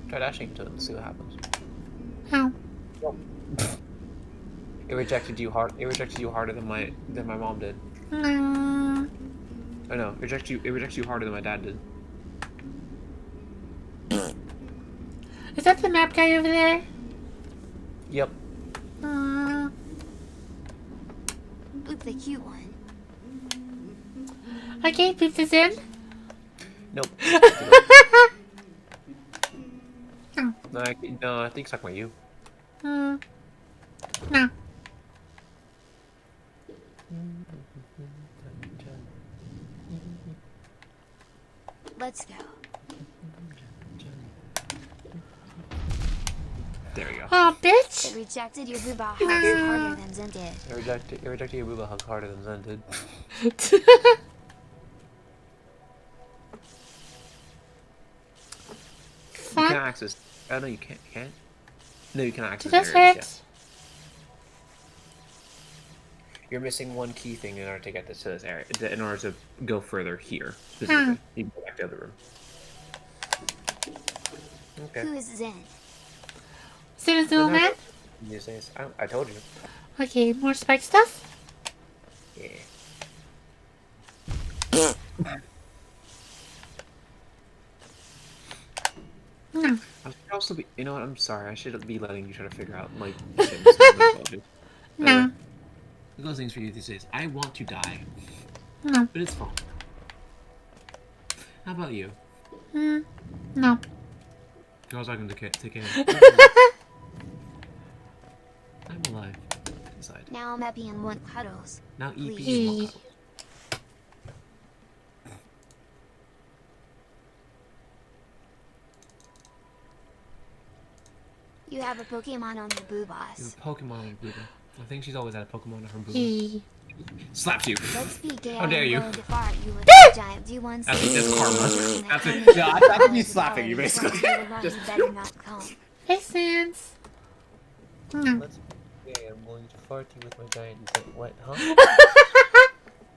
Try dashing into it and see what happens. Ow. It rejected you hard. It rejected you harder than my mom did. Mm. I know. It rejects you harder than my dad did. Is that the map guy over there? Yep. Boop the cute one. Okay, poop this in. Nope. No, I think suck my you. No. Let's go. There you go. Oh, bitch. It rejected your booba hugs harder than Zen did. It rejected your booba hug harder than Zen did. You can access. Oh no, you can't. You can't. No, you can access. Does areas, yeah. hurt? You're missing one key thing in order to get to this area. In order to go further here, specifically, you can go back to the other room. Okay. Who is Zen? Zen is the little man? You say it's- I told you. Okay, more spike stuff? Yeah. No. I should also be. You know what? I'm sorry. I should be letting you try to figure out like. Shit, this is my apologies. No. Anyway, those things for you these days. I want to die, No. but it's fun. How about you? No. I was talking to Ken. I'm alive inside. Now I'm happy and want cuddles. Now EP Please. and walk out. You have a Pokemon on your boo You boss. have a Pokemon on Buddha. I think she's always had a Pokemon on her Buddha. He. Slaps you. Let's be gay. How dare I'm you. going to fart you with a giant D1. That's karma. That's it. it. Yeah, that's me slapping you, basically. Just better not come. Hey, Sans. No. Let's okay, I'm going to fart you with my giant dick. What, huh?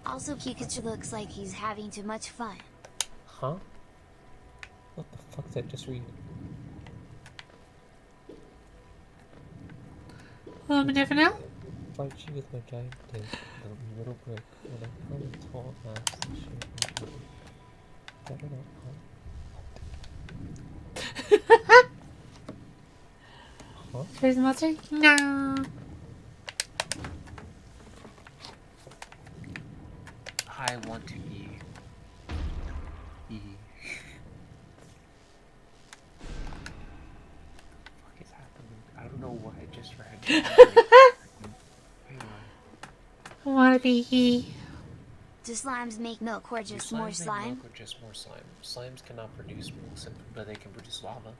Also, Pikachu looks like he's having too much fun. Huh? What the fuck did I just read? Want me to now? Fart you with my giant dick, the little brick, when I come in tall mass and shape and better not, huh? Huh? There's monster? No. I want to E. What is happening? I don't know what I just read. Anyway. I wanna be he. Do slimes make milk or just Do more slimes make slime? milk or just more slime? Slimes cannot produce milk, but they can produce lava.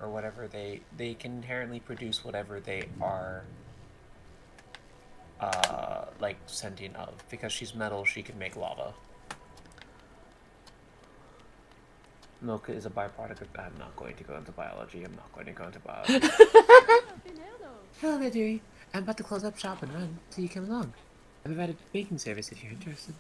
Or whatever they can inherently produce whatever they are like sentient of. Because she's metal, she can make lava. Milk is a byproduct of I'm not going to go into biology. Hello there, dearie. I'm about to close up shop and run, so you come along. I've provided baking service if you're interested.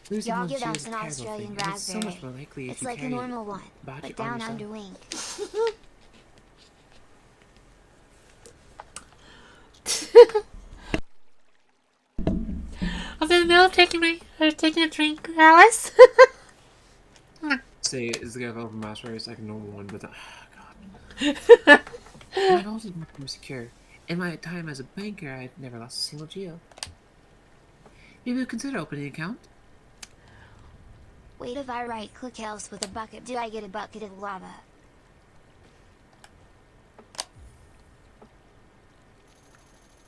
Losing Y'all one's give shoe us is a an terrible Australian thing, and it's so much raspberry. more likely if It's you like a carry it normal one, about but on down yourself. under wing. I was in the middle of taking a drink, Alice. Say, is the guy over master race like a normal one, but God. my vault is much more secure. In my time as a banker, I've never lost a single geo. Maybe you'll consider opening an account? Wait, if I right click else with a bucket, do I get a bucket of lava?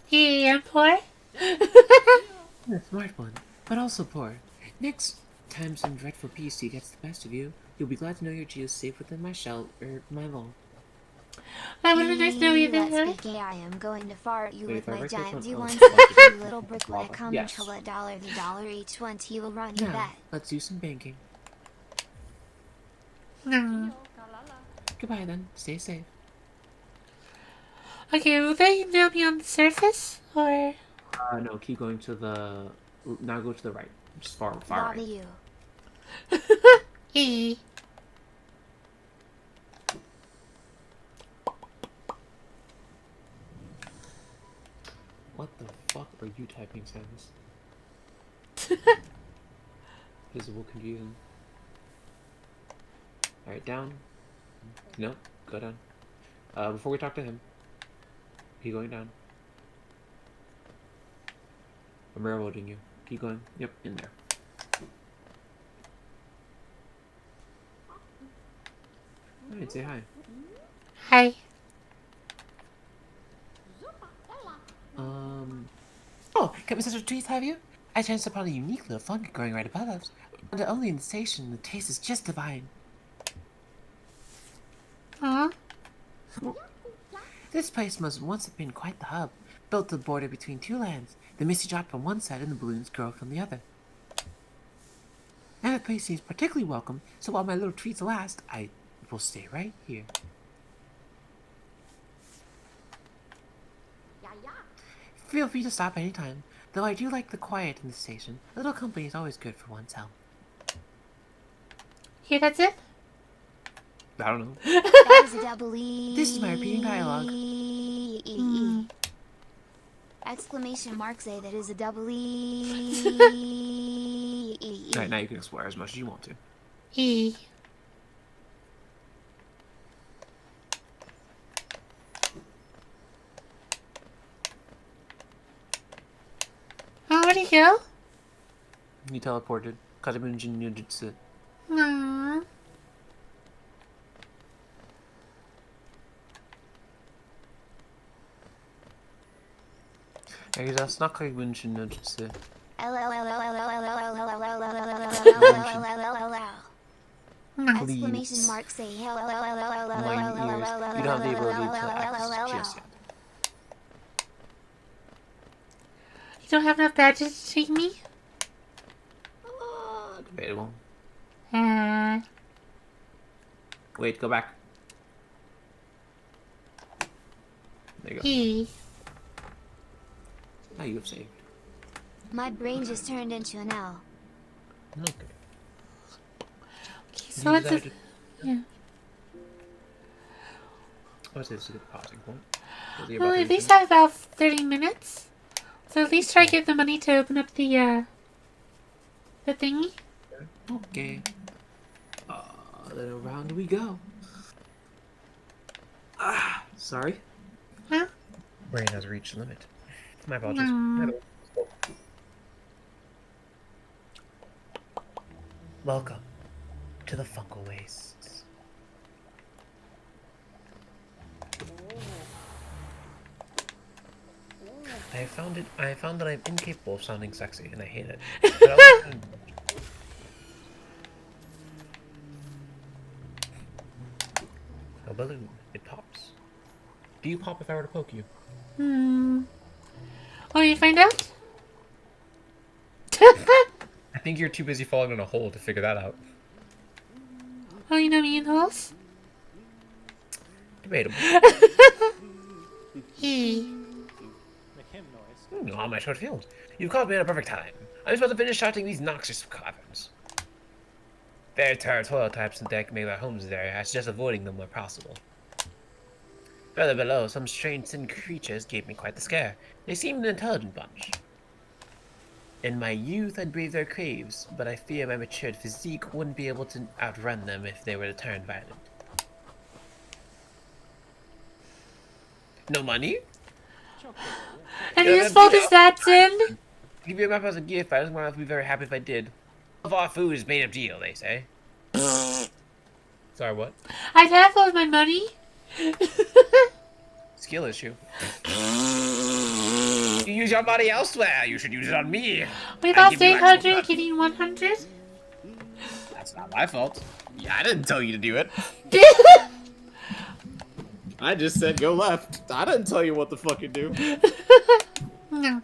He and poor. You're a smart one, but also poor. Next time some dreadful PC gets the best of you, you'll be glad to know your geo's safe within my shell, or my vault. That was a nice to meet Let's you. be gay. I am going to fart you Wait, with if I my right giant click on- D1 oh, you little brick when I lava. come Yes. until $1 each once you will run your Now, bet. let's do some banking. No. Goodbye then, stay safe. Okay, will they now be on the surface? Or. No, keep going to the... Now go to the right. Just far Lava right. you. He. What the fuck are you typing, Samus? Visible confusion. Alright, down. No, go down. Before we talk to him, keep going down. I'm railroading you. Keep going. Yep, in there. Alright, say hi. Hi. Oh, got me such a treat, have you? I chanced upon a unique little fungi growing right above us. Found it only in the station, the taste is just divine. Huh? This place must once have been quite the hub, built to the border between two lands, the misty drop on one side and the balloons growth on the other. And the place seems particularly welcome, so while my little treats last, I will stay right here. Feel free to stop anytime, though I do like the quiet in the station. A little company is always good for one's health. Here, that's it? I don't know. That is a double E. This is my repeating dialogue. E. Mm. Exclamation mark say that is a double E. Alright, now you can explore as much as you want to. E. Oh, where'd he go? You teleported. Kazabunjin Nujutsu. Aww. That's not Kazabunjin Nujutsu. Exclamation mark say My ears. You don't have the ability to access just yet. You don't have enough badges to take me? Debatable. Uh, Wait, go back. There you go. E. Now you have saved. My brain just turned into an L. Okay. Okay, so what's the... Yeah. I would say this is a good pausing point. Well, at least have about 30 minutes. So at least try to get the money to open up the thingy. Okay. Then around we go. Ah, sorry. Huh? Brain has reached limit. My apologies. No. Welcome to the Fungal Wastes. I found that I'm incapable of sounding sexy, and I hate it. But I also- A balloon. It pops. Do you pop if I were to poke you? Oh, you find out? I think you're too busy falling in a hole to figure that out. Oh, you know me in holes? Debatable. E. On my short field. You've caught me at a perfect time. I'm supposed to finish shutting these noxious caverns. Very territorial types in deck make their homes there. I suggest avoiding them where possible. Further below, some strange thin creatures gave me quite the scare. They seemed an intelligent bunch. In my youth, I'd brave their craves, but I fear my matured physique wouldn't be able to outrun them if they were to turn violent. No money? And whose fault is that, Sin? Give you a map as a gift, but I just want to be very happy if I did. All of our food is made of deal, they say. Sorry, what? I'd have all of my money. Skill issue. You use your money elsewhere. You should use it on me. We I lost give you 800, extra give you 100. That's not my fault. Yeah, I didn't tell you to do it. I just said go left. I didn't tell you what to fucking do. No.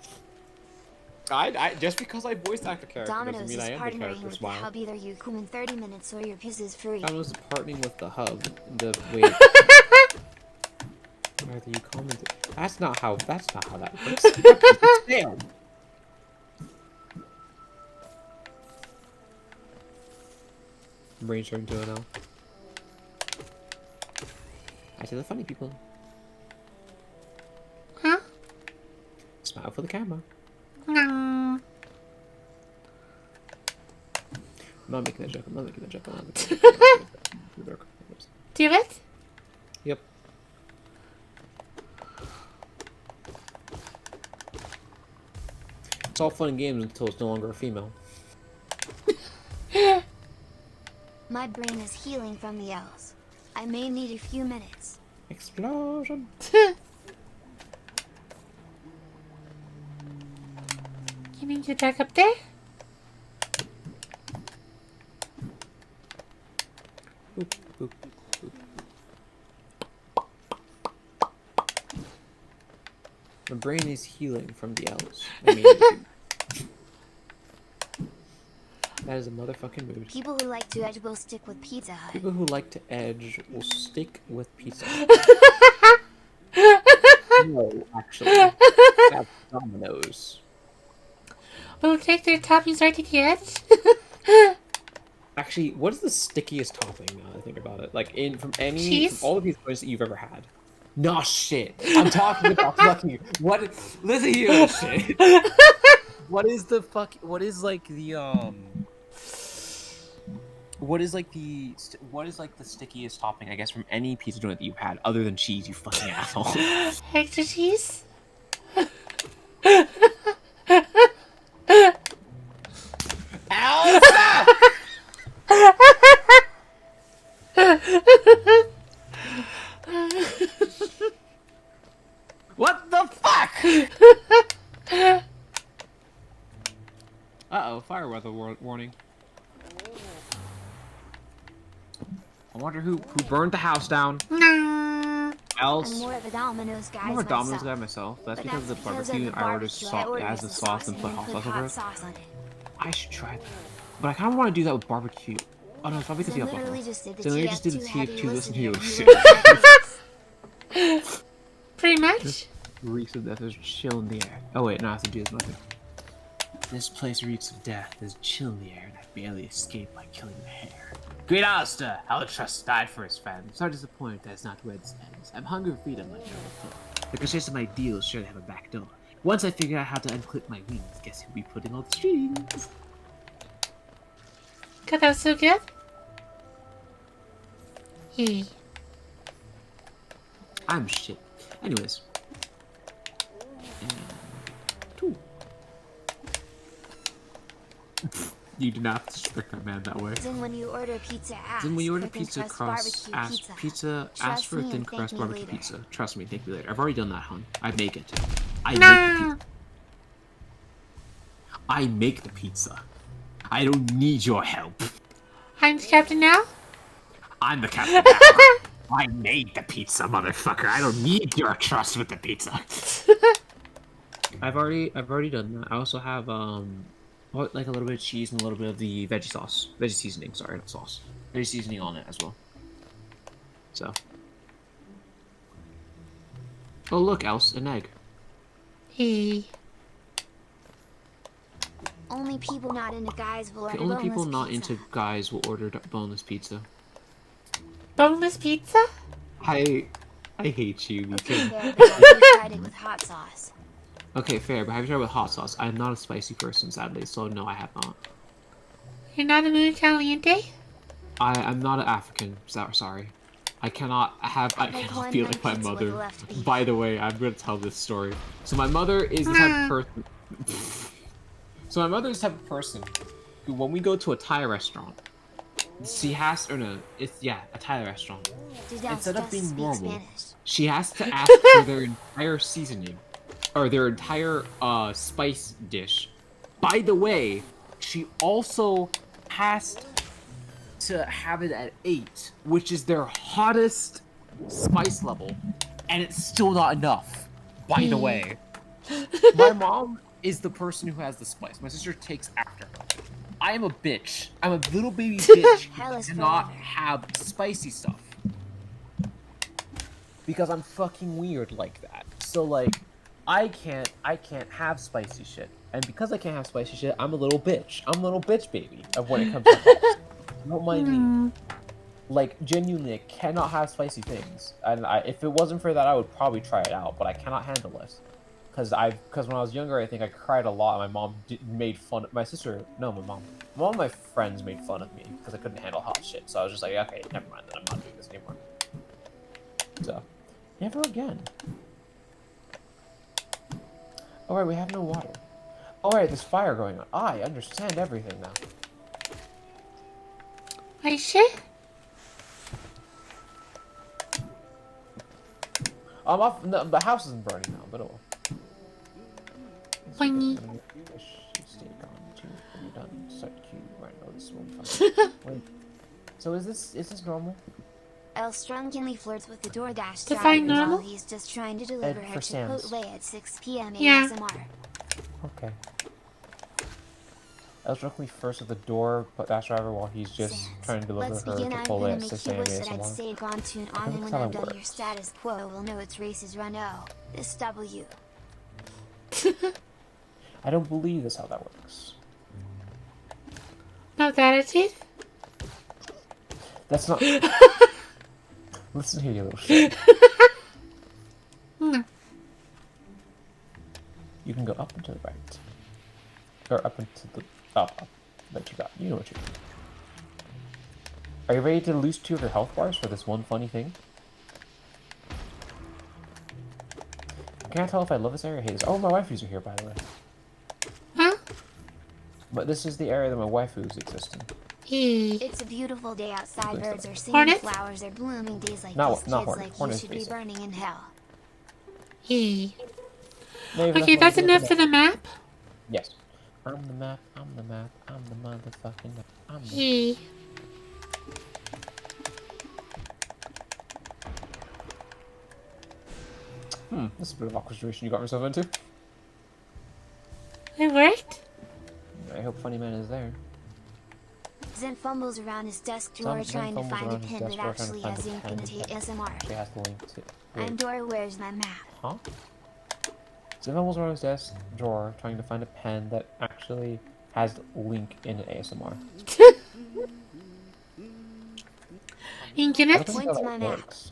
I just because I voice act a character doesn't Domino's mean is I am the partnering character. with the Smile. hub. Either you come in 30 minutes or your piss is free. Domino's partnering with the hub. The wait. Whether you comment. That's not how that works. It's failed. Brain turn to an L. I see the funny people. Huh? Smile for the camera. No. I'm not making that joke. I'm not making that joke. I'm not making that joke. Do it? Yep. It's all fun and games until it's no longer a female. My brain is healing from the L's. I may need a few minutes. Explosion. You mean get back up there? Boop, boop, boop. My brain is healing from the L's. I mean, that is a motherfucking mood. People who like to edge will stick with Pizza Hut. People who like to edge will stick with pizza. No, actually. That's Domino's. We'll take their toppings right to the edge. Actually, what is the stickiest topping now that I think about it? Like, from Cheese? all of these places that you've ever had. No shit. I'm talking about fucking what? Listen here, shit. What is the fuck? What is like the What is like the stickiest topping? I guess from any pizza joint that you've had, other than cheese. You fucking asshole. Extra cheese? Elsa! What the fuck? Uh-oh, fire weather warning. I wonder who burned the house down. No. Else. I'm more of a Domino's guy. I'm more Domino's guy myself. That's because of the barbecue. I ordered sauce as the sauce and put hot sauce over it. On it. I should try that. But I kind of want to do that with barbecue. Oh no, it's probably because you have buffalo. So you just did the TF2 listen to your shit. Pretty much. Reeks of death. There's chill in the air. Oh wait, no, I have to do this nothing. This place reeks of death. There's chill in the air, and I barely escaped by killing the hare. Great Alistair! Alatrust died for his family. So disappointed that it's not where this ends. I'm hungry for freedom like never before. The consist of my deals sure to have a back door. Once I figure out how to unclip my wings, guess who'll be putting all the strings? God, that was so good. Hey. I'm shit. Anyways. Two. You do not disrespect that man that way. Then when you order pizza, ask. Then when you order for thin pizza, crust barbecue ask for a me thin and thank crust me barbecue later. pizza. Trust me, thank me later. I've already done that, hon. I make it. I No. make the pizza. I make the pizza. I don't need your help. I'm the captain now? I'm the captain now. I made the pizza, motherfucker. I don't need your trust with the pizza. I've already done that. I also have like a little bit of cheese and a little bit of the veggie seasoning. Sorry, not sauce. Veggie seasoning on it as well. So. Oh look, Else, an egg. Hey. Only people not into guys will order The only boneless people not pizza. into guys will order boneless pizza. Boneless pizza? I hate you, Okay, Mika. fair, but have you tried it with hot sauce? Okay, fair, but have you tried with hot sauce? I'm not a spicy person, sadly, so no, I have not. You're not a muy caliente? I'm not an African, sorry. I cannot feel like my mother. By the way, I'm gonna tell this story. So my mother is the type of person. So my mother is the type of person who, when we go to a Thai restaurant, she has, or no, it's, yeah, a Thai restaurant. Instead of being normal, she has to ask for their entire seasoning, or their entire spice dish. By the way, she also has to have it at 8, which is their hottest spice level, and it's still not enough. By the way, my mom is the person who has the spice. My sister takes after her. I am a bitch. I'm a little baby bitch Hell who is cannot forever. have spicy stuff. Because I'm fucking weird like that. So like, I can't have spicy shit. And because I can't have spicy shit, I'm a little bitch. I'm a little bitch baby of when it comes to spice. Don't mind me. Like, genuinely, I cannot have spicy things. And if it wasn't for that, I would probably try it out. But I cannot handle it. Because when I was younger, I think I cried a lot. And my mom made fun of my sister. No, my mom. One of my friends made fun of me because I couldn't handle hot shit. So I was just like, okay, never mind. Then I'm not doing this anymore. So, never again. Alright, we have no water. Alright, there's fire going on. I understand everything now. Are you sure? I'm off. No, the house isn't burning now, but oh. Poingy. Wait. So is this normal? Els drunkenly flirts with the DoorDash Define driver normal? while he's just trying to deliver her for Sam's. Chipotle at 6 p.m. Yeah. ASMR. Okay. I was drunkenly first at the door, but dash driver while he's just Sans. trying to deliver Let's her begin. I'm Chipotle gonna at make 6 you a.m. wish that I'd ASMR. stayed gone tune on, think and when that's how I'm it done, your works. status quo will know its race is run out. This W. I don't believe that's how that works. No attitude? That's not. Listen here, you little shit. can go up and to the right. Or up and to the up. That you got. You know what you do. Are you ready to lose 2 of your health bars for this one funny thing? I can't tell if I love this area or hate this. Oh, my waifus are here, by the way. Huh? But this is the area that my waifus exist in. It's a beautiful day outside. Birds are singing, Hornet? flowers are blooming. Days like Not this, not kids Hornet. like you Hornet's should be basic. burning in hell. Hey. Maybe Okay, that's what I do enough with for the map. Yes. I'm the map, I'm the map, I'm the motherfucking map. I'm the... Hey. This is a bit of an awkward situation you got yourself into. It worked? I hope Funny Man is there. Zen fumbles around his desk drawer Zen trying to fumbles find a around his pen desk that drawer trying to actually find has a ink pen in it that ASMR. actually has the link to... And Dora, where's my map? Huh? Zen fumbles around his desk drawer trying to find a pen that actually has link in it ASMR. Ink in I it? don't think Point how to that my map. works.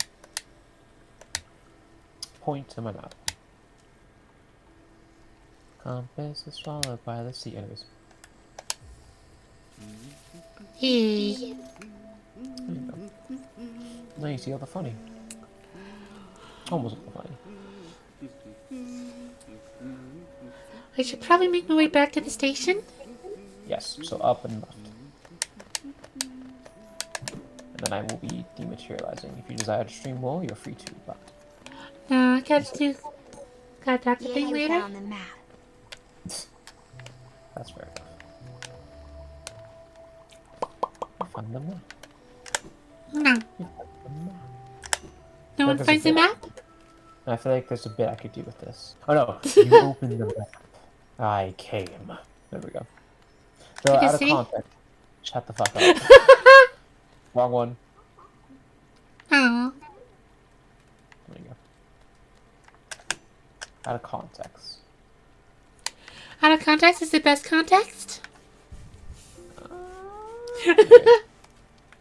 Point to my map. Compass is swallowed by the sea. Anyways. Hey. There you go. Now you see all the funny. Almost all the funny. I should probably make my way back to the station. Yes, so up and left. And then I will be dematerializing. If you desire to stream more, you're free to, but... No, I got to talk to Yeah, thing you later. found the map. That's fair enough. I found the map. No. The map. No one That finds the doesn't map? I feel like there's a bit I could do with this. Oh no, you opened the map. I came. There we go. So You can out of see? context. Shut the fuck up. Wrong one. Oh. There you go. Out of context. Out of context is the best context?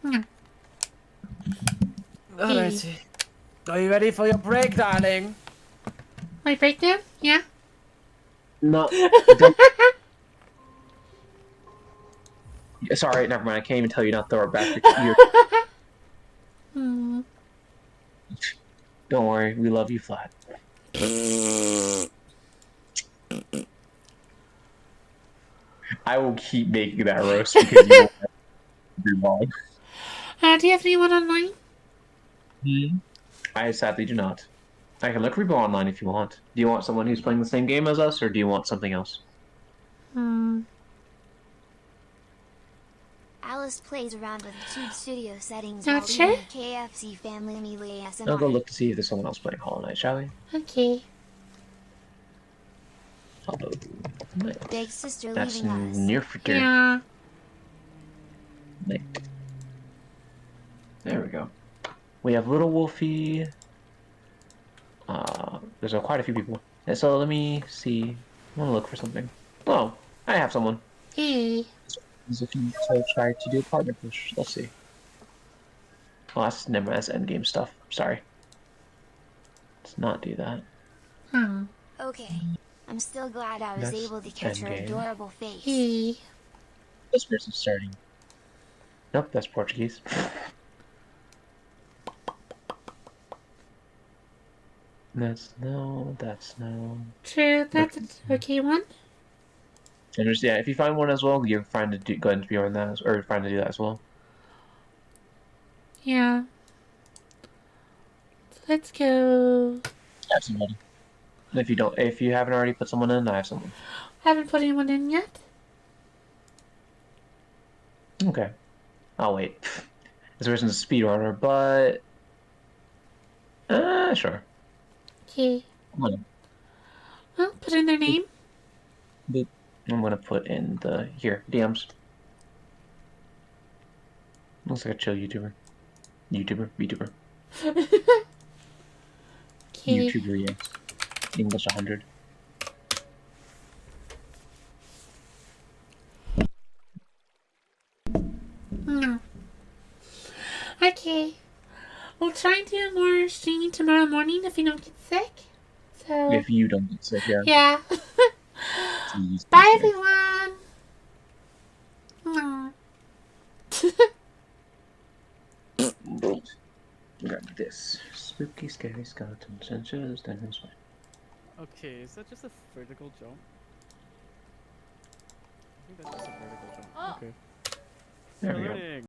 No. Alright. Are you ready for your break, darling? My breakdown? Yeah? No. Sorry, never mind. I can't even tell you not to throw it back. Hmm. Don't worry, we love you flat. I will keep making that roast because you won't be wrong. Do you have anyone online? I sadly do not. I can look Rebo online if you want. Do you want someone who's playing the same game as us, or do you want something else? Hmm. Alice plays around with Tube Studio settings Not while sure? leaving KFC family melee ASMR. I'll go look to see if there's someone else playing Hollow Knight, shall we? Okay. Hollow Knight. Big sister That's leaving us. near future. Yeah. Knight. There we go. We have Little Wolfie. There's quite a few people. And so let me see. I want to look for something. Oh, I have someone. Hey. He's looking to try to do a partner push. Let's see. Oh, that's never. That's endgame stuff. Sorry. Let's not do that. Oh. Okay. I'm still glad I was That's able to catch her endgame. adorable face. Hey. This person's starting. Nope, that's Portuguese. That's no. That's no. True, that's an okay one. And just, yeah, if you find one as well, you're fine to go ahead and be on that, or fine to do that as well. Yeah. Let's go. I have somebody. If you haven't already put someone in, I have someone. Haven't put anyone in yet. Okay, I'll wait. This person's a speedrunner, but sure. Okay. Come on. Well, put in their name. Boop. I'm gonna put in the DMs. Looks like a chill VTuber. Okay. YouTuber, yes. English 100. No. Okay. We'll try and do more streaming tomorrow morning if you don't get sick. So If you don't get sick, yeah. yeah. Please be Bye, safe. everyone. Mwah. But we got this. Spooky, scary skeleton sensors down his way. Okay, is that just a vertical jump? I think that's just a vertical jump. Oh. Okay. There we go. Learning.